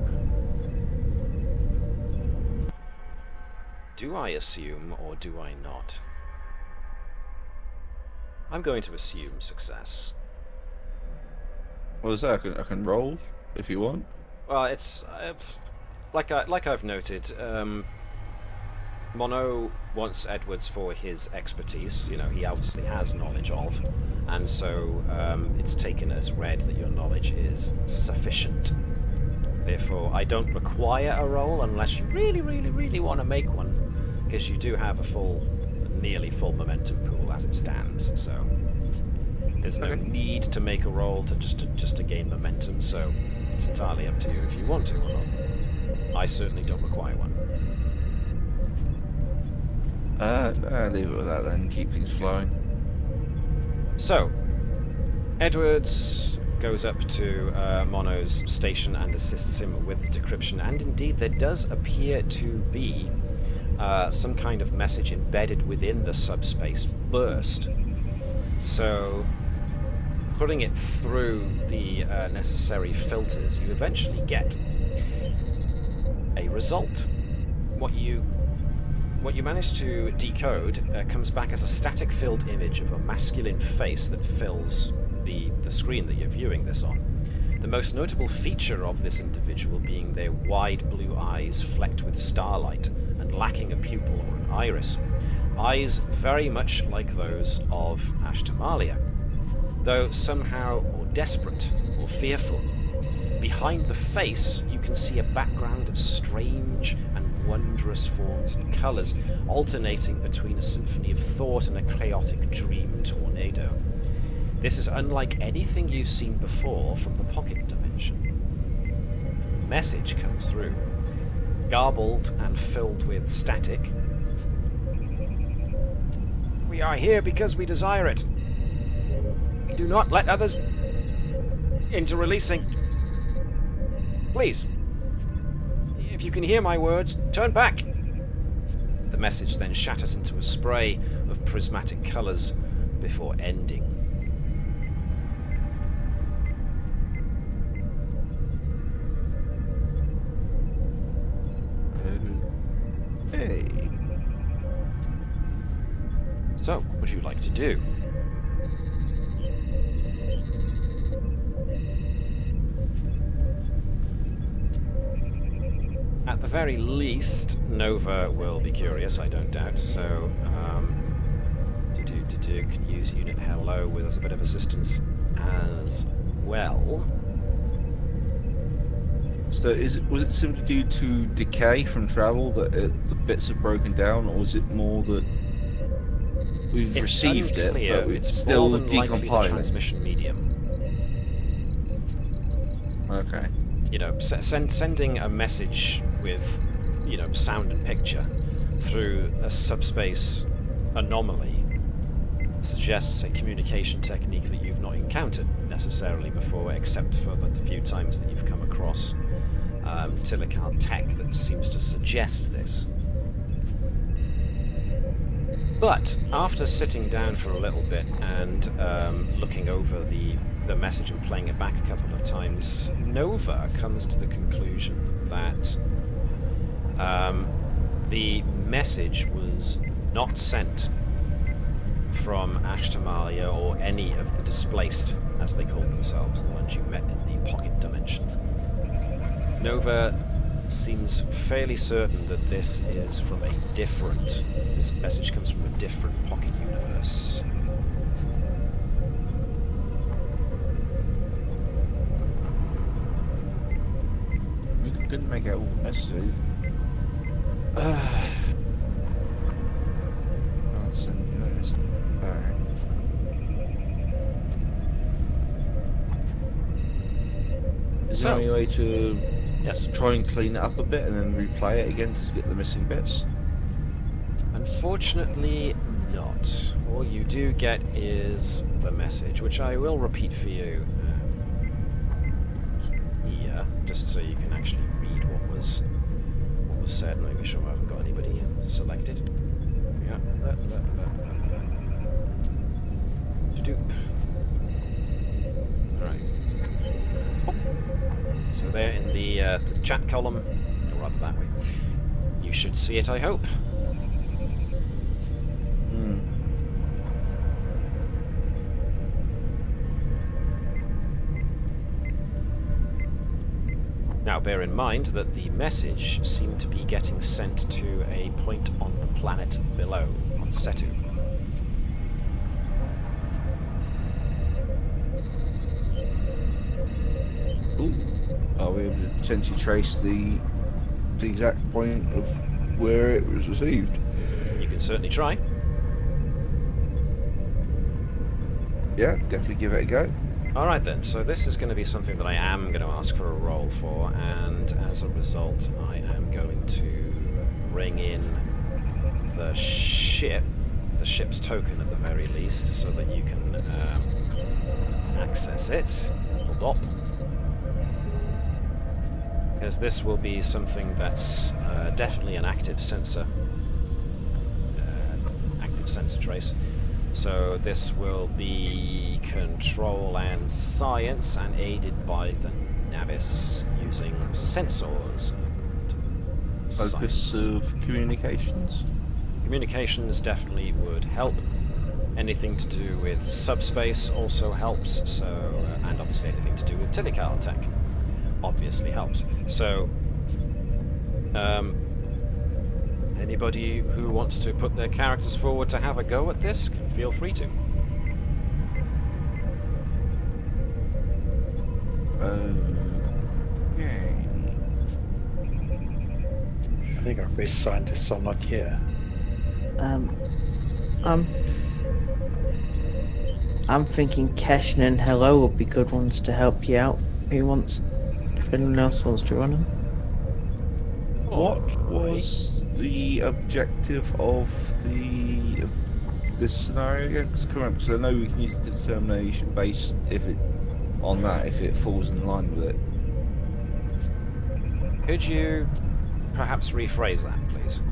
Do I assume, or do I not? I'm going to assume success. What is that? I can roll if you want. Well, it's like I've noted. Mono wants Edwards for his expertise. You know, he obviously has knowledge of, and so it's taken as read that your knowledge is sufficient. Therefore, I don't require a roll unless you really, really, really want to make one, because you do have a nearly full momentum pool as it stands. So there's no need to make a roll just to gain momentum. So it's entirely up to you if you want to or not. I certainly don't require one. I'll leave it with that then. Keep things flowing. So, Edwards goes up to Mono's station and assists him with decryption, and indeed there does appear to be some kind of message embedded within the subspace burst. So, putting it through the necessary filters, you eventually get a result. What you manage to decode comes back as a static filled image of a masculine face that fills the screen that you're viewing this on. The most notable feature of this individual being their wide blue eyes flecked with starlight and lacking a pupil or an iris. Eyes very much like those of Ashtamalia, though somehow more desperate or fearful. Behind the face, you can see a background of strange and wondrous forms and colours, alternating between a symphony of thought and a chaotic dream tornado. This is unlike anything you've seen before from the pocket dimension. The message comes through, garbled and filled with static. We are here because we desire it. We do not let others into releasing. Please, if you can hear my words, turn back. The message then shatters into a spray of prismatic colours before ending. Hey. So, what would you like to do? At the very least, Nova will be curious, I don't doubt, so can use unit hello with a bit of assistance as well. So was it simply due to decay from travel that the bits have broken down, or was it more that we've received unclear. it, but it's still more than likely the decompiling? transmission medium. Okay. You know, sending a message with, you know, sound and picture through a subspace anomaly suggests a communication technique that you've not encountered necessarily before, except for the few times that you've come across Tilikaal tech that seems to suggest this. But after sitting down for a little bit and looking over the message and playing it back a couple of times, Nova comes to the conclusion that the message was not sent from Ashtamalia or any of the displaced, as they called themselves, the ones you met in the pocket dimension. Nova seems fairly certain that this message comes from a different pocket universe. We couldn't make out all the messages. Is there any way to Yes. try and clean it up a bit and then replay it again to get the missing bits? Unfortunately, not. All you do get is the message, which I will repeat for you here, just so you can actually read what was said. Make sure I haven't got anybody selected. Yeah. Doop. Right. So there in the chat column, or rather that way. You should see it, I hope. Now bear in mind that the message seemed to be getting sent to a point on the planet below, on Setu. Ooh. Are we able to potentially trace the exact point of where it was received? You can certainly try. Yeah, definitely give it a go. Alright then, so this is going to be something that I am going to ask for a roll for, and as a result I am going to bring in the ship's token at the very least, so that you can access it. Because this will be something that's definitely an active sensor trace. So this will be control and science, and aided by the Navis using sensors and Focus science. of communications. Communications definitely would help. Anything to do with subspace also helps. So, and obviously anything to do with Tilikaal tech obviously helps. So, anybody who wants to put their characters forward to have a go at this can feel free to. I think our base scientists are not here. I'm thinking Keshin and Hello would be good ones to help you out. If anyone else wants to run them. What was the objective of this scenario again? Because I know we can use determination based if it falls in line with it. Could you perhaps rephrase that, please?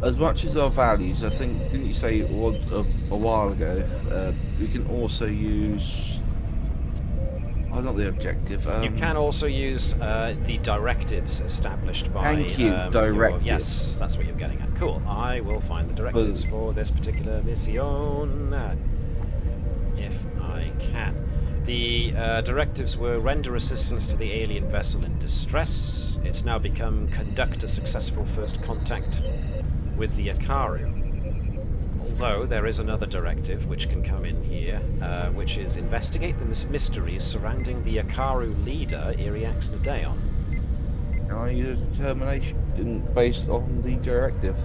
As much as our values, I think, didn't you say a while ago, we can also use... Oh, not the objective. You can also use the directives established by... Thank you, directives. Yes, that's what you're getting at. Cool. I will find the directives for this particular mission, if I can. The directives were render assistance to the alien vessel in distress. It's now become conduct a successful first contact with the Akaru. Although there is another directive which can come in here, which is investigate the mysteries surrounding the Akaru leader, Iryax Nidaon. Can I use determination based on the directive?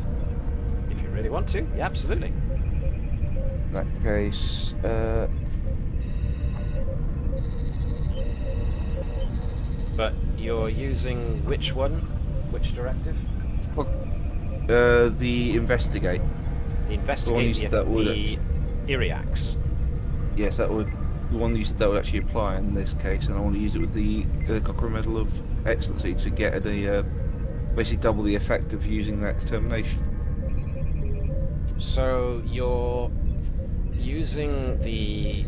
If you really want to, yeah, absolutely. In that case, But you're using which one? Which directive? the investigate. The investigate the Iryax. Yes, that would the one that you said that would actually apply in this case, and I want to use it with the Cochrane Medal of Excellency to get a basically double the effect of using that determination. So you're using the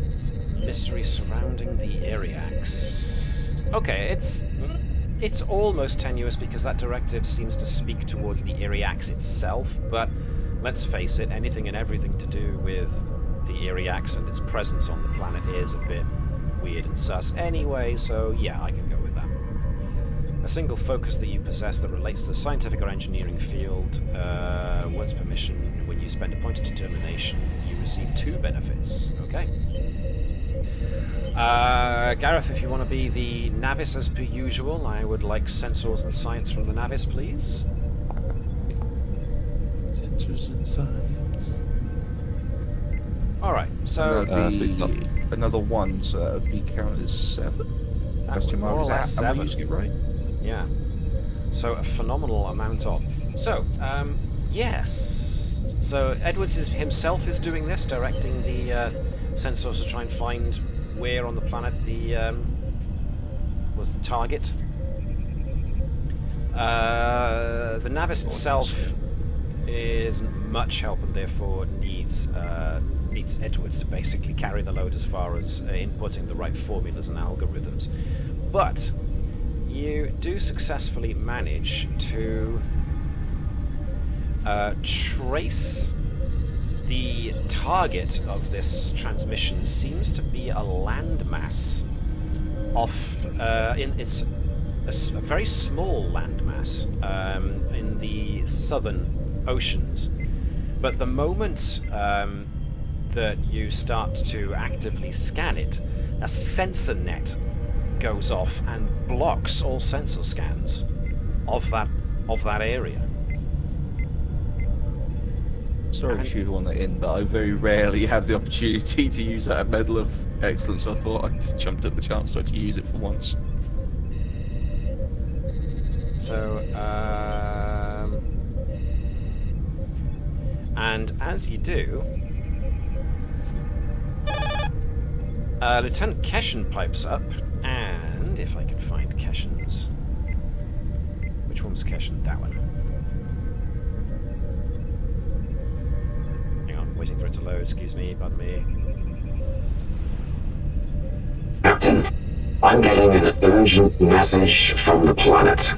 mystery surrounding the Iryax. Okay, it's almost tenuous because that directive seems to speak towards the Iryax itself, but let's face it, anything and everything to do with the Iryax and its presence on the planet is a bit weird and sus anyway, so yeah, I can go with that. A single focus that you possess that relates to the scientific or engineering field, once per mission, when you spend a point of determination, you receive 2 benefits. Okay. Gareth, if you want to be the Navis as per usual, I would like sensors and science from the Navis, please. Sensors and science. Alright, so... That'd be another 1, so that would be counted as 7. Question mark. More or Is less that, am I 7. using it right? Yeah. So a phenomenal amount of. So, yes. So Edwards himself is doing this, directing the sensors to try and find where on the planet the was the target. The Navis itself isn't much help and therefore needs Edwards to basically carry the load as far as inputting the right formulas and algorithms. But you do successfully manage to trace the target of this transmission. Seems to be a landmass off it's a very small landmass in the southern oceans. But the moment that you start to actively scan it, a sensor net goes off and blocks all sensor scans of that area. Sorry to shoehorn that in, but I very rarely have the opportunity to use that Medal of Excellence, so I thought I just jumped at the chance to use it for once. So, and as you do, Lieutenant Keshen pipes up, and if I can find Keshen's... Which one was Keshen? That one. Hang on, waiting for it to load, excuse me, pardon me. Captain, I'm getting an urgent message from the planet.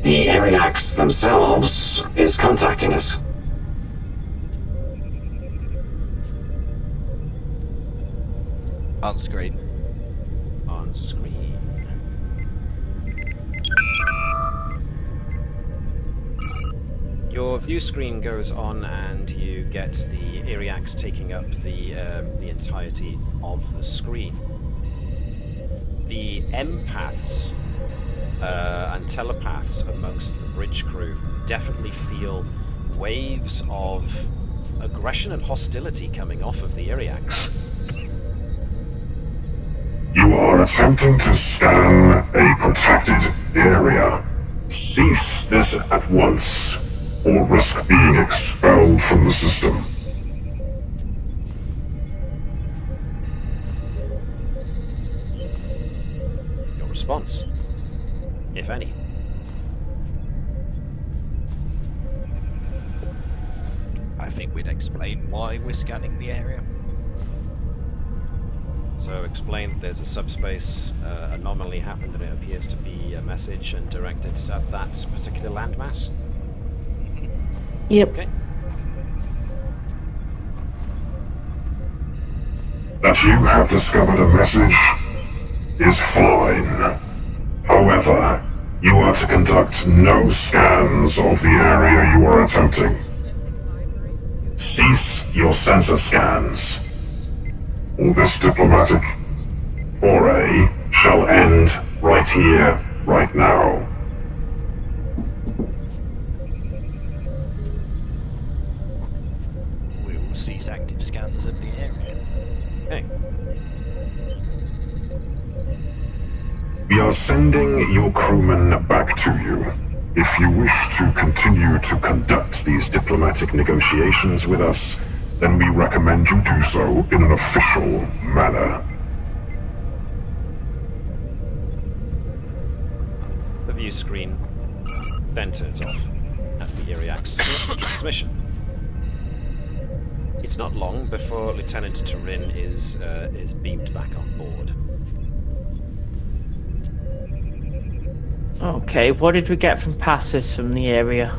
The Iryax themselves is contacting us. On screen. On screen. Your view screen goes on, and you get the Iryax taking up the entirety of the screen. The empaths and telepaths amongst the bridge crew definitely feel waves of aggression and hostility coming off of the Iryax. You are attempting to scan a protected area. Cease this at once, or risk being expelled from the system. Your response, if any. I think we'd explain why we're scanning the area. So explain that there's a subspace anomaly happened and it appears to be a message and directed at that particular landmass. Yep. Okay. That you have discovered a message is fine. However, you are to conduct no scans of the area you are attempting. Cease your sensor scans, or this diplomatic foray shall end right here, right now. We will cease active scans of the area. Okay. We are sending your crewmen back to you. If you wish to continue to conduct these diplomatic negotiations with us, then we recommend you do so in an official manner. The view screen then turns off as the Iryax stops the transmission. It's not long before Lieutenant Turin is beamed back on board. Okay, what did we get from passes from the area?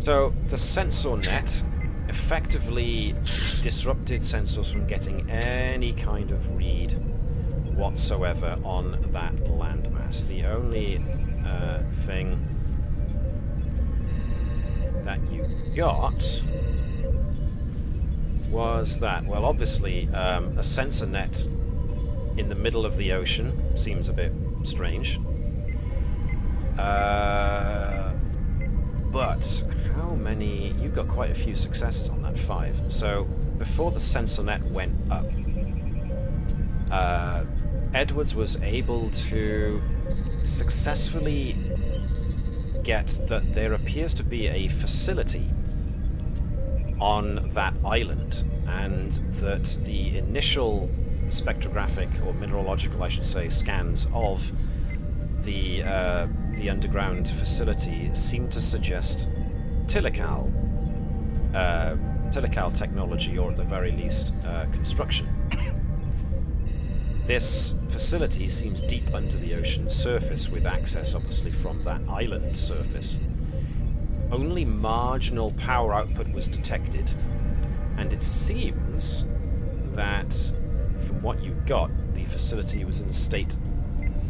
So the sensor net effectively disrupted sensors from getting any kind of read whatsoever on that landmass. The only thing that you got was that, well, obviously a sensor net in the middle of the ocean seems a bit strange. But how many? You got quite a few successes on that 5. So before the sensor net went up, Edwards was able to successfully get that there appears to be a facility on that island, and that the initial spectrographic, or mineralogical I should say, scans of the underground facility seem to suggest Tilikaal technology, or at the very least construction. This facility seems deep under the ocean's surface, with access obviously from that island surface. Only marginal power output was detected, and it seems that from what you got, the facility was in a state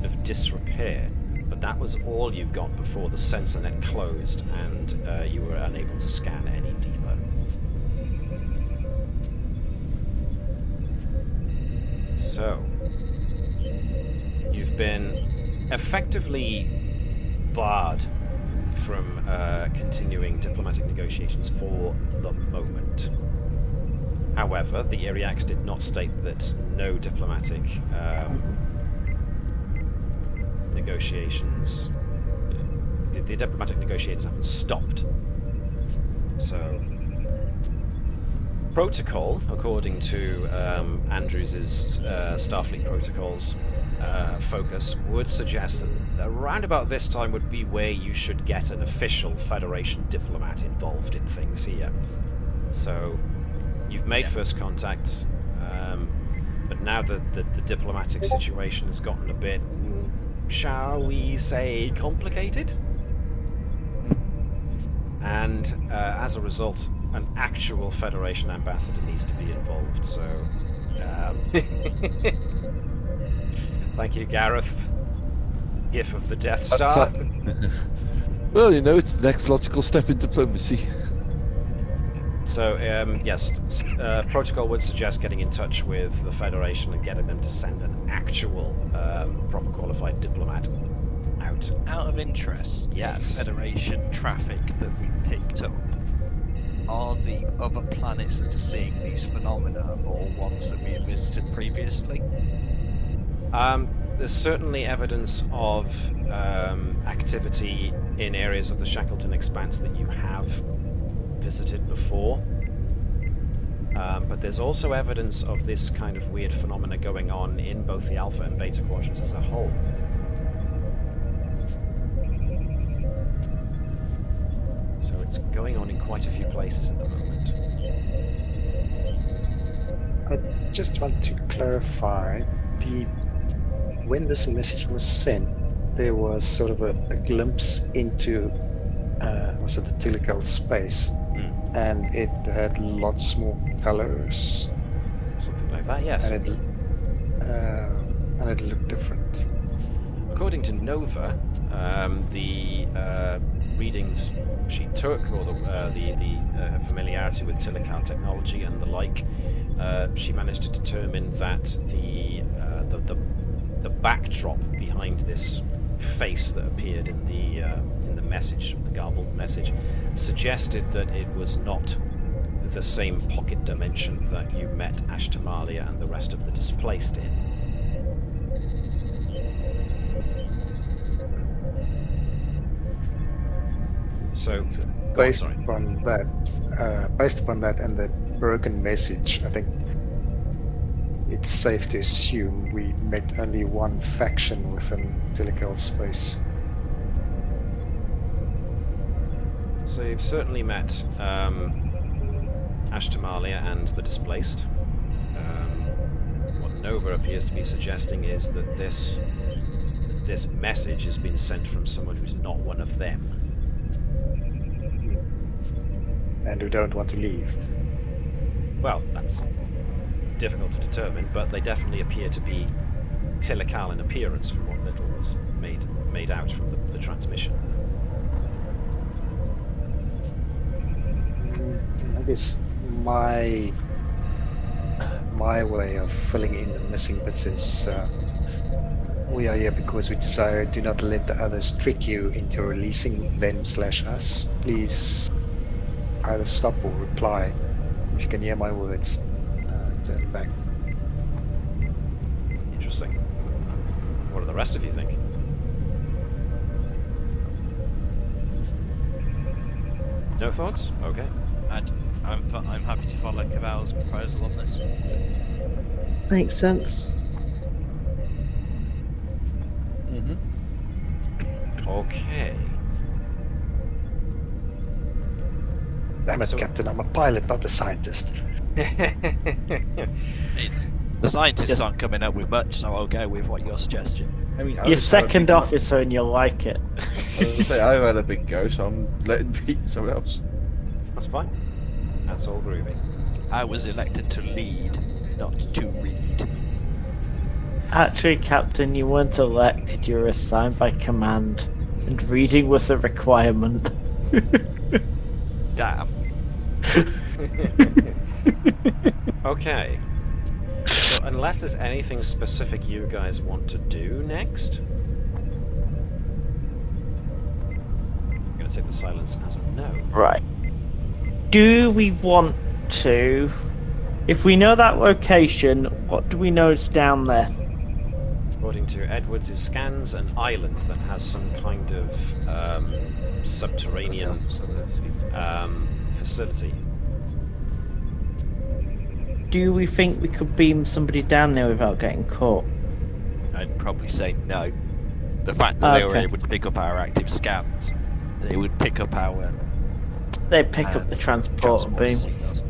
of disrepair, but that was all you got before the sensor net closed and you were unable to scan any deeper. So, you've been effectively barred from continuing diplomatic negotiations for the moment. However, the Iryax did not state that no diplomatic negotiations... The diplomatic negotiations haven't stopped. So, protocol, according to Andrews' Starfleet protocols focus, would suggest that around about this time would be where you should get an official Federation diplomat involved in things here. So, you've made first contact, but now that the diplomatic situation has gotten a bit, shall we say, complicated? And as a result, an actual Federation ambassador needs to be involved, so... Thank you, Gareth. GIF of the Death Star. Well, you know, it's the next logical step in diplomacy. So, yes, protocol would suggest getting in touch with the Federation and getting them to send an actual, proper qualified diplomat out. Out of interest, yes. The Federation traffic that we picked up, are the other planets that are seeing these phenomena or ones that we have visited previously? There's certainly evidence of activity in areas of the Shackleton Expanse that you have visited before. But there's also evidence of this kind of weird phenomena going on in both the Alpha and Beta quadrants as a whole. So it's going on in quite a few places at the moment. I just want to clarify, when this message was sent, there was sort of a glimpse into was it the Tilikaal space, and it had lots more colors. Something like that, yes. And it looked different. According to Nova, the readings she took, or the familiarity with Tilikaal technology and the like, she managed to determine that the backdrop behind this face that appeared in the message, the garbled message, suggested that it was not the same pocket dimension that you met Ashtamalia and the rest of the displaced in. So, based upon that and the broken message, I think it's safe to assume we met only one faction within Tilikaal space. So you've certainly met Ashtamalia and the displaced. What Nova appears to be suggesting is that this message has been sent from someone who's not one of them. And who don't want to leave. Well, that's difficult to determine, but they definitely appear to be Tilikaal in appearance from what little was made out from the transmission. I guess my way of filling in the missing bits is we are here because we desire do not let the others trick you into releasing them/us. Please either stop or reply. If you can hear my words, turn back. Interesting. What do the rest of you think? No thoughts? Okay. I'm happy to follow Caval's proposal on this. Makes sense. Okay. Damn it, Captain, I'm a pilot, not a scientist. The scientists aren't coming up with much, so I'll go with what your suggestion. I mean, You're second officer and you like it. I was gonna say, I've had a big go, so I'm letting be someone else. That's fine. That's all groovy. I was elected to lead, not to read. Actually, Captain, you weren't elected, you were assigned by command. And reading was a requirement. Damn. Okay. So unless there's anything specific you guys want to do next, I'm going to take the silence as a no. Right. Do we want to... If we know that location, what do we know is down there? According to Edwards' scans, an island that has some kind of subterranean facility. Do we think we could beam somebody down there without getting caught? I'd probably say no. The fact that they were able to pick up our active scans, they would pick up our... They'd pick up the transport beam. signals.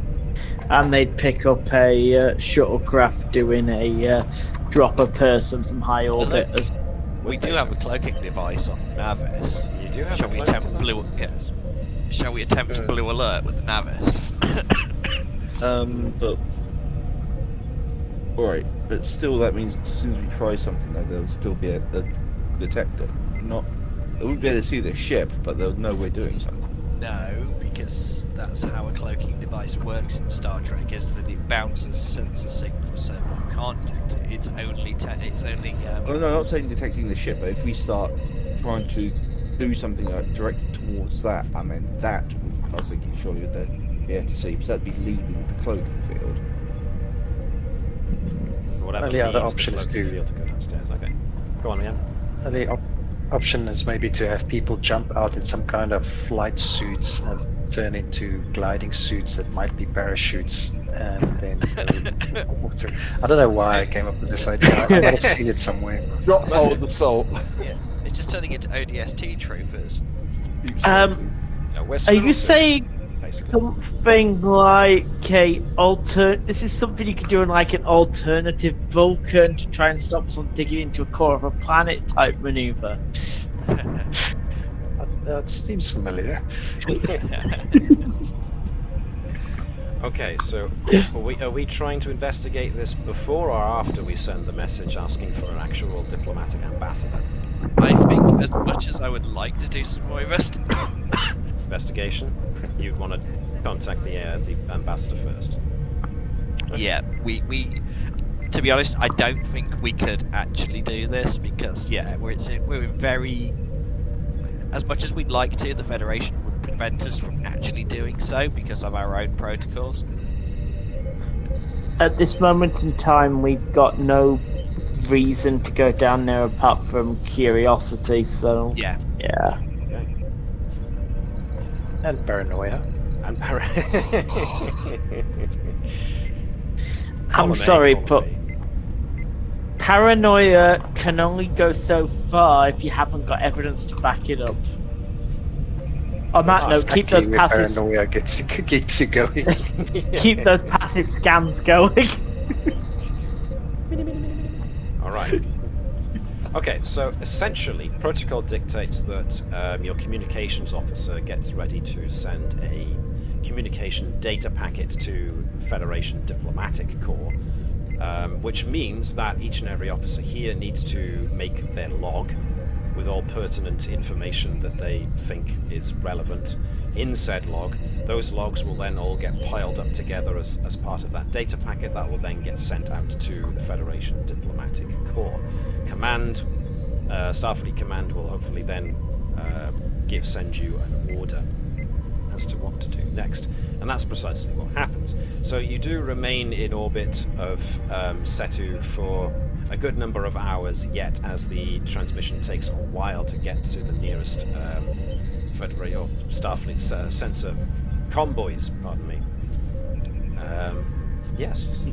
And they'd pick up a shuttlecraft doing a drop a person from high orbit. We do have a cloaking device on Navis. You do have Shall a we cloak attempt device? Yes. Shall we attempt blue alert with the Navis? But alright, but still that means as soon as we try something, though, there'll still be a detector. They wouldn't be able to see the ship, but they'll know we're doing something. No, because that's how a cloaking device works in Star Trek, is that it bounces sensor signals so that you can't detect it. It's only Oh no, I'm not saying detecting the ship, but if we start trying to do something directed towards that, I mean that I was thinking surely they'd be able to see, because that'd be leaving the cloaking field. Whatever Well, yeah, the leaves option is cloaking to- field to go downstairs. Okay. Go on, Ian. The option is maybe to have people jump out in some kind of flight suits and turn into gliding suits that might be parachutes, and then go into water. I don't know why I came up with this idea. I might have seen it somewhere. Drop hold the salt. Yeah, it's just turning into ODST troopers. No, we're Are you scouts, saying basically. something like this is something you could do in like an alternative Vulcan to try and stop someone digging into a core of a planet type maneuver? That seems familiar. Okay, so are we trying to investigate this before or after we send the message asking for an actual diplomatic ambassador? I think as much as I would like to do some more Investigation? You'd want to contact the ambassador first. Yeah, we to be honest, I don't think we could actually do this because we're in very, as much as we'd like to, the Federation would prevent us from actually doing so because of our own protocols. At this moment in time, we've got no reason to go down there apart from curiosity, so Yeah. Okay. And paranoia. And I'm sorry, but paranoia can only go so far if you haven't got evidence to back it up. On that note, keep those passive Paranoia keeps you going. keep those passive scans going. All right. Okay, so essentially, protocol dictates that your communications officer gets ready to send a communication data packet to Federation Diplomatic Corps, which means that each and every officer here needs to make their log with all pertinent information that they think is relevant in said log. Those logs will then all get piled up together as part of that data packet that will then get sent out to the Federation Diplomatic Corps. Command, Starfleet Command will hopefully then send you an order as to what to do next, and that's precisely what happens. So you do remain in orbit of Cetu for a good number of hours yet, as the transmission takes a while to get to the nearest Federate or Starfleet sensor convoys. Pardon me. Yes,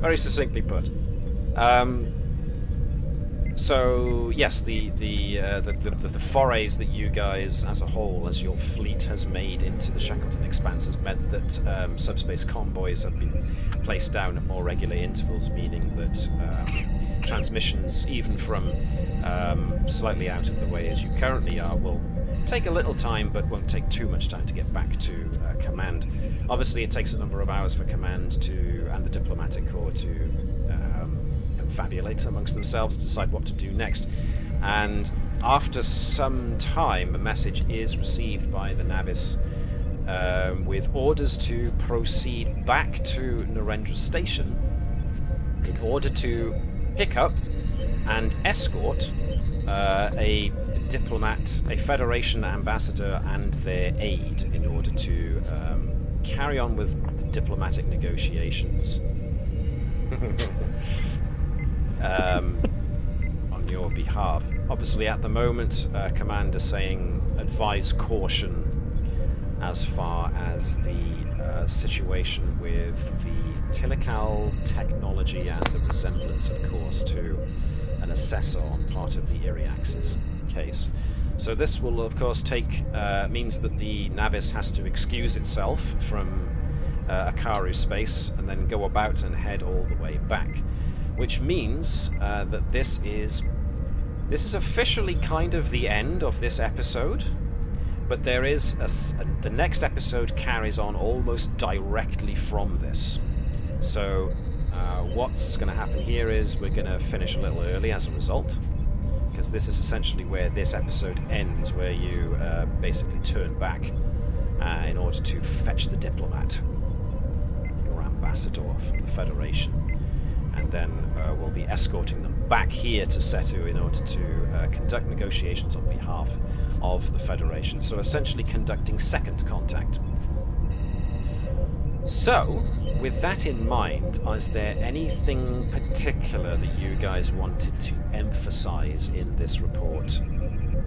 very succinctly put. So yes, the forays that you guys, as a whole, as your fleet has made into the Shackleton Expanse, has meant that subspace convoys have been placed down at more regular intervals, meaning that transmissions, even from slightly out of the way as you currently are, will take a little time, but won't take too much time to get back to command. Obviously, it takes a number of hours for command and the diplomatic corps to confabulate amongst themselves to decide what to do next. And after some time, a message is received by the Navis with orders to proceed back to Narendra Station in order to pick up and escort a diplomat, a Federation ambassador, and their aide in order to carry on with the diplomatic negotiations on your behalf. Obviously, at the moment, Command is saying advise caution as far as the situation with the Tilikaal technology and the resemblance, of course, to an assessor on part of the Iryax's case. So this will, of course, means that the Navis has to excuse itself from Akaru space and then go about and head all the way back, which means that this is officially kind of the end of this episode, but there is the next episode carries on almost directly from this. So what's going to happen here is we're going to finish a little early as a result, because this is essentially where this episode ends, where you basically turn back in order to fetch the diplomat, your ambassador from the Federation, and then we'll be escorting them back here to Setu in order to conduct negotiations on behalf of the Federation. So essentially conducting second contact. So, with that in mind, is there anything particular that you guys wanted to emphasize in this report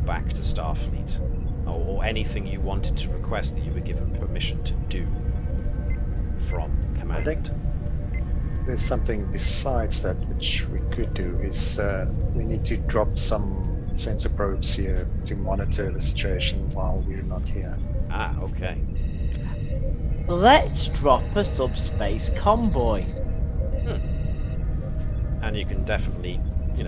back to Starfleet? Or anything you wanted to request that you were given permission to do from Command? I think there's something besides that which we could do, is we need to drop some sensor probes here to monitor the situation while we're not here. Ah, okay. Let's drop a subspace convoy. And you can definitely, you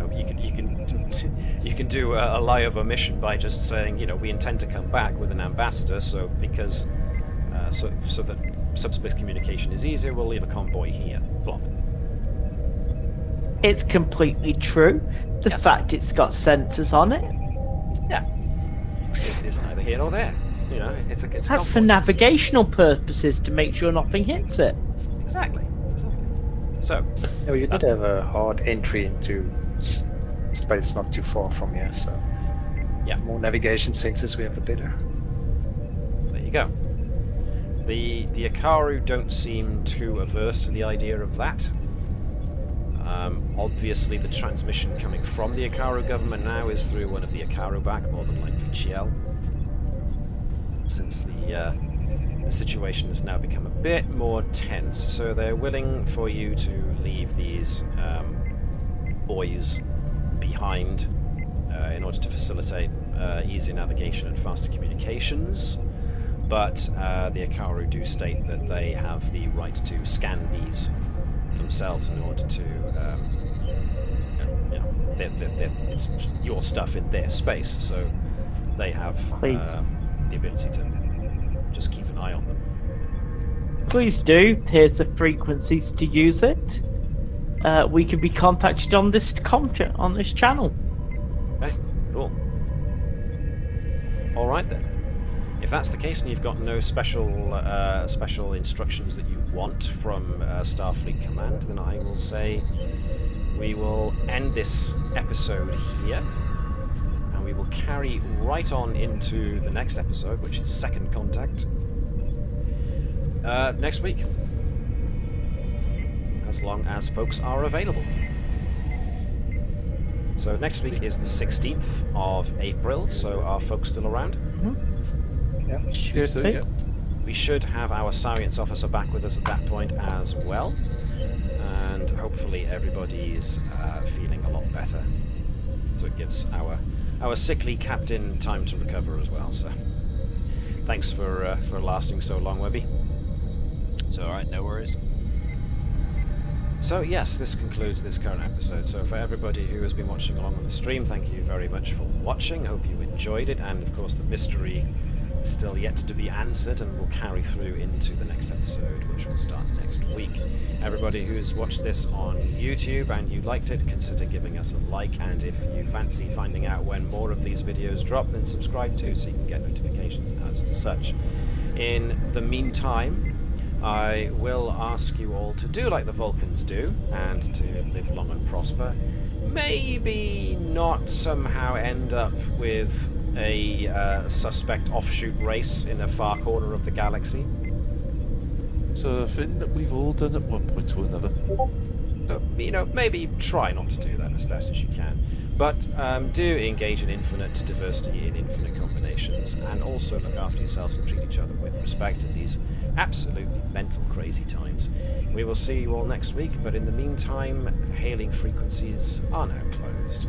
can do a lie of omission by just saying, we intend to come back with an ambassador, so because so that subspace communication is easier, we'll leave a convoy here. Plop. It's completely true. The fact it's got sensors on it. Yeah. It's neither here nor there. It's That's convoy. for navigational purposes, to make sure nothing hits it. Exactly. So. Yeah, you did have a hard entry into space not too far from here, so. Yeah. The more navigation sensors we have, the better. There you go. The Akaru don't seem too averse to the idea of that. Obviously, the transmission coming from the Akaru government now is through one of the Akaru back, more than likely Chiel. Since the situation has now become a bit more tense, so they're willing for you to leave these boys behind in order to facilitate easier navigation and faster communications. But the Akaru do state that they have the right to scan these themselves in order to, it's your stuff in their space, so they have the ability to just keep an eye on them. Please do. Here's the frequencies to use it. We can be contacted on this channel. Okay, cool. All right then. If that's the case, and you've got no special instructions that you want from Starfleet Command, then I will say we will end this episode here, and we will carry right on into the next episode, which is Second Contact, next week, as long as folks are available. So next week is the 16th of April, so are folks still around? Should So, be. yeah. We should have our science officer back with us at that point as well, and hopefully everybody is feeling a lot better. So it gives our sickly captain time to recover as well. So thanks for lasting so long, Webby. It's alright, no worries. So yes, this concludes this current episode. So for everybody who has been watching along on the stream, thank you very much for watching. Hope you enjoyed it, and of course the mystery is still yet to be answered and will carry through into the next episode, which will start next week. Everybody who's watched this on YouTube and you liked it, consider giving us a like, and if you fancy finding out when more of these videos drop, then subscribe too, so you can get notifications as to such. In the meantime, I will ask you all to do like the Vulcans do, and to live long and prosper. Maybe not somehow end up with a suspect offshoot race in a far corner of the galaxy. It's a thing that we've all done at one point or another. So, maybe try not to do that as best as you can. But do engage in infinite diversity in infinite combinations, and also look after yourselves and treat each other with respect in these absolutely mental, crazy times. We will see you all next week, but in the meantime, hailing frequencies are now closed.